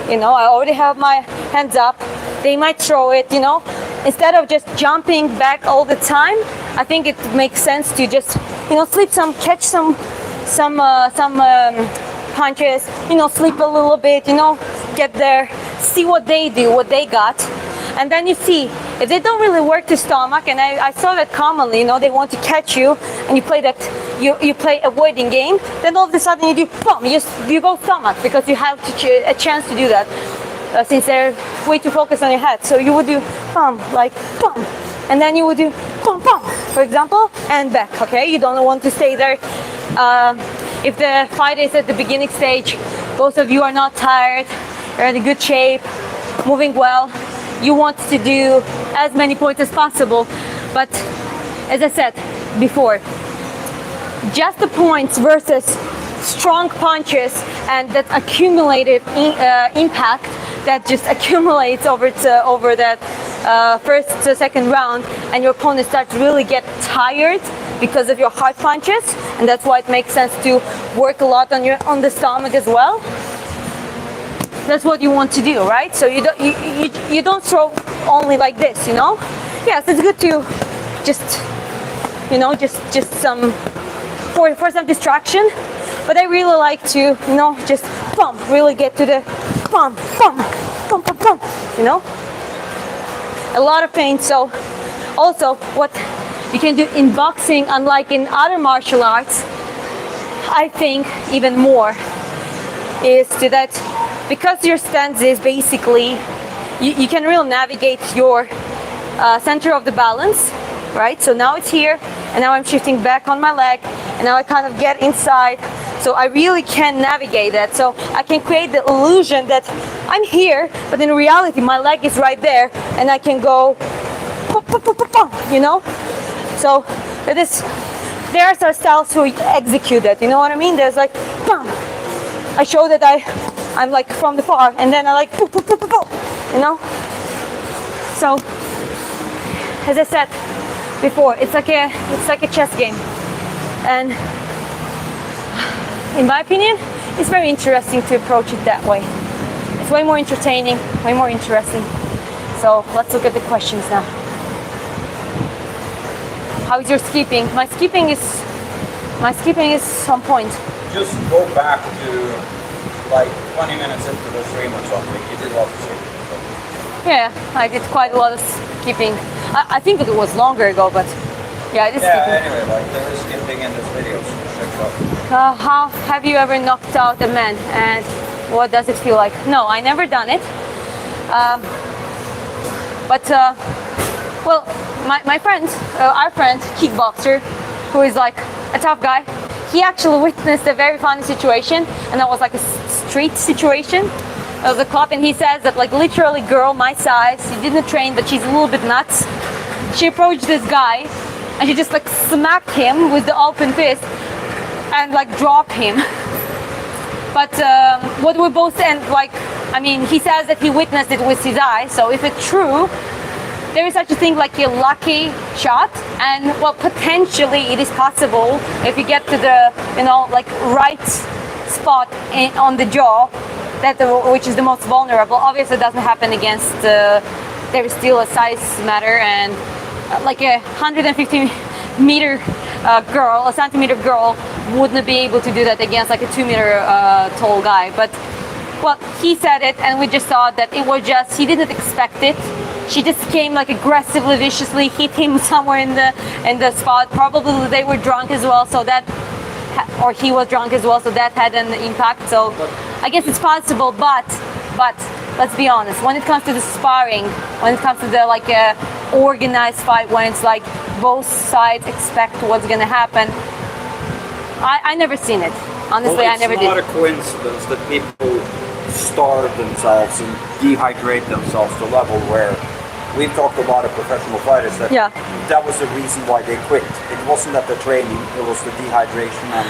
You know, I already have my hands up. They might throw it, you know. Instead of just jumping back all the time, I think it makes sense to just, you know, catch some punches, you know, sleep a little bit, you know, get there, see what they do, what they got. And then you see, if they don't really work the stomach, and I saw that commonly, you know, they want to catch you, and you play you play avoiding game, then all of a sudden you do, boom, you go stomach, because you have a chance to do that, since they're way too focused on your head. So you would do, boom, like, boom, and then you would do, boom, boom, for example, and back, okay? You don't want to stay there. If the fight is at the beginning stage, both of you are not tired, you're in a good shape, moving well, you want to do as many points as possible. But as I said before, just the points versus strong punches and that accumulated impact that just accumulates over that first to second round, and your opponent starts to really get tired because of your hard punches, and that's why it makes sense to work a lot on the stomach as well. That's what you want to do, right? So you don't throw only like this, you know? Yes, it's good to just, you know, just some for some distraction. But I really like to, you know, just bum, really get to the bum, bum, bum, bum, bum, you know? A lot of pain. So also what you can do in boxing, unlike in other martial arts, I think even more, is to that because your stance is basically, you can really navigate your center of the balance, right? So now it's here, and now I'm shifting back on my leg, and now I kind of get inside. So I really can navigate that. So I can create the illusion that I'm here, but in reality my leg is right there, and I can go, you know? So there are styles who execute that, you know what I mean? There's like, bam. I show that I'm like from the far, and then I like, you know? So, as I said before, it's like a chess game. And in my opinion, it's very interesting to approach it that way. It's way more entertaining, way more interesting. So let's look at the questions now. How's your skipping? My skipping is on point. Just go back to like 20 minutes into the stream or something. You did lots of skipping. Yeah, I did quite a lot of skipping. I think it was longer ago, but yeah, I did skipping. Anyway, like there is skipping in this video, so check it out. How have you ever knocked out a man, and what does it feel like? No, I never done it. Well, my friend, our friend, kickboxer, who is like a tough guy, he actually witnessed a very funny situation, and that was like a street situation. It was a club, and he says that like literally girl my size, she didn't train, but she's a little bit nuts. She approached this guy, and she just like smacked him with the open fist, and like dropped him. But what we both and like, I mean, he says that he witnessed it with his eyes. So if it's true, there is such a thing like a lucky shot, and well, potentially it is possible if you get to the, you know, like right spot on the jaw, which is the most vulnerable. Obviously, it doesn't happen against. There is still a size matter, and like a 150-meter girl, a centimeter girl, wouldn't be able to do that against like a 2-meter tall guy. But well, he said it, and we just thought that it was just he didn't expect it. She just came like aggressively, viciously, hit him somewhere in the spot. Probably they were drunk as well, so that, or he was drunk as well, so that had an impact. So I guess it's possible, but let's be honest. When it comes to the sparring, when it comes to the like organized fight, when it's like both sides expect what's gonna happen, I never seen it. Honestly, I never did. It's not a coincidence that people starve themselves and dehydrate themselves to a level where we've talked to a lot of professional fighters that that was the reason why they quit. It wasn't that the training, it was the dehydration and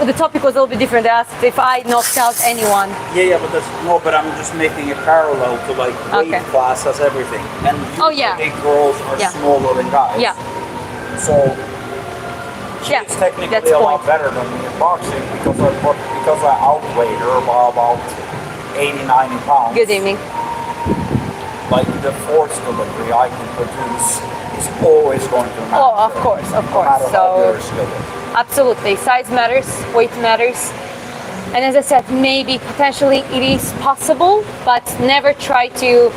the topic was a little bit different. They asked if I knocked out anyone. Yeah, but I'm just making a parallel to like weight class as everything. And big girls are smaller than guys. Yeah. So she's technically a lot better than me in boxing because I outweighed her by about 80, 90 pounds. Good evening. Like the force delivery I can produce is always going to matter. Oh, of course. No matter how your skill is. Absolutely. Size matters, weight matters. And as I said, maybe potentially it is possible, but never try to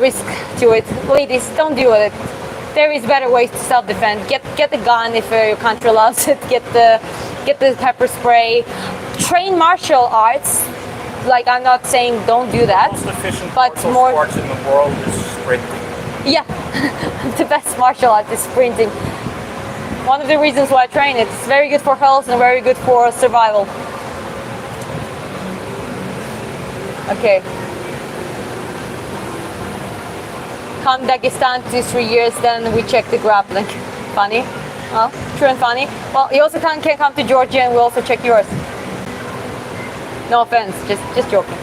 risk to it. Ladies, don't do it. There is better ways to self-defend. Get the gun if your country allows it. Get the pepper spray. Train martial arts. Like, I'm not saying don't do that, most efficient but more sports in the world is sprinting. Yeah, the best martial art is sprinting. One of the reasons why I train it. It's very good for health and very good for survival. Okay. Come Dagestan 2-3 years, then we check the grappling. Funny? Well, true and funny. Well, you also can come to Georgia and we'll also check yours. No offense, just joking.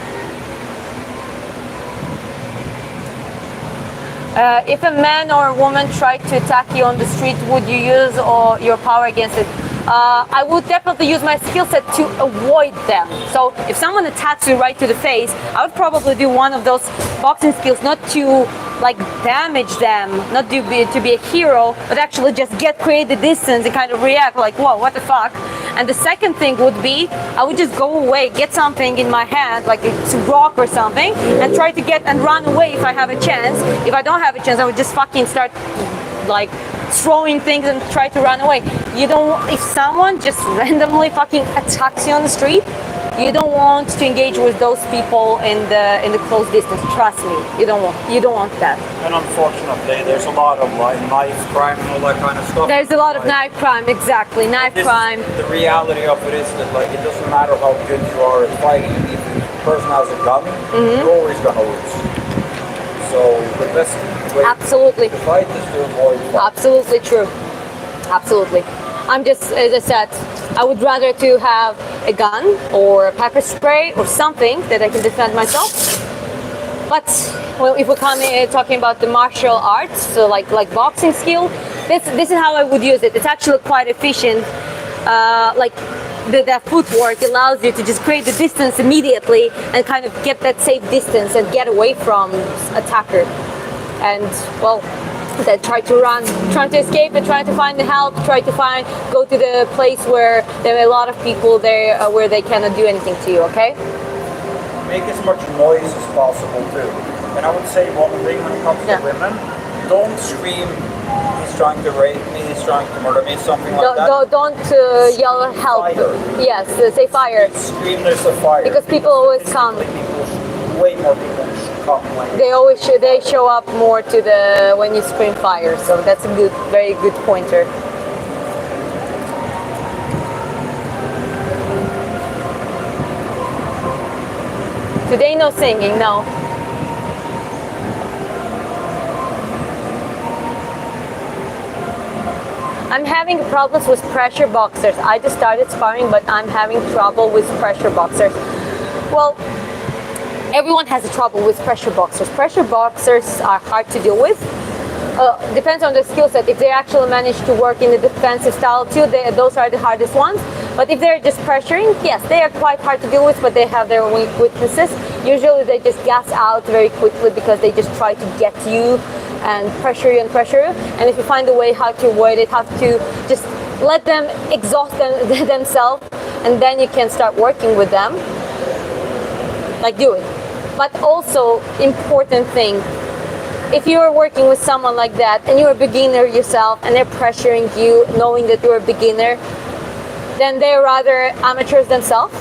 If a man or a woman tried to attack you on the street, would you use your power against it? I would definitely use my skill set to avoid them. So if someone attacks you right to the face, I would probably do one of those boxing skills, not to like damage them, not to be a hero, but actually just create the distance and kind of react like, whoa, what the fuck? And the second thing would be, I would just go away, get something in my hand, like a rock or something, and try to get and run away if I have a chance. If I don't have a chance, I would just fucking start like throwing things and try to run away. You don't, if someone just randomly fucking attacks you on the street, you don't want to engage with those people in the close distance. Trust me, you don't want that. And unfortunately, there's a lot of like knife crime and all that kind of stuff. There's a lot of knife crime, exactly, knife crime. The reality of it is that like it doesn't matter how good you are at fighting. If the person has a gun, you're always gonna lose. So the best way Absolutely. to fight is to avoid fighting. Absolutely true. Absolutely. I'm just, as I said, I would rather to have a gun or a pepper spray or something that I can defend myself. But well, if we're talking about the martial arts, so like boxing skill, this is how I would use it. It's actually quite efficient. Like the footwork allows you to just create the distance immediately and kind of get that safe distance and get away from attacker. And well, that try to run, trying to escape and trying to find the help, go to the place where there are a lot of people there where they cannot do anything to you, okay? Make as much noise as possible too. And I would say one thing when it comes to women, don't scream, he's trying to rape me, he's trying to murder me, something like that. Don't yell help. Fire. Yes, say fire. Scream there's a fire. Because people always come. Way more people come when They show up more to the when you scream fire. So that's a very good pointer. Today no singing, no. I'm having problems with pressure boxers. I just started sparring, but I'm having trouble with pressure boxers. Well, everyone has a trouble with pressure boxers. Pressure boxers are hard to deal with. Depends on their skill set. If they actually manage to work in the defensive style too, those are the hardest ones. But if they're just pressuring, yes, they are quite hard to deal with, but they have their weaknesses. Usually they just gas out very quickly because they just try to get you and pressure you. And if you find a way how to avoid it, how to just let them exhaust themselves, and then you can start working with them. Like do it. But also, important thing, if you're working with someone like that and you're a beginner yourself and they're pressuring you knowing that you're a beginner, then they're rather amateurs themselves.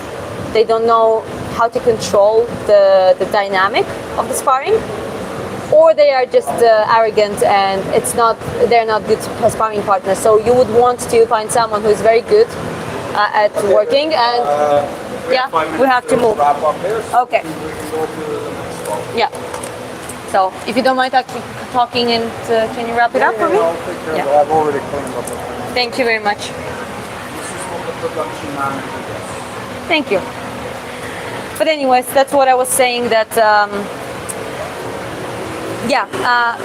They don't know how to control the dynamic of the sparring, or they are just arrogant and they're not good sparring partners. So you would want to find someone who's very good at working and yeah, we have to move. Okay. Yeah. So, if you don't mind talking, and can you wrap it up for me? I'll take care of it. I've already cleaned up everything. Thank you very much. This is what the production manager does. Thank you. But anyways, that's what I was saying. That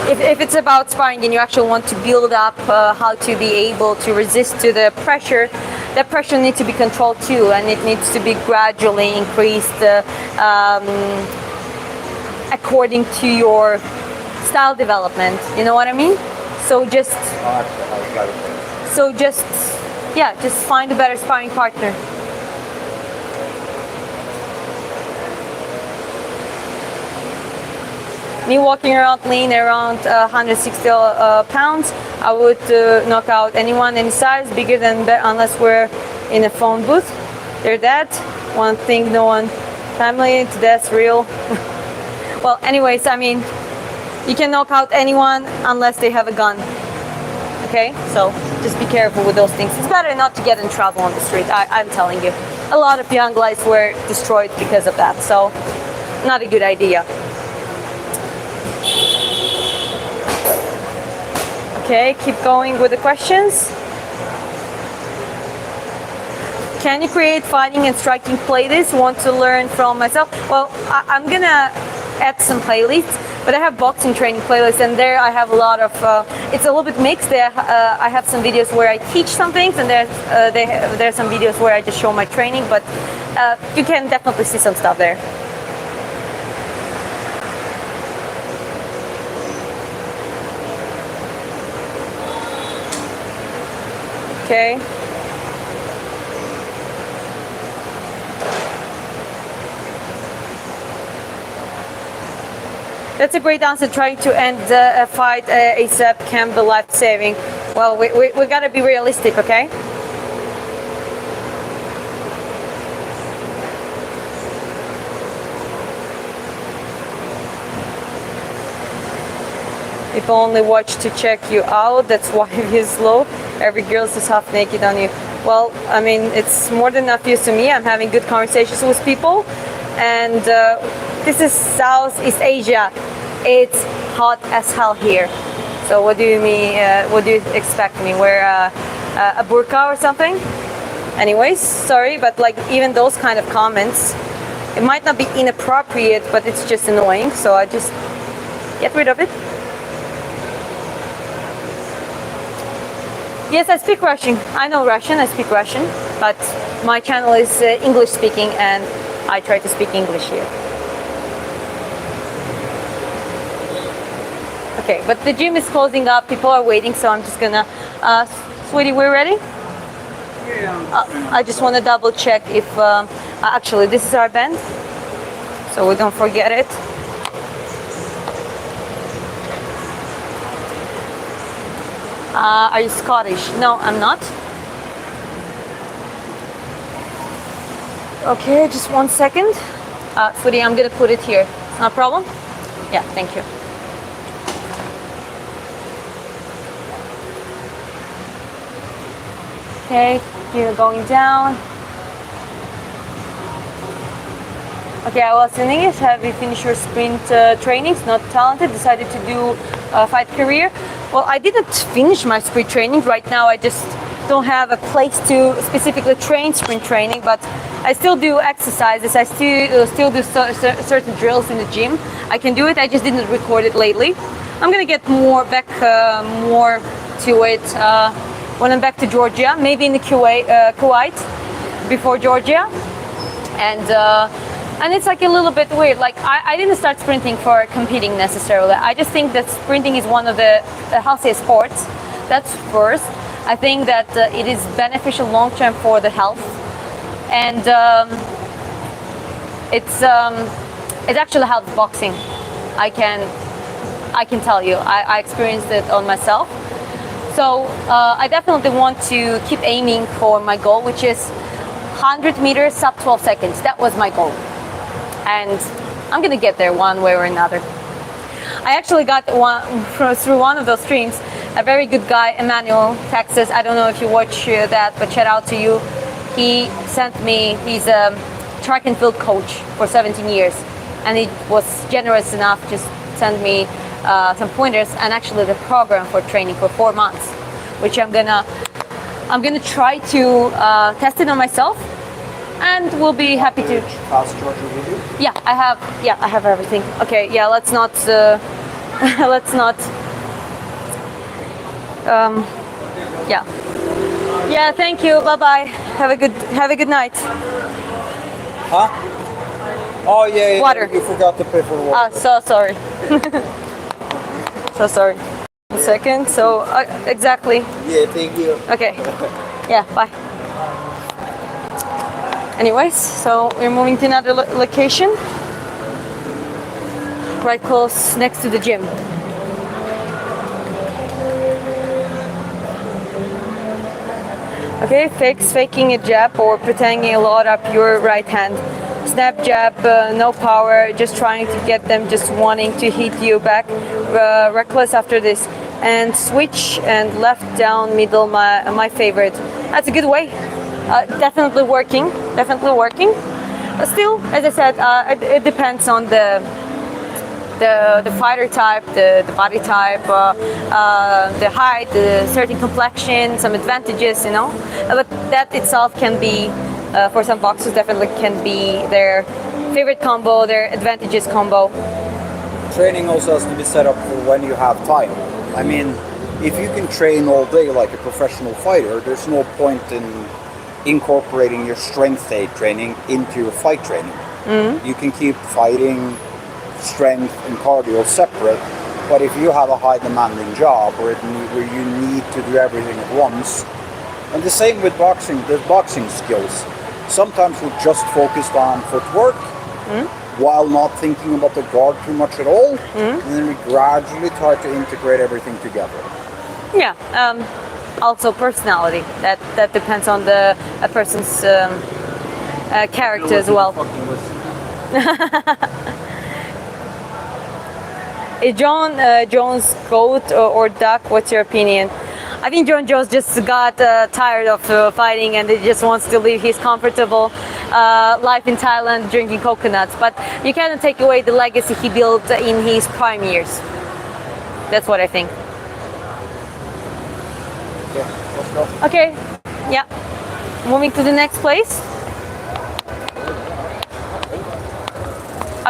if it's about sparring and you actually want to build up how to be able to resist to the pressure, that pressure needs to be controlled too, and it needs to be gradually increased according to your style development. You know what I mean? So just find a better sparring partner. Me walking around lean around 160 pounds, I would knock out anyone any size bigger than that unless we're in a phone booth. They're dead. One thing, no one family to death real. Well, anyways, I mean, you can knock out anyone unless they have a gun. Okay, so just be careful with those things. It's better not to get in trouble on the street. I'm telling you, a lot of young guys were destroyed because of that. So, not a good idea. Okay, keep going with the questions. Can you create fighting and striking playlists? Want to learn from myself? Well, I'm gonna add some playlists, but I have boxing training playlists, and there I have a lot of. It's a little bit mixed. There, I have some videos where I teach some things, and there's some videos where I just show my training. But you can definitely see some stuff there. Okay. That's a great answer. Trying to end a fight ASAP can be life-saving. Well, we gotta be realistic, okay? People only watch to check you out. That's why views slow. Every girl is half naked on you. Well, I mean, it's more than enough views to me. I'm having good conversations with people, and this is Southeast Asia. It's hot as hell here. So what do you mean? What do you expect me wear a burqa or something? Anyways, sorry, but like even those kind of comments, it might not be inappropriate, but it's just annoying. So I just get rid of it. Yes, I speak Russian. I know Russian, I speak Russian, but my channel is English speaking and I try to speak English here. Okay, but the gym is closing up, people are waiting, so I'm just gonna... sweetie, we're ready? Yeah. I just want to double check if... actually, this is our band, so we don't forget it. Are you Scottish? No, I'm not. Okay, just 1 second. Sweetie, I'm gonna put it here. No problem? Yeah, thank you. Okay, you're going down. Okay, I was in English. Have you finished your sprint trainings? Not talented, decided to do a fight career. Well, I didn't finish my sprint training. Right now, I just don't have a place to specifically train sprint training, but I still do exercises. I still do certain drills in the gym. I can do it. I just didn't record it lately. I'm gonna get more to it when I'm back to Georgia, maybe in the Kuwait before Georgia, and it's like a little bit weird. Like I didn't start sprinting for competing necessarily. I just think that sprinting is one of the healthiest sports. That's first. I think that it is beneficial long term for the health, and it actually helps boxing. I can tell you. I experienced it on myself. So I definitely want to keep aiming for my goal, which is 100 meters sub 12 seconds. That was my goal. And I'm gonna get there one way or another. I actually got through one of those streams, a very good guy, Emmanuel, Texas. I don't know if you watch that, but shout out to you. He sent me, he's a track and field coach for 17 years. And he was generous enough to send me some pointers and actually the program for training for 4 months, which I'm gonna try to test it on myself. And we'll be happy to. Fast charger with you? Yeah, I have everything. Okay, yeah, let's not. Yeah. Yeah, thank you. Bye bye. Have a good night. Huh? Oh yeah. Water. You forgot to pay for the water. So sorry. So sorry. 1 second. So exactly. Yeah, thank you. Okay. Yeah. Bye. Anyways, so we're moving to another location, right close next to the gym. Okay, faking a jab or pretending a load up your right hand. Snap jab, no power, just trying to get them, just wanting to hit you back. Reckless after this. And switch and left down middle, my favorite. That's a good way. Definitely working. But still, as I said, it depends on the fighter type, the body type, the height, the certain complexion, some advantages, you know. But that itself can be, for some boxers, definitely can be their favorite combo, their advantages combo. Training also has to be set up for when you have time. I mean, if you can train all day like a professional fighter, there's no point in incorporating your strength day training into your fight training. Mm-hmm. You can keep fighting, strength and cardio separate, but if you have a high demanding job where you need to do everything at once, and the same with boxing, there's boxing skills. Sometimes we're just focused on footwork, while not thinking about the guard too much at all. And then we gradually try to integrate everything together. Yeah. Also personality. That depends on a person's character as well. Is John Jones goat or duck? What's your opinion? I think John Jones just got tired of fighting and he just wants to live his comfortable life in Thailand drinking coconuts. But you cannot take away the legacy he built in his prime years. That's what I think. Yeah, let's go. Okay, yeah. Moving to the next place.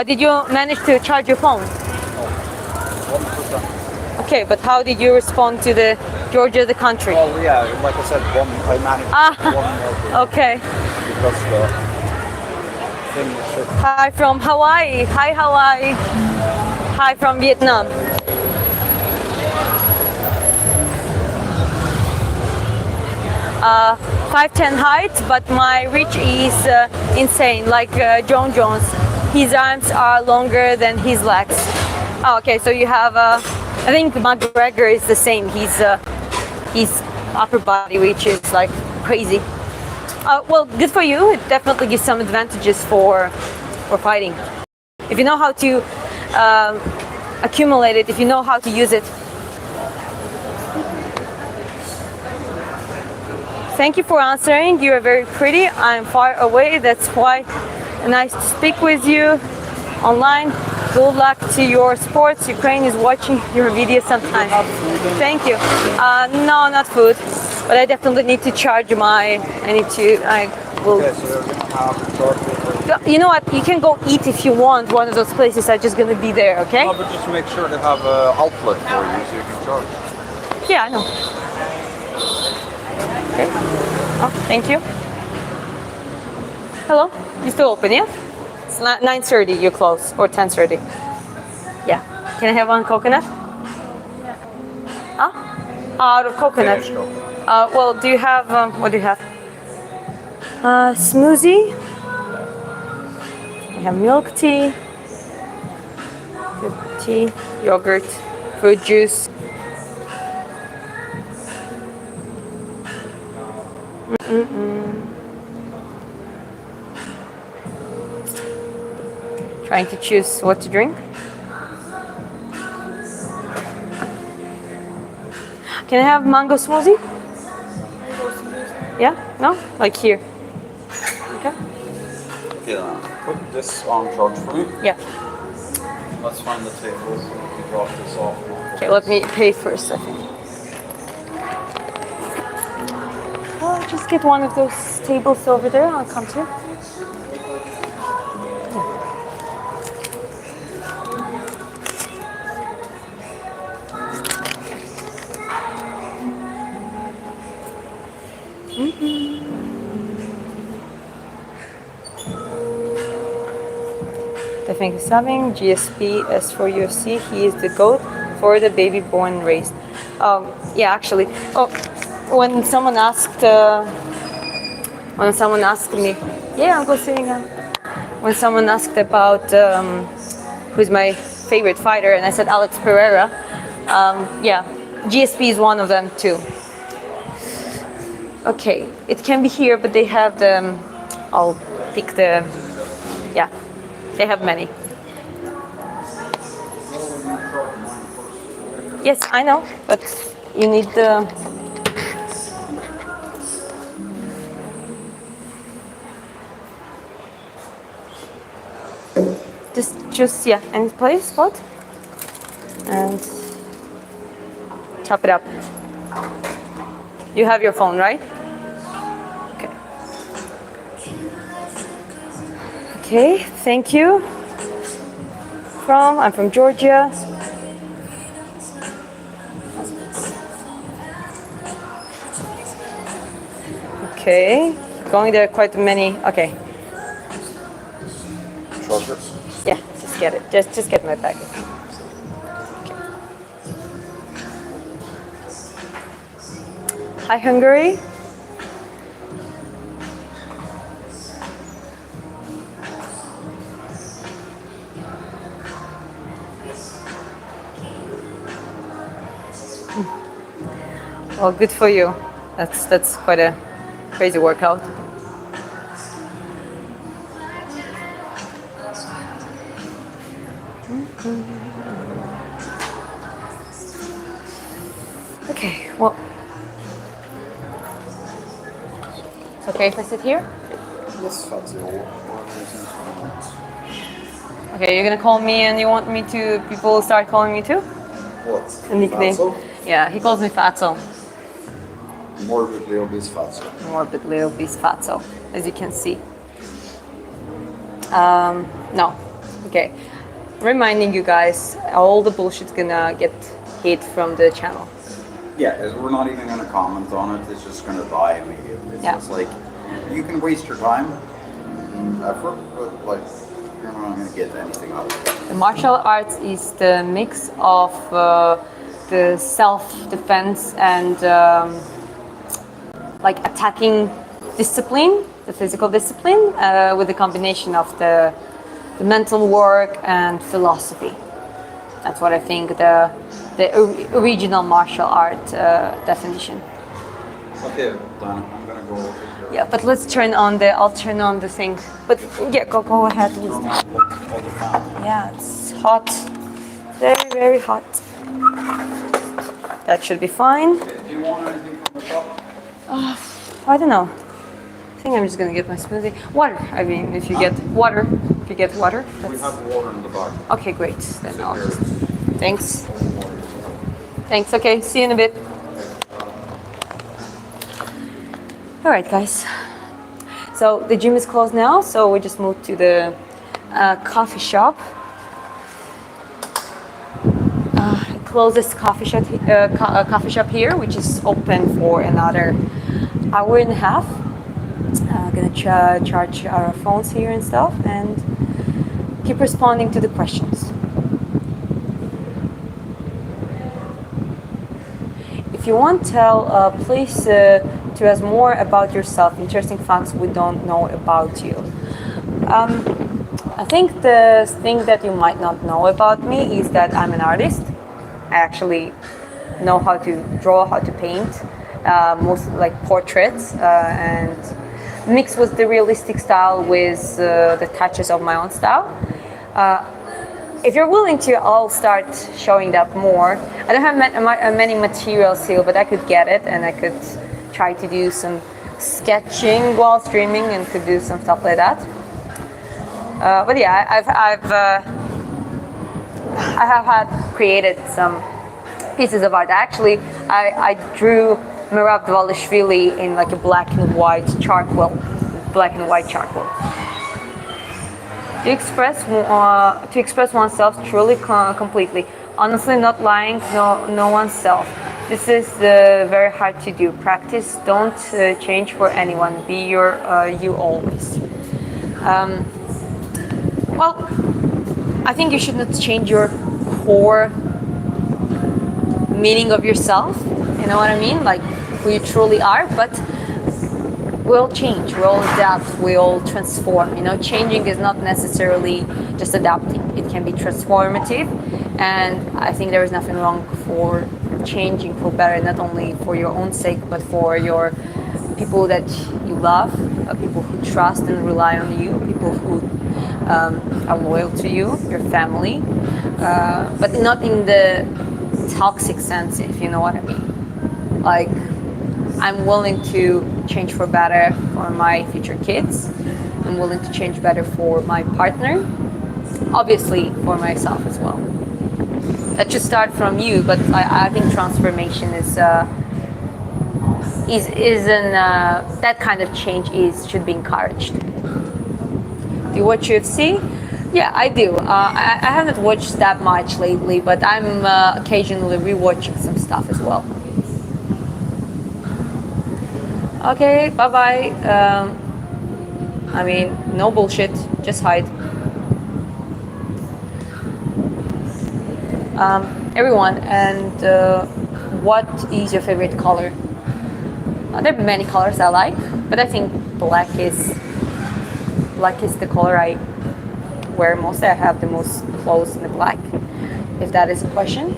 Did you manage to charge your phone? 1%. Okay, but how did you respond to the Georgia, the country? Well, yeah, like I said, I managed one more Okay. because the thing was shit. Hi from Hawaii. Hi, Hawaii. Hi from Vietnam. Uh, 5'10" height, but my reach is insane, like John Jones. His arms are longer than his legs. Oh, okay, so you have, I think McGregor is the same. His upper body reach is like crazy. Well, good for you. It definitely gives some advantages for fighting. If you know how to accumulate it, if you know how to use it. Thank you for answering. You are very pretty. I'm far away. That's why nice to speak with you online. Good luck to your sports. Ukraine is watching your videos sometimes. Thank you. No, not food. But I definitely need to charge my. I will. Okay, so they're gonna have charge. You know what? You can go eat if you want. One of those places are just gonna be there. Okay? No, but just make sure they have an outlet for you so you can charge. Yeah, I know. Okay. Oh, thank you. Hello. You still open? Yeah. It's 9:30. You close or 10:30. Yeah. Can I have one coconut? Huh? Out of coconut. Finished coconut. Well, do you have, what do you have? Smoothie. We have milk tea, yogurt, fruit juice. Trying to choose what to drink. Can I have mango smoothie? Yeah? No? Like here. Okay. Yeah. Put this on charge for me. Yeah. Let's find the table. We drop this off. Okay, let me pay first, I think. I'll just get one of those tables over there. I'll come to you. The thing is having GSP as for UFC. He is the GOAT for the baby born and raised. Yeah, actually. Oh, when someone asked me, yeah, I'm go sitting down. When someone asked about who's my favorite fighter, and I said Alex Pereira. Yeah, GSP is one of them too. Okay, it can be here, but they have the. I'll pick the. Yeah, they have many. Yes, I know, but you need the. Just choose, yeah, any place, spot, and chop it up. You have your phone, right? Okay. Okay, thank you. I'm from Georgia. Okay, going there quite many. Okay. Charger. Yeah, just get it. Just get my packet. Okay. Hi, Hungary. Well, good for you. That's quite a crazy workout. Okay, well, it's okay if I sit here? Yes, that's all. Okay, you're gonna call me and you want me to, people start calling me too? What? A nickname. Fatso? Yeah, he calls me Fatso. Morbidly obese Fatso. Morbidly obese Fatso, as you can see. No, okay. Reminding you guys, all the bullshit's gonna get hit from the channel. Yeah, we're not even going to comment on it. It's just going to die immediately. It's Yeah. just like, you can waste your time and effort, but like, you're not going to get anything out of it. The martial arts is the mix of the self-defense and like attacking discipline, the physical discipline, with the combination of the mental work and philosophy. That's what I think the original martial art definition. Okay, Donna, I'm going to go over here. Yeah, but let's I'll turn on the thing. But yeah, go ahead. Turn on all the fan. Yeah, it's hot. Very, very hot. That should be fine. Okay, do you want anything from the top? I don't know. I think I'm just gonna get my smoothie. Water. I mean, if you get water, We that's... have water in the bar. Okay, great. Then I'll just... Thanks. Thanks. Okay, see you in a bit. All right, guys. So the gym is closed now, so we just moved to the coffee shop. Closest coffee shop here, which is open for another hour and a half. Gonna charge our phones here and stuff, and keep responding to the questions. If you want, please to us more about yourself, interesting facts we don't know about you. I think the thing that you might not know about me is that I'm an artist. I actually know how to draw, how to paint, most like portraits, and mixed with the realistic style with the touches of my own style. If you're willing to, I'll start showing that more. I don't have many materials here, but I could get it and I could try to do some sketching while streaming and could do some stuff like that. But yeah, I have had created some pieces of art. Actually, I drew Merab Dvalishvili in like a black and white charcoal. To express oneself truly, completely, honestly, not lying, no oneself. This is very hard to do. Practice. Don't change for anyone. Be you always. Well, I think you should not change your core meaning of yourself. You know what I mean? Like who you truly are, but we'll change, we'll adapt, we'll transform. You know, changing is not necessarily just adapting. It can be transformative, and I think there is nothing wrong for changing for better, not only for your own sake, but for your people that you love, people who trust and rely on you, people who are loyal to you, your family, but not in the toxic sense, if you know what I mean. Like, I'm willing to change for better for my future kids. I'm willing to change better for my partner, obviously for myself as well. That should start from you, but I think transformation that kind of change should be encouraged. Do you watch UFC? Yeah, I do. I haven't watched that much lately, but I'm occasionally rewatching some stuff as well. Okay, bye-bye. I mean, no bullshit, just hide. Everyone, and what is your favorite color? There are many colors I like, but I think black is the color I wear most. I have the most clothes in the black, if that is a question.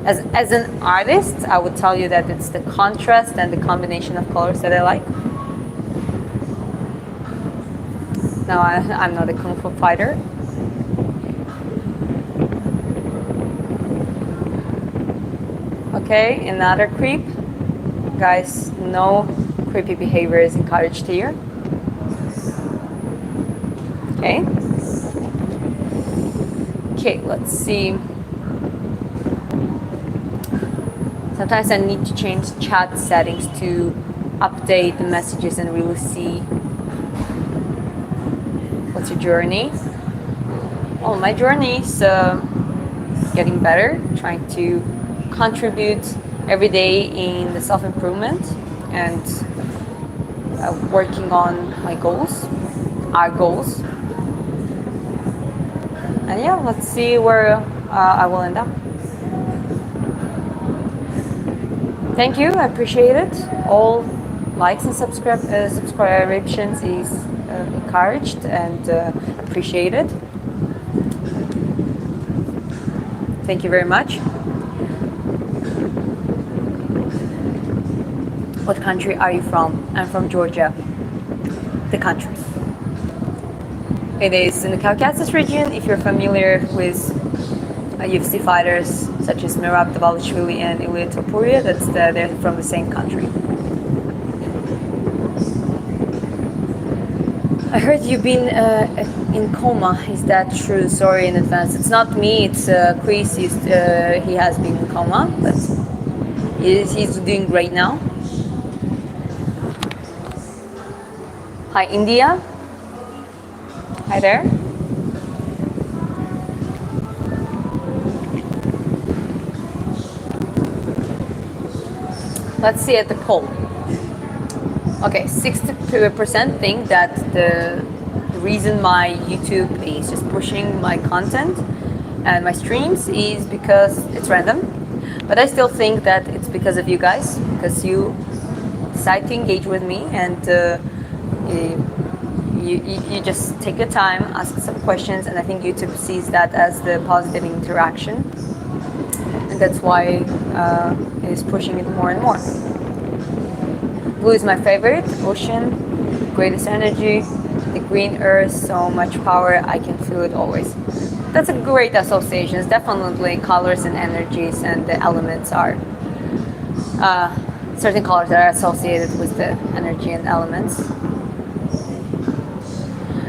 As an artist, I would tell you that it's the contrast and the combination of colors that I like. No, I'm not a kung fu fighter. Okay, another creep. Guys, no creepy behavior is encouraged here. Okay. Okay, let's see. Sometimes I need to change chat settings to update the messages and really see what's your journey. Well, my journey is getting better, trying to contribute every day in the self-improvement and working on my goals, our goals. And yeah, let's see where I will end up. Thank you, I appreciate it. All likes and subscriptions is encouraged and appreciated. Thank you very much. What country are you from? I'm from Georgia, the country. It is in the Caucasus region. If you're familiar with UFC fighters such as Merab Dvalishvili and Ilia Topuria, they're from the same country. I heard you've been in coma. Is that true? Sorry in advance. It's not me. It's Chris. He has been in coma, but he's doing great now. Hi, India. Hi there. Let's see at the poll. Okay, 60% think that the reason my YouTube is just pushing my content and my streams is because it's random. But I still think that it's because of you guys, because you decide to engage with me and you just take your time, ask some questions, and I think YouTube sees that as the positive interaction. And that's why it is pushing it more and more. Blue is my favorite, ocean, greatest energy, the green earth, so much power, I can feel it always. That's a great association. It's definitely colors and energies, and the elements are certain colors that are associated with the energy and elements.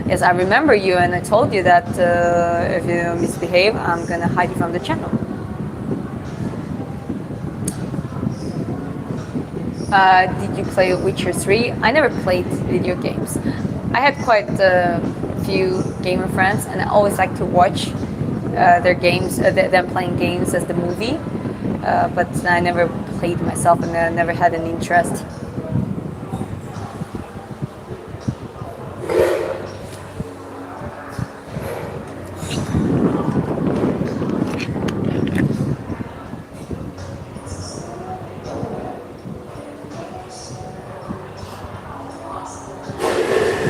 Yes, I remember you, and I told you that if you misbehave, I'm gonna hide you from the channel. Did you play Witcher 3? I never played video games. I had quite a few gamer friends, and I always like to watch their games, them playing games as the movie, but I never played myself, and I never had an interest.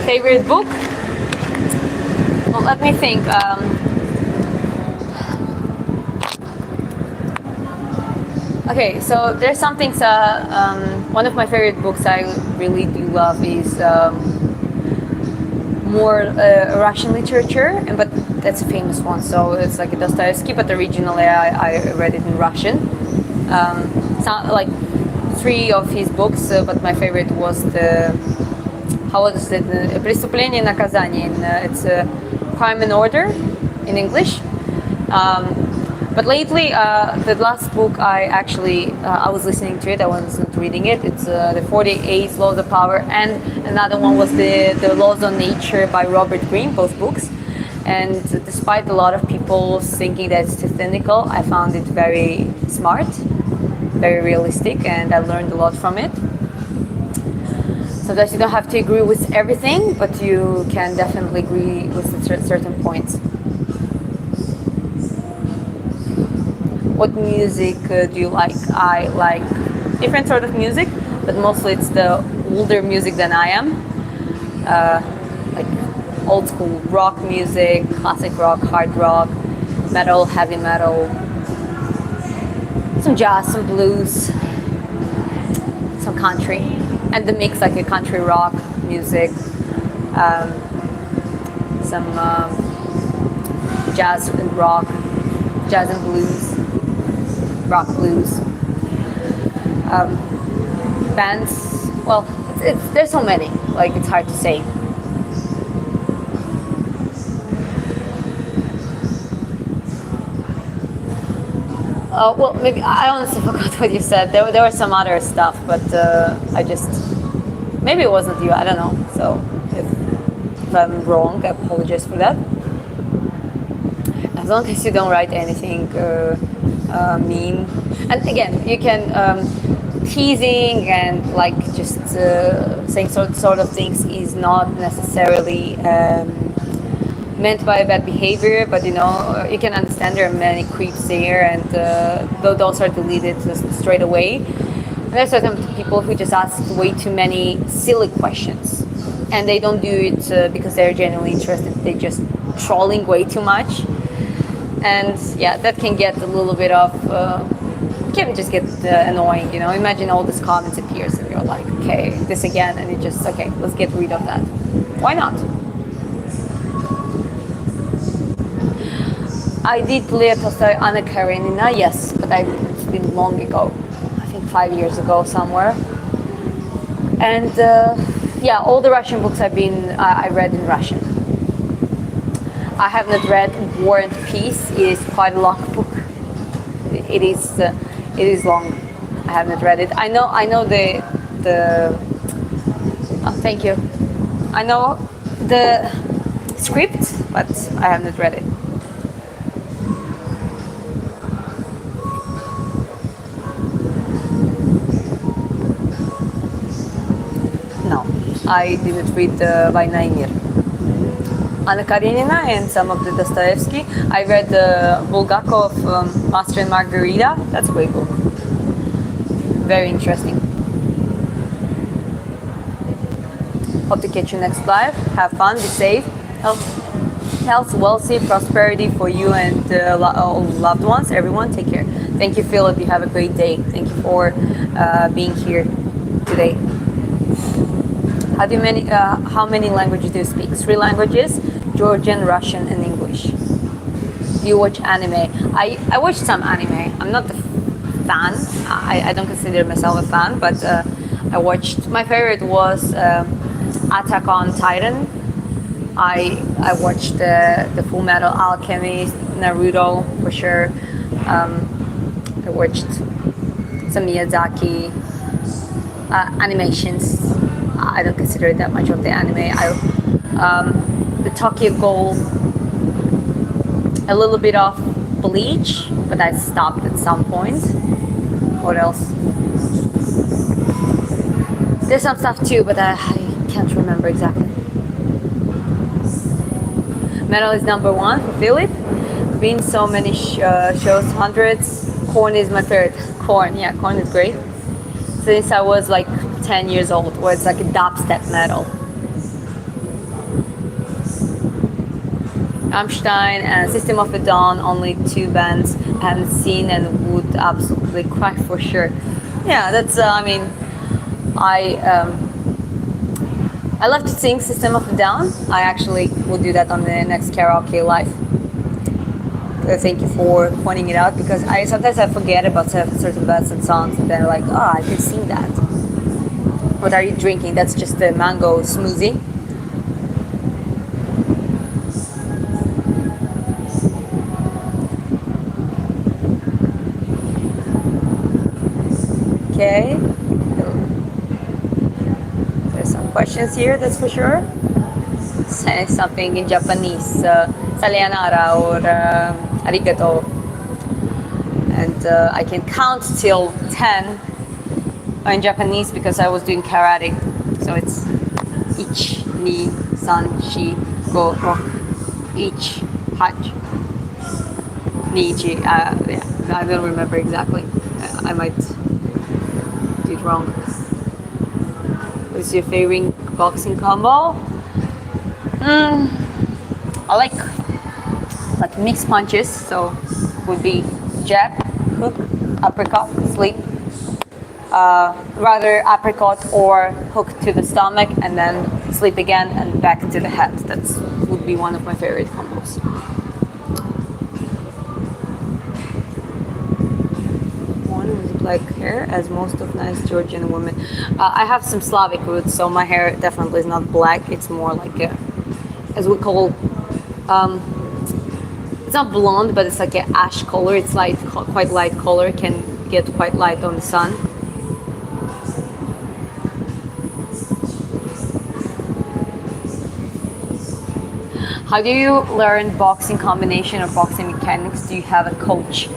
Favorite book? Well, let me think. Okay, so there's something. One of my favorite books I really do love is more Russian literature, but that's a famous one. So it's like a Dostoevsky, but originally I read it in Russian. Like 3 of his books, but my favorite was how was it? Преступление и наказание. It's Crime and Order in English. But lately, the last book I was listening to it. I wasn't reading it. It's the 48 Laws of Power, and another one was the Laws of Nature by Robert Greene. Both books. And despite a lot of people thinking that it's too cynical, I found it very smart, very realistic, and I learned a lot from it. Sometimes you don't have to agree with everything, but you can definitely agree with certain points. What music do you like? I like different sort of music, but mostly it's the older music than I am. Like old school rock music, classic rock, hard rock, metal, heavy metal. some jazz, some blues, some country, and the mix like a country rock music, some jazz and rock, jazz and blues, rock blues. Bands, well, there's so many, like it's hard to say. Well, maybe I honestly forgot what you said. There was some other stuff, but I just, maybe it wasn't you. I don't know. So if I'm wrong, I apologize for that. As long as you don't write anything mean, and again, you can teasing and like just saying sort of things is not necessarily meant by bad behavior, but you know, you can understand there are many creeps there, and those are deleted straight away. And there's certain people who just ask way too many silly questions, and they don't do it because they're genuinely interested. They're just trolling way too much, and yeah, that can get a little bit of can just get annoying. You know, imagine all these comments appears, and you're like, okay, this again, and you just okay, let's get rid of that. Why not? I did play Anna Karenina, yes, but it's been long ago. I think 5 years ago somewhere. And yeah, all the Russian books I read in Russian. I have not read War and Peace. It is quite a long book. It is long. I have not read it. I know the oh, thank you. I know the script, but I have not read it. No, I didn't read Война и мир. Anna Karenina and some of the Dostoevsky. I read Bulgakov, Master and Margarita. That's a great book. Very interesting. Hope to catch you next live. Have fun, be safe. Health, wealthy, prosperity for you and all loved ones. Everyone, take care. Thank you, Philip. You have a great day. Thank you for being here today. How many languages do you speak? 3 languages: Georgian, Russian, and English. Do you watch anime? I watch some anime. I'm not a fan. I don't consider myself a fan, but I watched. My favorite was Attack on Titan. I watched the Full Metal Alchemist, Naruto for sure. I watched some Miyazaki animations. I don't consider that much of the anime. The Tokyo Ghoul, a little bit of Bleach, but I stopped at some point. What else? There's some stuff too, but I can't remember exactly. Metal is number 1 for Philip. Been so many shows, hundreds. Korn is my favorite. Korn, yeah, Korn is great. Since I was like 10 years old, where it's like a dubstep metal. Rammstein and System of a Dawn, only 2 bands I haven't seen and would absolutely cry for sure. Yeah, that's I mean, I love to sing System of a Down. I actually will do that on the next karaoke live. Thank you for pointing it out, because sometimes I forget about certain bands and songs, and then like, oh, I can sing that. What are you drinking? That's just a mango smoothie. Okay. There's some questions here, that's for sure. Say something in Japanese. Sayonara or arigato. And I can count till 10 in Japanese because I was doing karate. So it's ich, ni, san, shi, go, roku, ich, hach, ni, chi. Yeah, I don't remember exactly. I might do it wrong. What's your favorite boxing combo? I like mixed punches, so would be jab, hook, uppercut, sleep. Rather uppercut or hook to the stomach and then sleep again and back to the head. That would be one of my favorite combos. One with black hair, as most of nice Georgian women. I have some Slavic roots, so my hair definitely is not black. It's more like a, as we call, it's not blonde, but it's like an ash color. It's light, quite light color. Can get quite light on the sun. How do you learn boxing combination or boxing mechanics? Do you have a coach?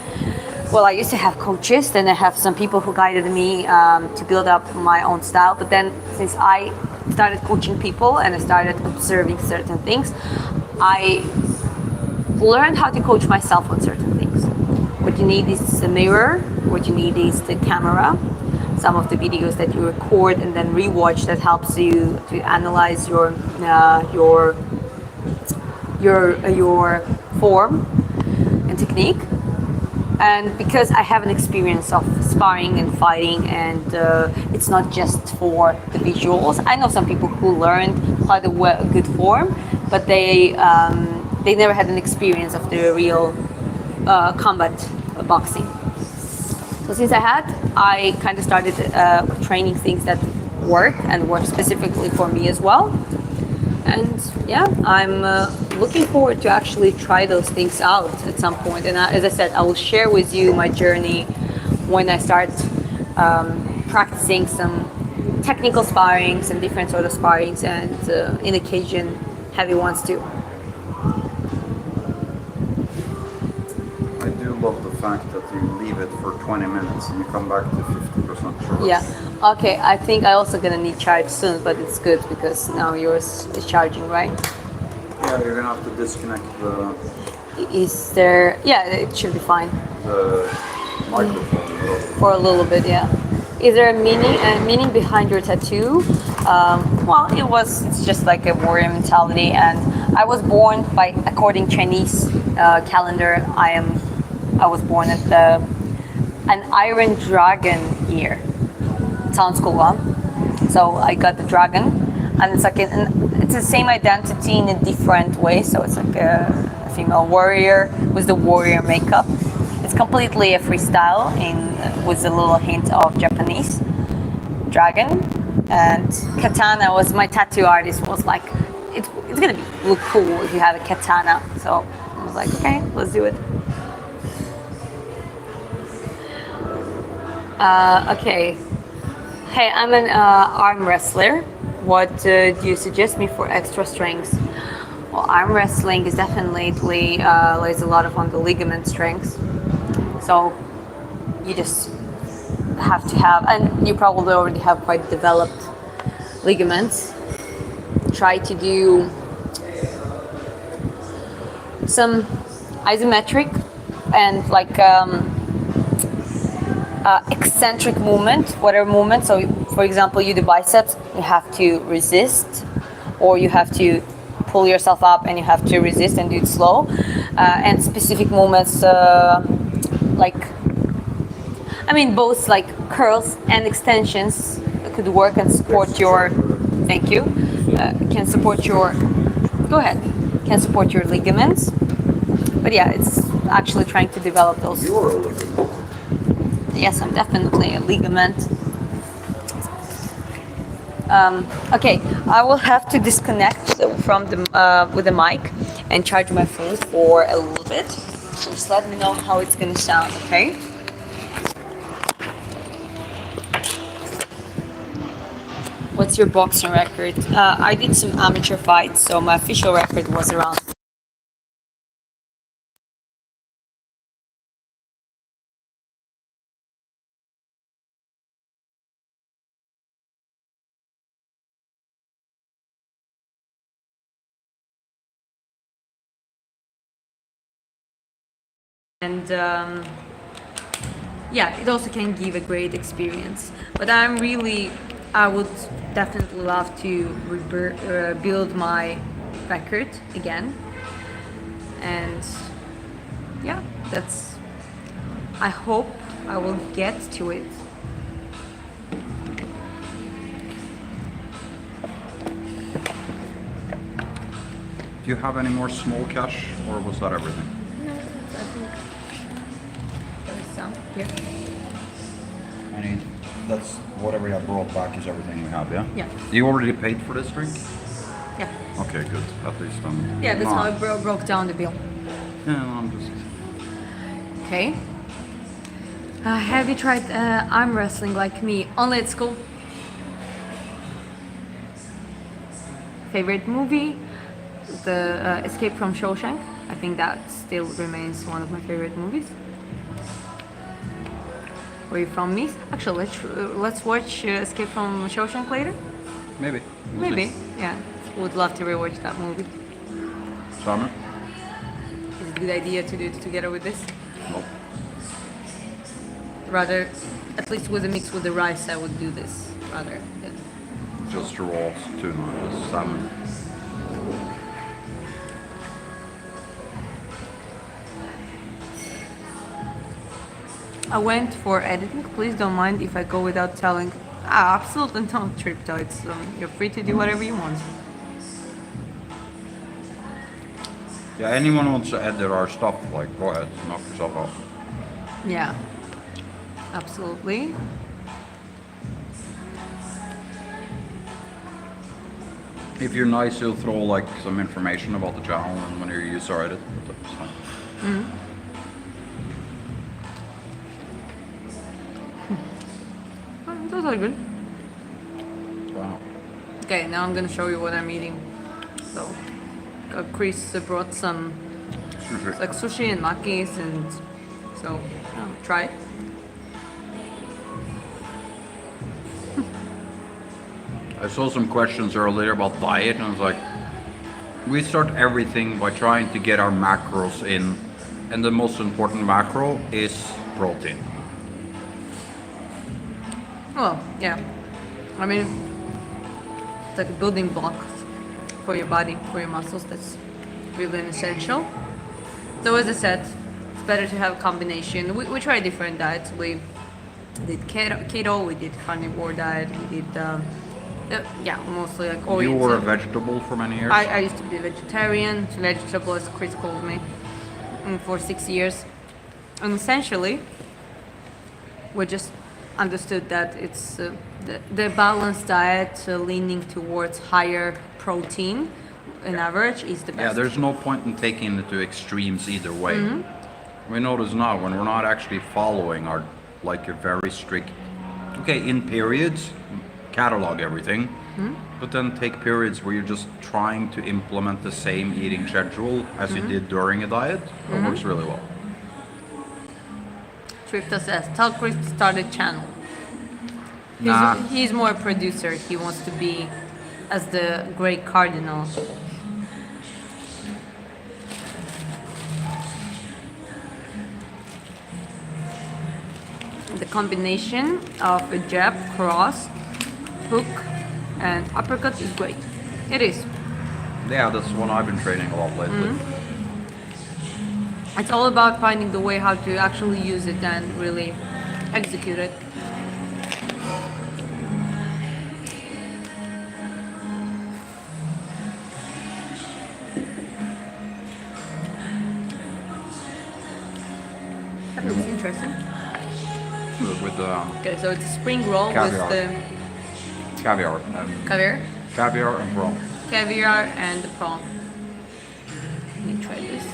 Well, I used to have coaches, then I have some people who guided me to build up my own style. But then since I started coaching people and I started observing certain things, I learned how to coach myself on certain things. What you need is a mirror, what you need is the camera, some of the videos that you record and then rewatch that helps you to analyze your form and technique. And because I have an experience of sparring and fighting, and it's not just for the visuals. I know some people who learned quite a good form, but they never had an experience of the real combat boxing. So since I kind of started training things that work and work specifically for me as well. And yeah, I'm looking forward to actually try those things out at some point. And as I said, I will share with you my journey when I start practicing some technical sparring, some different sort of sparrings, and in occasion heavy ones too. I do love the fact that you leave it for 20 minutes and you come back to 50% charge. Yeah. Okay, I think I also gonna need charge soon, but it's good because now yours is charging, right? Yeah, you're gonna have to disconnect the Is there? Yeah, it should be fine microphone. for a little bit. Yeah. Is there a meaning behind your tattoo? Well, it's just like a warrior mentality, and I was born by according Chinese calendar. I was born at an Iron Dragon year. Sounds cool, huh? So I got the dragon, and it's the same identity in a different way. So it's like a female warrior with the warrior makeup. It's completely a freestyle with a little hint of Japanese dragon. And katana was my tattoo artist was like, it's gonna look cool if you have a katana. So I was like, okay, let's do it. Okay. Hey, I'm an arm wrestler. What do you suggest me for extra strength? Well, arm wrestling is definitely lays a lot on the ligament strength. So you just have to have, and you probably already have quite developed ligaments. Try to do some isometric and like eccentric movement, whatever movement. So for example, you do biceps, you have to resist, or you have to pull yourself up and you have to resist and do it slow. And specific movements both like curls and extensions could work and support your, thank you, can support your ligaments. But yeah, it's actually trying to develop those. You're a ligament. Yes, I'm definitely a ligament. Okay, I will have to disconnect from with the mic and charge my phone for a little bit. So just let me know how it's gonna sound, okay? What's your boxing record? I did some amateur fights, so my official record was around. And yeah, it also can give a great experience. But I would definitely love to build my record again. And yeah, I hope I will get to it. Do you have any more small cash, or was that everything? No, I think there's some here. That's whatever you have brought back is everything we have, yeah? Yeah. You already paid for this drink? Yeah. Okay, good. At least Yeah, that's how I broke down the bill. Yeah, I'm just... Okay. Have you tried arm wrestling like me? Only at school. Favorite movie? The Escape from Shawshank. I think that still remains one of my favorite movies. Where you from, Nice? Actually, let's watch Escape from Shawshank later. Maybe. We'll Maybe. see. Yeah. Would love to rewatch that movie. Summer? Is it a good idea to do it together with this? Nope. Rather, at least with a mix with the rice, I would do this rather than. Just raw tuna with salmon. I went for editing. Please don't mind if I go without telling. Absolutely not, Triptoids. You're free to do whatever you want. Yeah, anyone who wants to edit our stuff, like, go ahead, knock yourself out. Yeah, absolutely. If you're nice, you'll throw like some information about the channel and when you use our edit. That's fine. Those are good. Wow. Okay, now I'm gonna show you what I'm eating. So, Chris brought some like sushi and makis, and so try it. I saw some questions earlier about diet, and I was like, we start everything by trying to get our macros in, and the most important macro is protein. Well, yeah. I mean, it's like a building block for your body, for your muscles. That's really essential. So as I said, it's better to have a combination. We try different diets. We did keto, we did carnivore diet, we did mostly like oriented. You were a vegetable for many years? I used to be vegetarian, vegetable as Chris called me, for 6 years. And essentially, we just understood that it's the balanced diet leaning towards higher protein on average is the best. Yeah, there's no point in taking it to extremes either way. We notice now when we're not actually following our, like a very strict, okay, in periods, catalog everything, but then take periods where you're just trying to implement the same eating schedule as you did during a diet. That works really well. Tripta says, tell Chris to start a channel. He's more a producer. He wants to be as the great cardinal. The combination of a jab, cross, hook, and uppercut is great. It is. Yeah, that's one I've been training a lot lately. It's all about finding the way how to actually use it and really execute it. That looks interesting. With Okay, so it's a spring roll Caviar. with the caviar. caviar, Caviar and prawn. caviar and the prawn. Let me try this.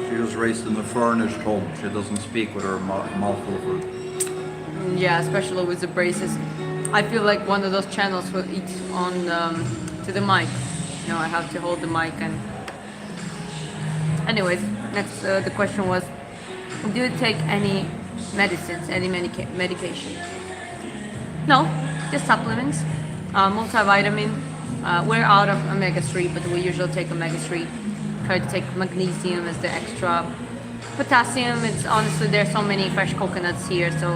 She was raised in a furnished home. She doesn't speak with her mouth full of food. Yeah, especially with the braces. I feel like one of those channels will eat on to the mic. You know, I have to hold the mic and. Anyways, next the question was, do you take any medicines, any medication? No, just supplements, multivitamin. We're out of omega-3, but we usually take omega-3 try to take magnesium as the extra. Potassium, it's honestly, there's so many fresh coconuts here, so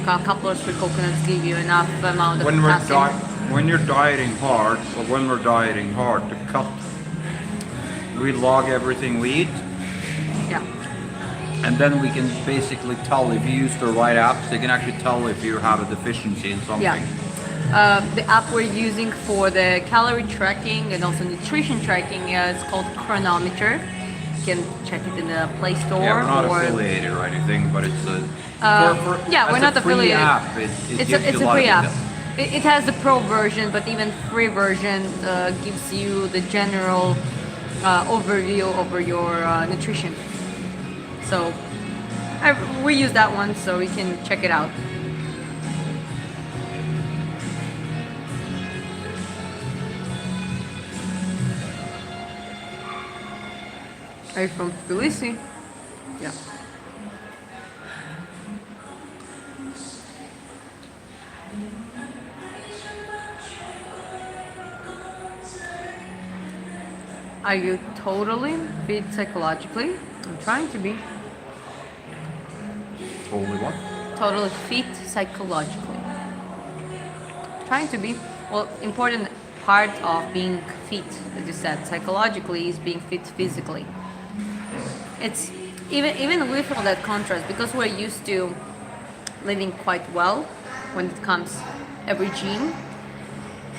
a couple of sweet coconuts give you enough amount of potassium. When you're dieting hard, or when we're dieting hard to cut, we log everything we eat, Yeah. and then we can basically tell if you use the right apps. They can actually tell if you have a deficiency in something. Yeah. The app we're using for the calorie tracking and also nutrition tracking is called Chronometer. You can check it in the Play Store. Yeah, we're not or affiliated or anything, but it's a yeah, as we're a not free affiliated. app. It It's gives a you a lot free of app. detail. It has the pro version, but even free version gives you the general overview over your nutrition. So we use that one, so you can check it out. Are you from Tbilisi? Yeah. Are you totally fit psychologically? I'm trying to be. Totally what? Totally fit psychologically. Trying to be. Well, important part of being fit, as you said, psychologically is being fit physically. It's even with all that contrast, because we're used to living quite well when it comes every gym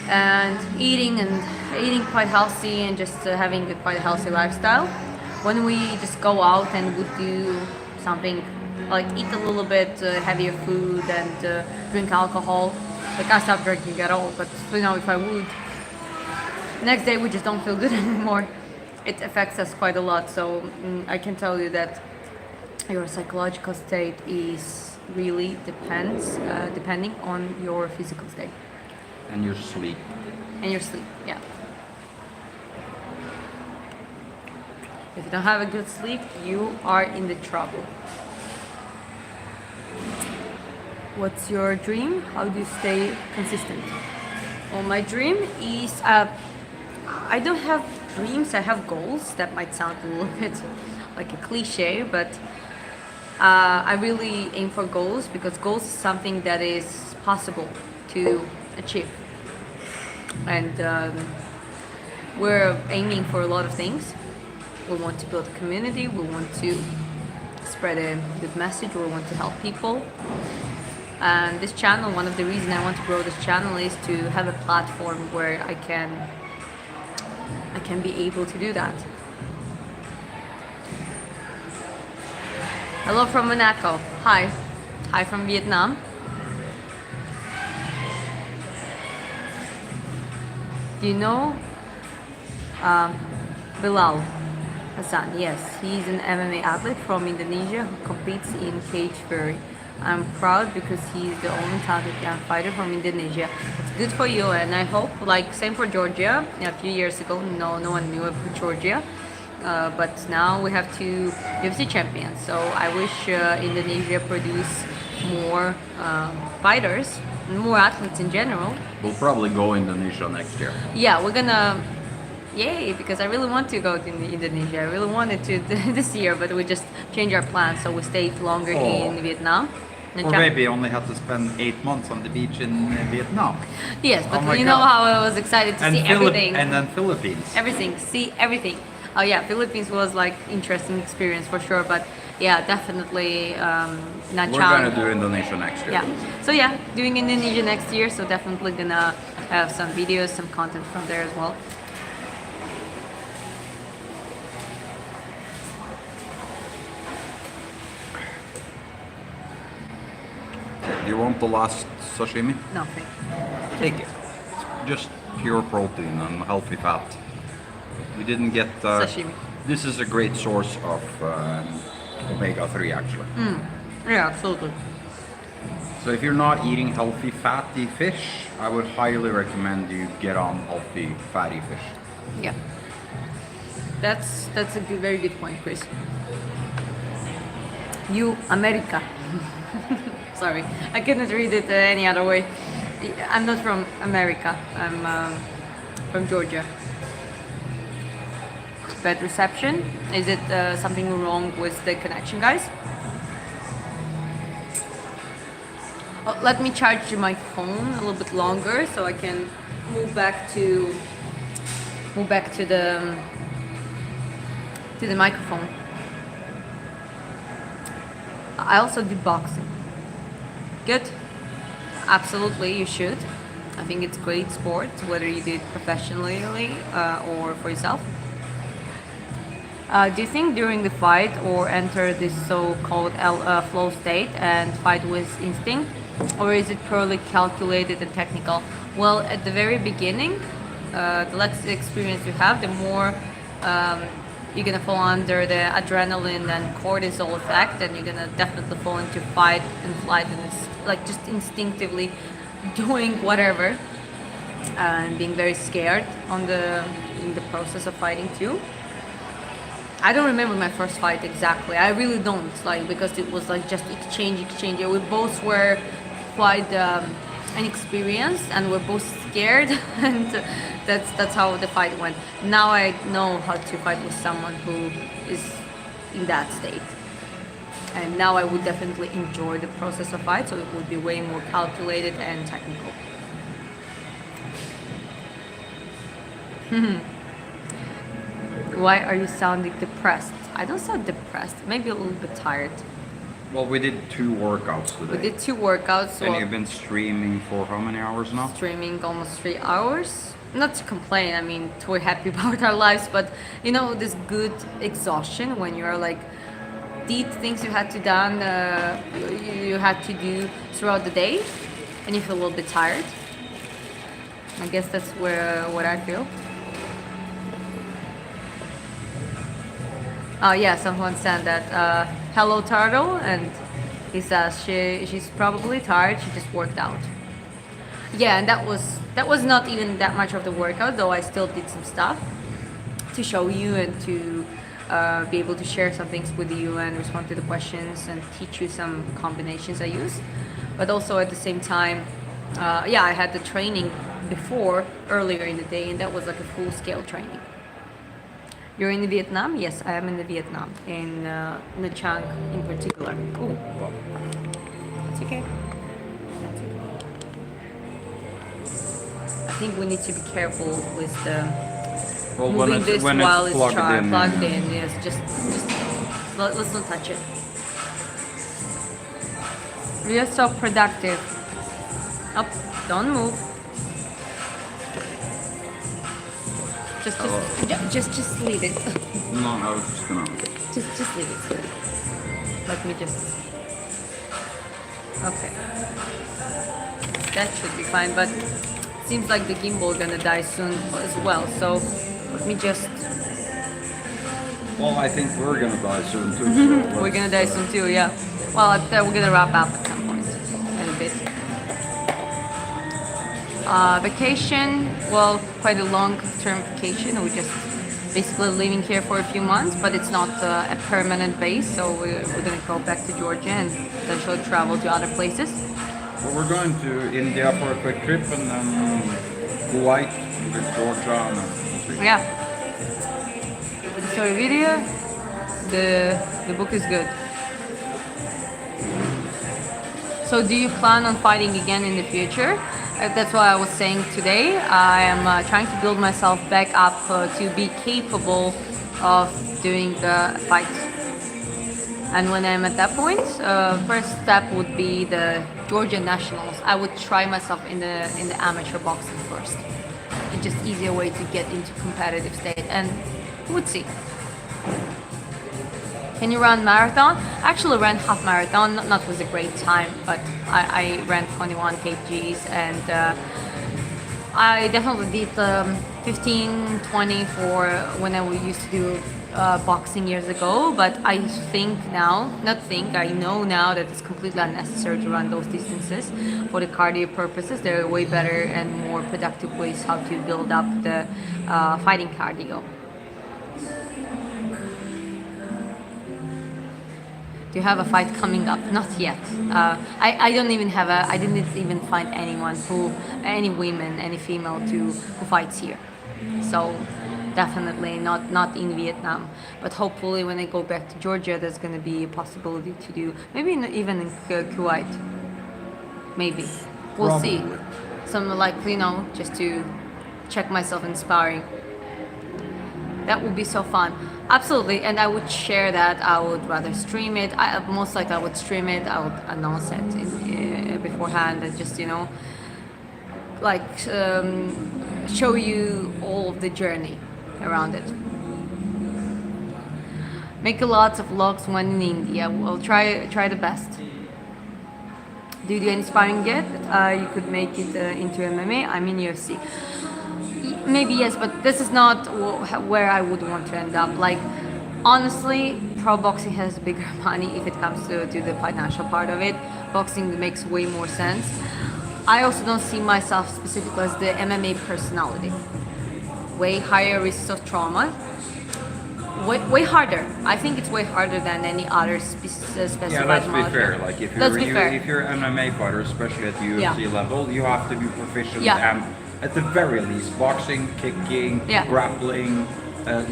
and eating quite healthy and just having a quite healthy lifestyle. When we just go out and would do something like eat a little bit heavier food and drink alcohol, like I stopped drinking at all, but if I would, next day we just don't feel good anymore. It affects us quite a lot, so I can tell you that your psychological state is really depending on your physical state. And your sleep. And your sleep, yeah. If you don't have a good sleep, you are in the trouble. What's your dream? How do you stay consistent? Well, my dream is, I don't have dreams, I have goals. That might sound a little bit like a cliche, but I really aim for goals, because goals is something that is possible to achieve. And we're aiming for a lot of things. We want to build a community, we want to spread a good message, we want to help people. And this channel, one of the reasons I want to grow this channel is to have a platform where I can be able to do that. Hello from Monaco. Hi. Hi from Vietnam. Do you know Bilal Hassan? Yes, he's an MMA athlete from Indonesia who competes in cage fury. I'm proud because he's the only talented young fighter from Indonesia. It's good for you, and I hope, like same for Georgia. A few years ago, no one knew about Georgia, but now we have two UFC champions. So I wish Indonesia produce more fighters, more athletes in general. We'll probably go Indonesia next year. Yeah, we're gonna. Yay, because I really want to go to Indonesia. I really wanted to this year, but we just changed our plans, so we stayed longer in Vietnam. Or maybe only have to spend 8 months on the beach in Vietnam. Yes, but Oh you my know God. how I was excited to see everything. And then Philippines. Everything, see everything. Oh yeah, Philippines was like interesting experience for sure, but yeah, definitely not We're challenging. gonna do Indonesia next year. Yeah, so yeah, doing Indonesia next year, so definitely gonna have some videos, some content from there as well. Do you want the last sashimi? No, thank you. Take it. Just pure protein and healthy fat. We didn't get... Sashimi. This is a great source of omega-3 actually. Yeah, absolutely. So if you're not eating healthy fatty fish, I would highly recommend you get on healthy fatty fish. Yeah, that's a good, very good point, Chris. You America. Sorry, I couldn't read it any other way. I'm not from America. I'm from Georgia. bad reception? Is it something wrong with the connection, guys? Oh, let me charge my phone a little bit longer so I can move back to the microphone. I also do boxing. Good. Absolutely, you should. I think it's great sport, whether you do it professionally or for yourself. Do you think during the fight or enter this so-called flow state and fight with instinct, or is it purely calculated and technical? Well, at the very beginning, the less experience you have, the more you're gonna fall under the adrenaline and cortisol effect, and you're gonna definitely fall into fight and flight, and it's like just instinctively doing whatever and being very scared in the process of fighting too. I don't remember my first fight exactly. I really don't, like, because it was like just exchange. We both were quite inexperienced and we're both scared, and that's how the fight went. Now I know how to fight with someone who is in that state, and now I would definitely enjoy the process of fight, so it would be way more calculated and technical. Why are you sounding depressed? I don't sound depressed, maybe a little bit tired. Well, we did 2 workouts today. We did 2 workouts. And you've been streaming for how many hours now? Streaming almost 3 hours. Not to complain, I mean, we're happy about our lives, but you know, this good exhaustion when you're like, did things you had to you had to do throughout the day, and you feel a little bit tired. I guess that's what I feel. Oh yeah, someone said that hello turtle, and he says she's probably tired, she just worked out. Yeah, and that was not even that much of the workout, though I still did some stuff to show you and to be able to share some things with you and respond to the questions and teach you some combinations I use. But also at the same time, yeah, I had the training earlier in the day, and that was like a full-scale training. You're in Vietnam? Yes, I am in Vietnam, in Nha Trang in particular. Ooh, that's okay. I think we need to be careful with the moving this while it's plugged in. Yes, just let's not touch it. You're so productive. Up, don't move. Just leave it. No, I was just gonna... Just leave it. Let me just... Okay. That should be fine, but it seems like the gimbal gonna die soon as well, so let me just... Well, I think we're gonna die soon too. So we're gonna die soon too, yeah. Well, we're gonna wrap up at some point in a bit. Vacation, well, quite a long-term vacation. We're just basically living here for a few months, but it's not a permanent base, so we're going to go back to Georgia and potentially travel to other places. Well, we're going to India for a quick trip, and then Kuwait with Georgia. And yeah. The story video, the book is good. So do you plan on fighting again in the future? That's what I was saying today. I am trying to build myself back up to be capable of doing the fight. And when I'm at that point, first step would be the Georgia Nationals. I would try myself in the amateur boxing first. It's just easier way to get into competitive state, and we'll see. Can you run marathon? I actually ran half marathon, not with a great time, but I ran 21 kgs, and I definitely did 15, 20 for when I used to do boxing years ago, but I know now that it's completely unnecessary to run those distances for the cardio purposes. There are way better and more productive ways how to build up the fighting cardio. Do you have a fight coming up? Not yet. I didn't even find any women, any female who fights here. So definitely not in Vietnam. But hopefully, when I go back to Georgia, there's going to be a possibility to do maybe even in Kuwait. Maybe we'll see. Probably. Some like just to check myself in sparring. That would be so fun. Absolutely, and I would share that. I would rather stream it. Most likely I would stream it. I would announce it beforehand and just like show you all of the journey around it. Make lots of vlogs when in India. We'll try the best. Do you do any sparring yet? You could make it into MMA. I'm in UFC. Maybe yes, but this is not where I would want to end up. Like, honestly, pro boxing has bigger money if it comes to the financial part of it. Boxing makes way more sense. I also don't see myself specifically as the MMA personality. Way higher risks of trauma. Way harder. I think it's way harder than any other specified Yeah, let's be modality. fair. Like if you're an MMA fighter, especially at the UFC level, you have to be proficient at the very least boxing, kicking, grappling,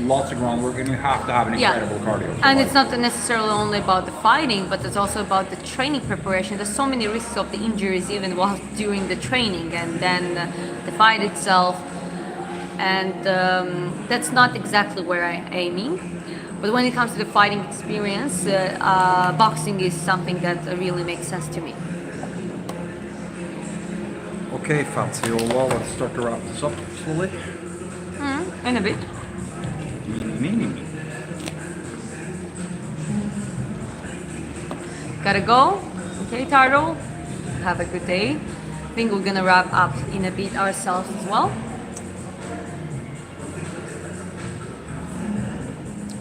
lots of groundwork, and you have to have an incredible cardio. And it's not necessarily only about the fighting, but it's also about the training preparation. There's so many risks of the injuries even while doing the training, and then the fight itself. And that's not exactly where I'm aiming. But when it comes to the fighting experience, boxing is something that really makes sense to me. Okay, Fancy, well, let's start to wrap this up slowly. In a bit. Gotta go. Okay, Taro. Have a good day. I think we're gonna wrap up in a bit ourselves as well.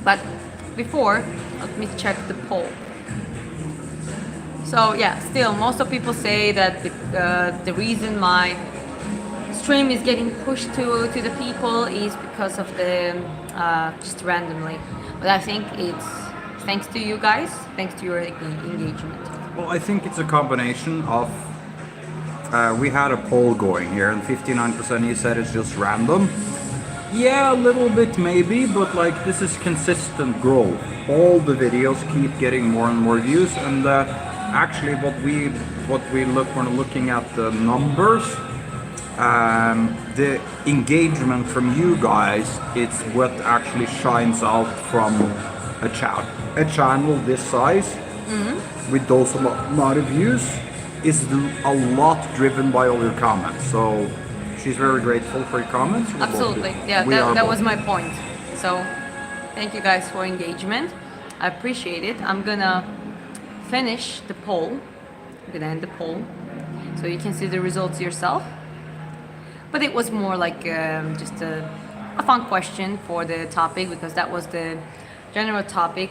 But before, let me check the poll. So yeah, still most of people say that the reason my stream is getting pushed to the people is because of the just randomly. But I think it's thanks to you guys, thanks to your engagement. Well, I think it's a combination of we had a poll going here, and 59% you said it's just random. Yeah, a little bit maybe, but like this is consistent growth. All the videos keep getting more and more views, and actually what we look when looking at the numbers, the engagement from you guys, it's what actually shines out from a channel this size with those amount of views is a lot driven by all your comments. So she's very grateful for your comments. Absolutely, yeah, that was my point. So thank you guys for engagement. I appreciate it. I'm gonna finish the poll. I'm gonna end the poll so you can see the results yourself. But it was more like just a fun question for the topic, because that was the general topic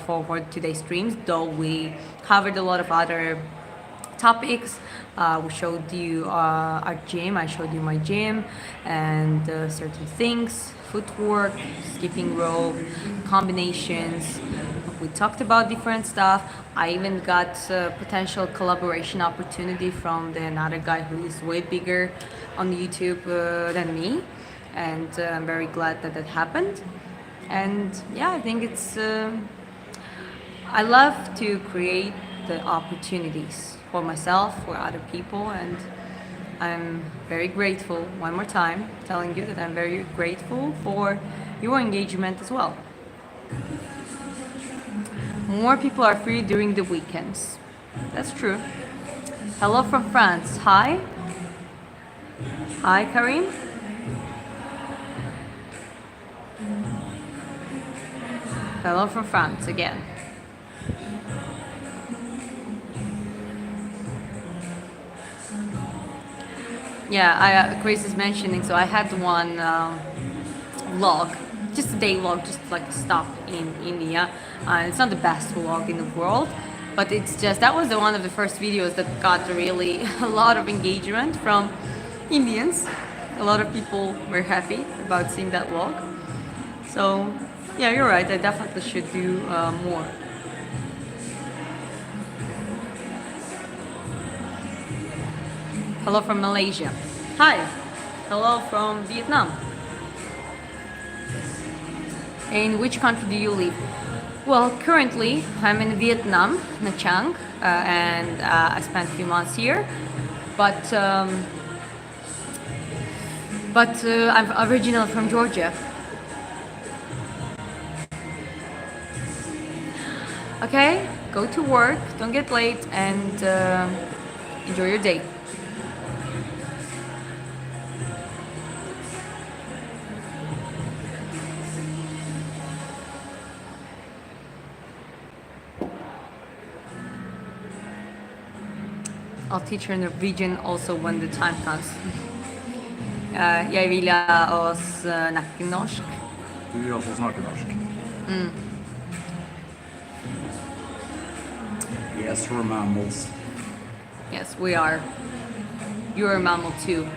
for today's streams, though we covered a lot of other topics. We showed you our gym, I showed you my gym and certain things, footwork, skipping rope, combinations. We talked about different stuff. I even got a potential collaboration opportunity from another guy who is way bigger on YouTube than me, and I'm very glad that happened. And yeah, I think it's I love to create the opportunities for myself, for other people, and I'm very grateful, one more time, telling you that I'm very grateful for your engagement as well. More people are free during the weekends. That's true. Hello from France. Hi. Hi, Karim. Hello from France again. Yeah, Chris is mentioning, so I had one vlog, just a day vlog, just like a stop in India. It's not the best vlog in the world, but it's just, that was one of the first videos that got really a lot of engagement from Indians. A lot of people were happy about seeing that vlog. So yeah, you're right, I definitely should do more. Hello from Malaysia. Hi. Hello from Vietnam. In which country do you live? Well, currently I'm in Vietnam, Nha Trang, and I spent a few months here. But I'm originally from Georgia. Okay, go to work, don't get late, and enjoy your day. I'll teach her Norwegian also when the time comes. Jeg vil oss snakke norsk. Du vil også snakke norsk. Yes, we're mammals. Yes, we are. You're a mammal too.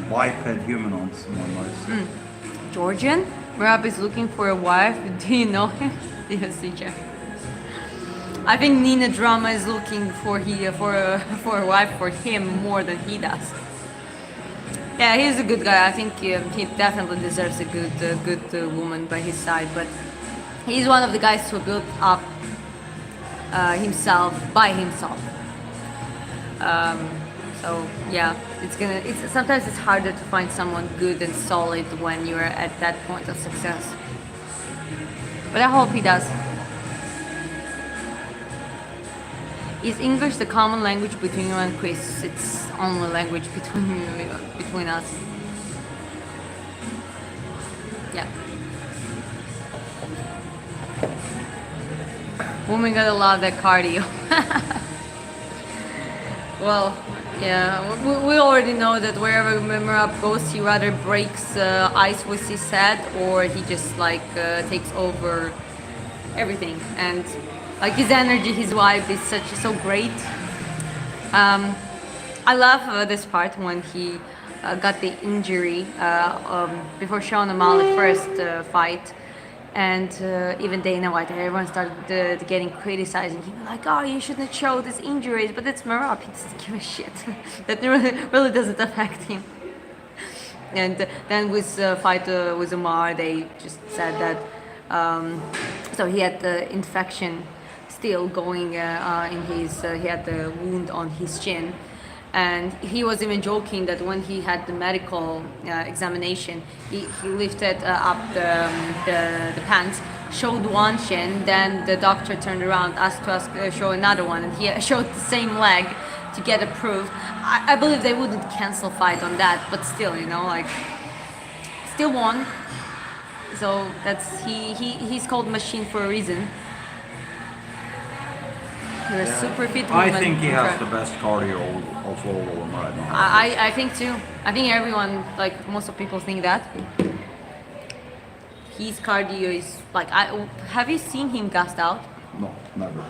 Biped humanoids, more nice. Georgian? Merab is looking for a wife. Do you know him? Yes, CJ. I think Nina Drama is looking for a wife for him more than he does. Yeah, he's a good guy. I think he definitely deserves a good woman by his side. But he's one of the guys who built up himself by himself. So yeah, sometimes it's harder to find someone good and solid when you're at that point of success. But I hope he does. Is English the common language between you and Chris? It's only language between us. Yeah. Women gotta love that cardio. Well, yeah, we already know that wherever Merab goes, he rather breaks ice with his head, or he just takes over everything. And like his energy, his vibe is so great. I love this part when he got the injury before Sean O'Malley first fight, and even Dana White and everyone started getting criticizing him, like, oh, you shouldn't show these injuries, but it's Merab, he doesn't give a shit. That really doesn't affect him. And then with fight with Umar, they just said that so he had the infection still going in his, he had the wound on his chin, and he was even joking that when he had the medical examination, he lifted up the pants, showed one shin, then the doctor turned around, asked to show another one, and he showed the same leg to get approved. I believe they wouldn't cancel fight on that, but still, still won. So that's he's called Machine for a reason. You're a super fit woman. I think he has the best cardio of all of them right now. I think too. I think everyone, most of people think that. His cardio is have you seen him gassed out? No, never.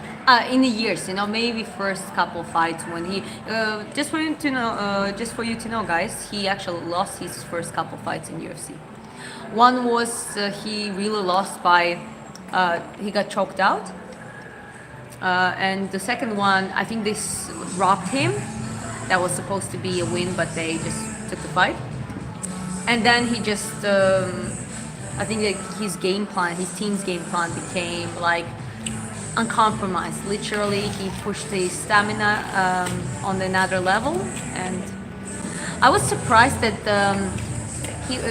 In the years, maybe first couple fights when he, just for you to know, guys, he actually lost his first couple fights in UFC. One was he really lost by, he got choked out. And the second one, I think they robbed him. That was supposed to be a win, but they just took the fight. And then he just, I think his game plan, his team's game plan became uncompromised. Literally, he pushed his stamina on another level. And I was surprised that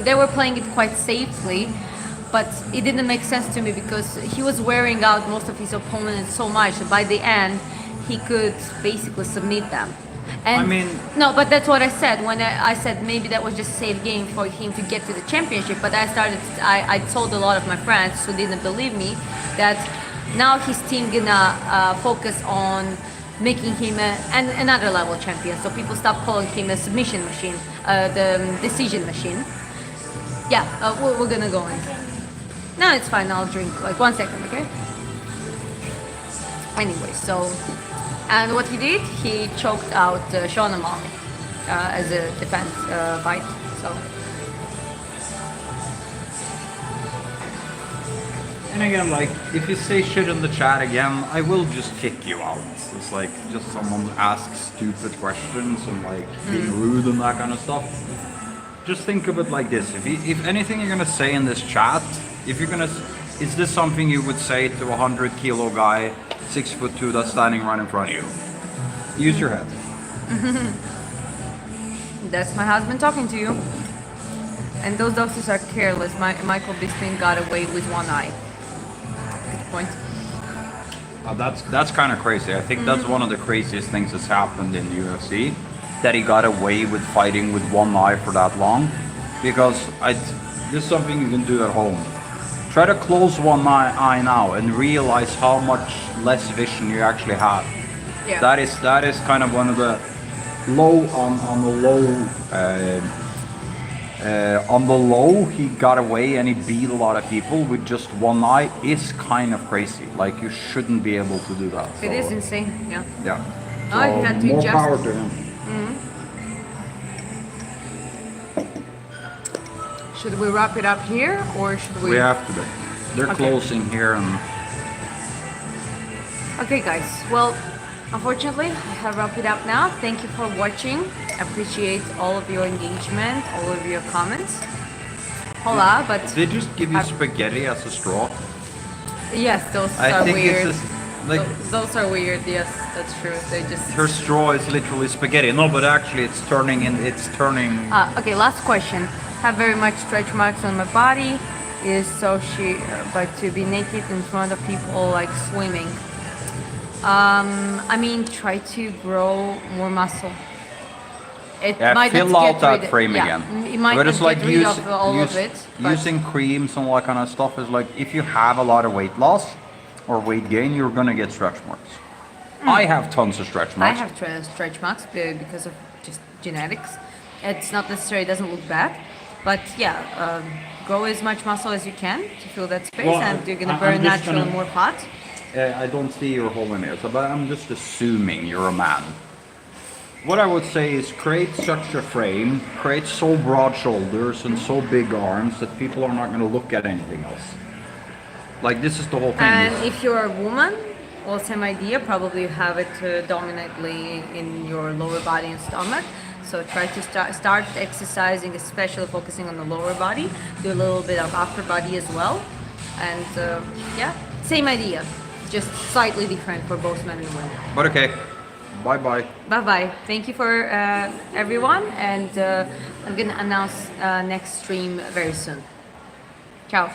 they were playing it quite safely. But it didn't make sense to me because he was wearing out most of his opponents so much that by the end he could basically submit them. And no, but that's what I said when I said maybe that was just a safe game for him to get to the championship. But I told a lot of my friends who didn't believe me that now his team gonna focus on making him another level champion. So people stop calling him a submission machine, the decision machine. Yeah, we're gonna go in. No, it's fine. I'll drink 1 second, okay? Anyway, so, and what he did, he choked out Sean O'Malley as a defense fight. So. And again, if you say shit in the chat again, I will just kick you out. It's just someone asks stupid questions and being rude and that kind of stuff. Just think of it like this: if anything you're gonna say in this chat, if you're gonna is this something you would say to a 100-kilo guy, 6'2", that's standing right in front of you? Use your head. That's my husband talking to you. And those doctors are careless. Michael Bisping got away with one eye. Good point. That's kind of crazy. I think that's one of the craziest things that's happened in the UFC, that he got away with fighting with one eye for that long. Because this is something you can do at home. Try to close one eye now and realize how much less vision you actually have. Yeah. That is kind of one of the low on the low. He got away and he beat a lot of people with just one eye. Is kind of crazy. Like, you shouldn't be able to do that. It is insane. Yeah. Yeah. Oh, I had to more adjust. power to him. Should we wrap it up here, or should we? We have to be. They're Okay. closing here and. Okay, guys. Well, unfortunately, I have wrapped it up now. Thank you for watching. Appreciate all of your engagement, all of your comments. Hola, but They just give you spaghetti as a straw. yes, those I are think weird. it's just like Those are weird. Yes, that's true. They just. her straw is literally spaghetti. No, but actually it's turning. Okay, last question. Have very much stretch marks on my body. But to be naked in front of people like swimming. I mean, try to grow more muscle. It might fill not out get that rid- frame yeah, again. It might But not it's like get rid of all of it. But using creams and all that kind of stuff is like, if you have a lot of weight loss or weight gain, you're gonna get stretch marks. I have tons of stretch I marks. have stretch marks because of just genetics. It's not necessarily, it doesn't look bad, but yeah, grow as much muscle as you can to fill that space, Well, and you're gonna I'm burn just natural gonna- more fat. I don't see your hole in it, but I'm just assuming you're a man. What I would say is create such a frame, create so broad shoulders and so big arms that people are not going to look at anything else. Like, this is the whole thing. And if you're a woman, well, same idea. Probably you have it dominantly in your lower body and stomach. So try to start exercising, especially focusing on the lower body. Do a little bit of upper body as well, and yeah, same idea, just slightly different for both men and women. But okay, bye-bye. Bye bye. Thank you for everyone, and I'm gonna announce next stream very soon. Ciao.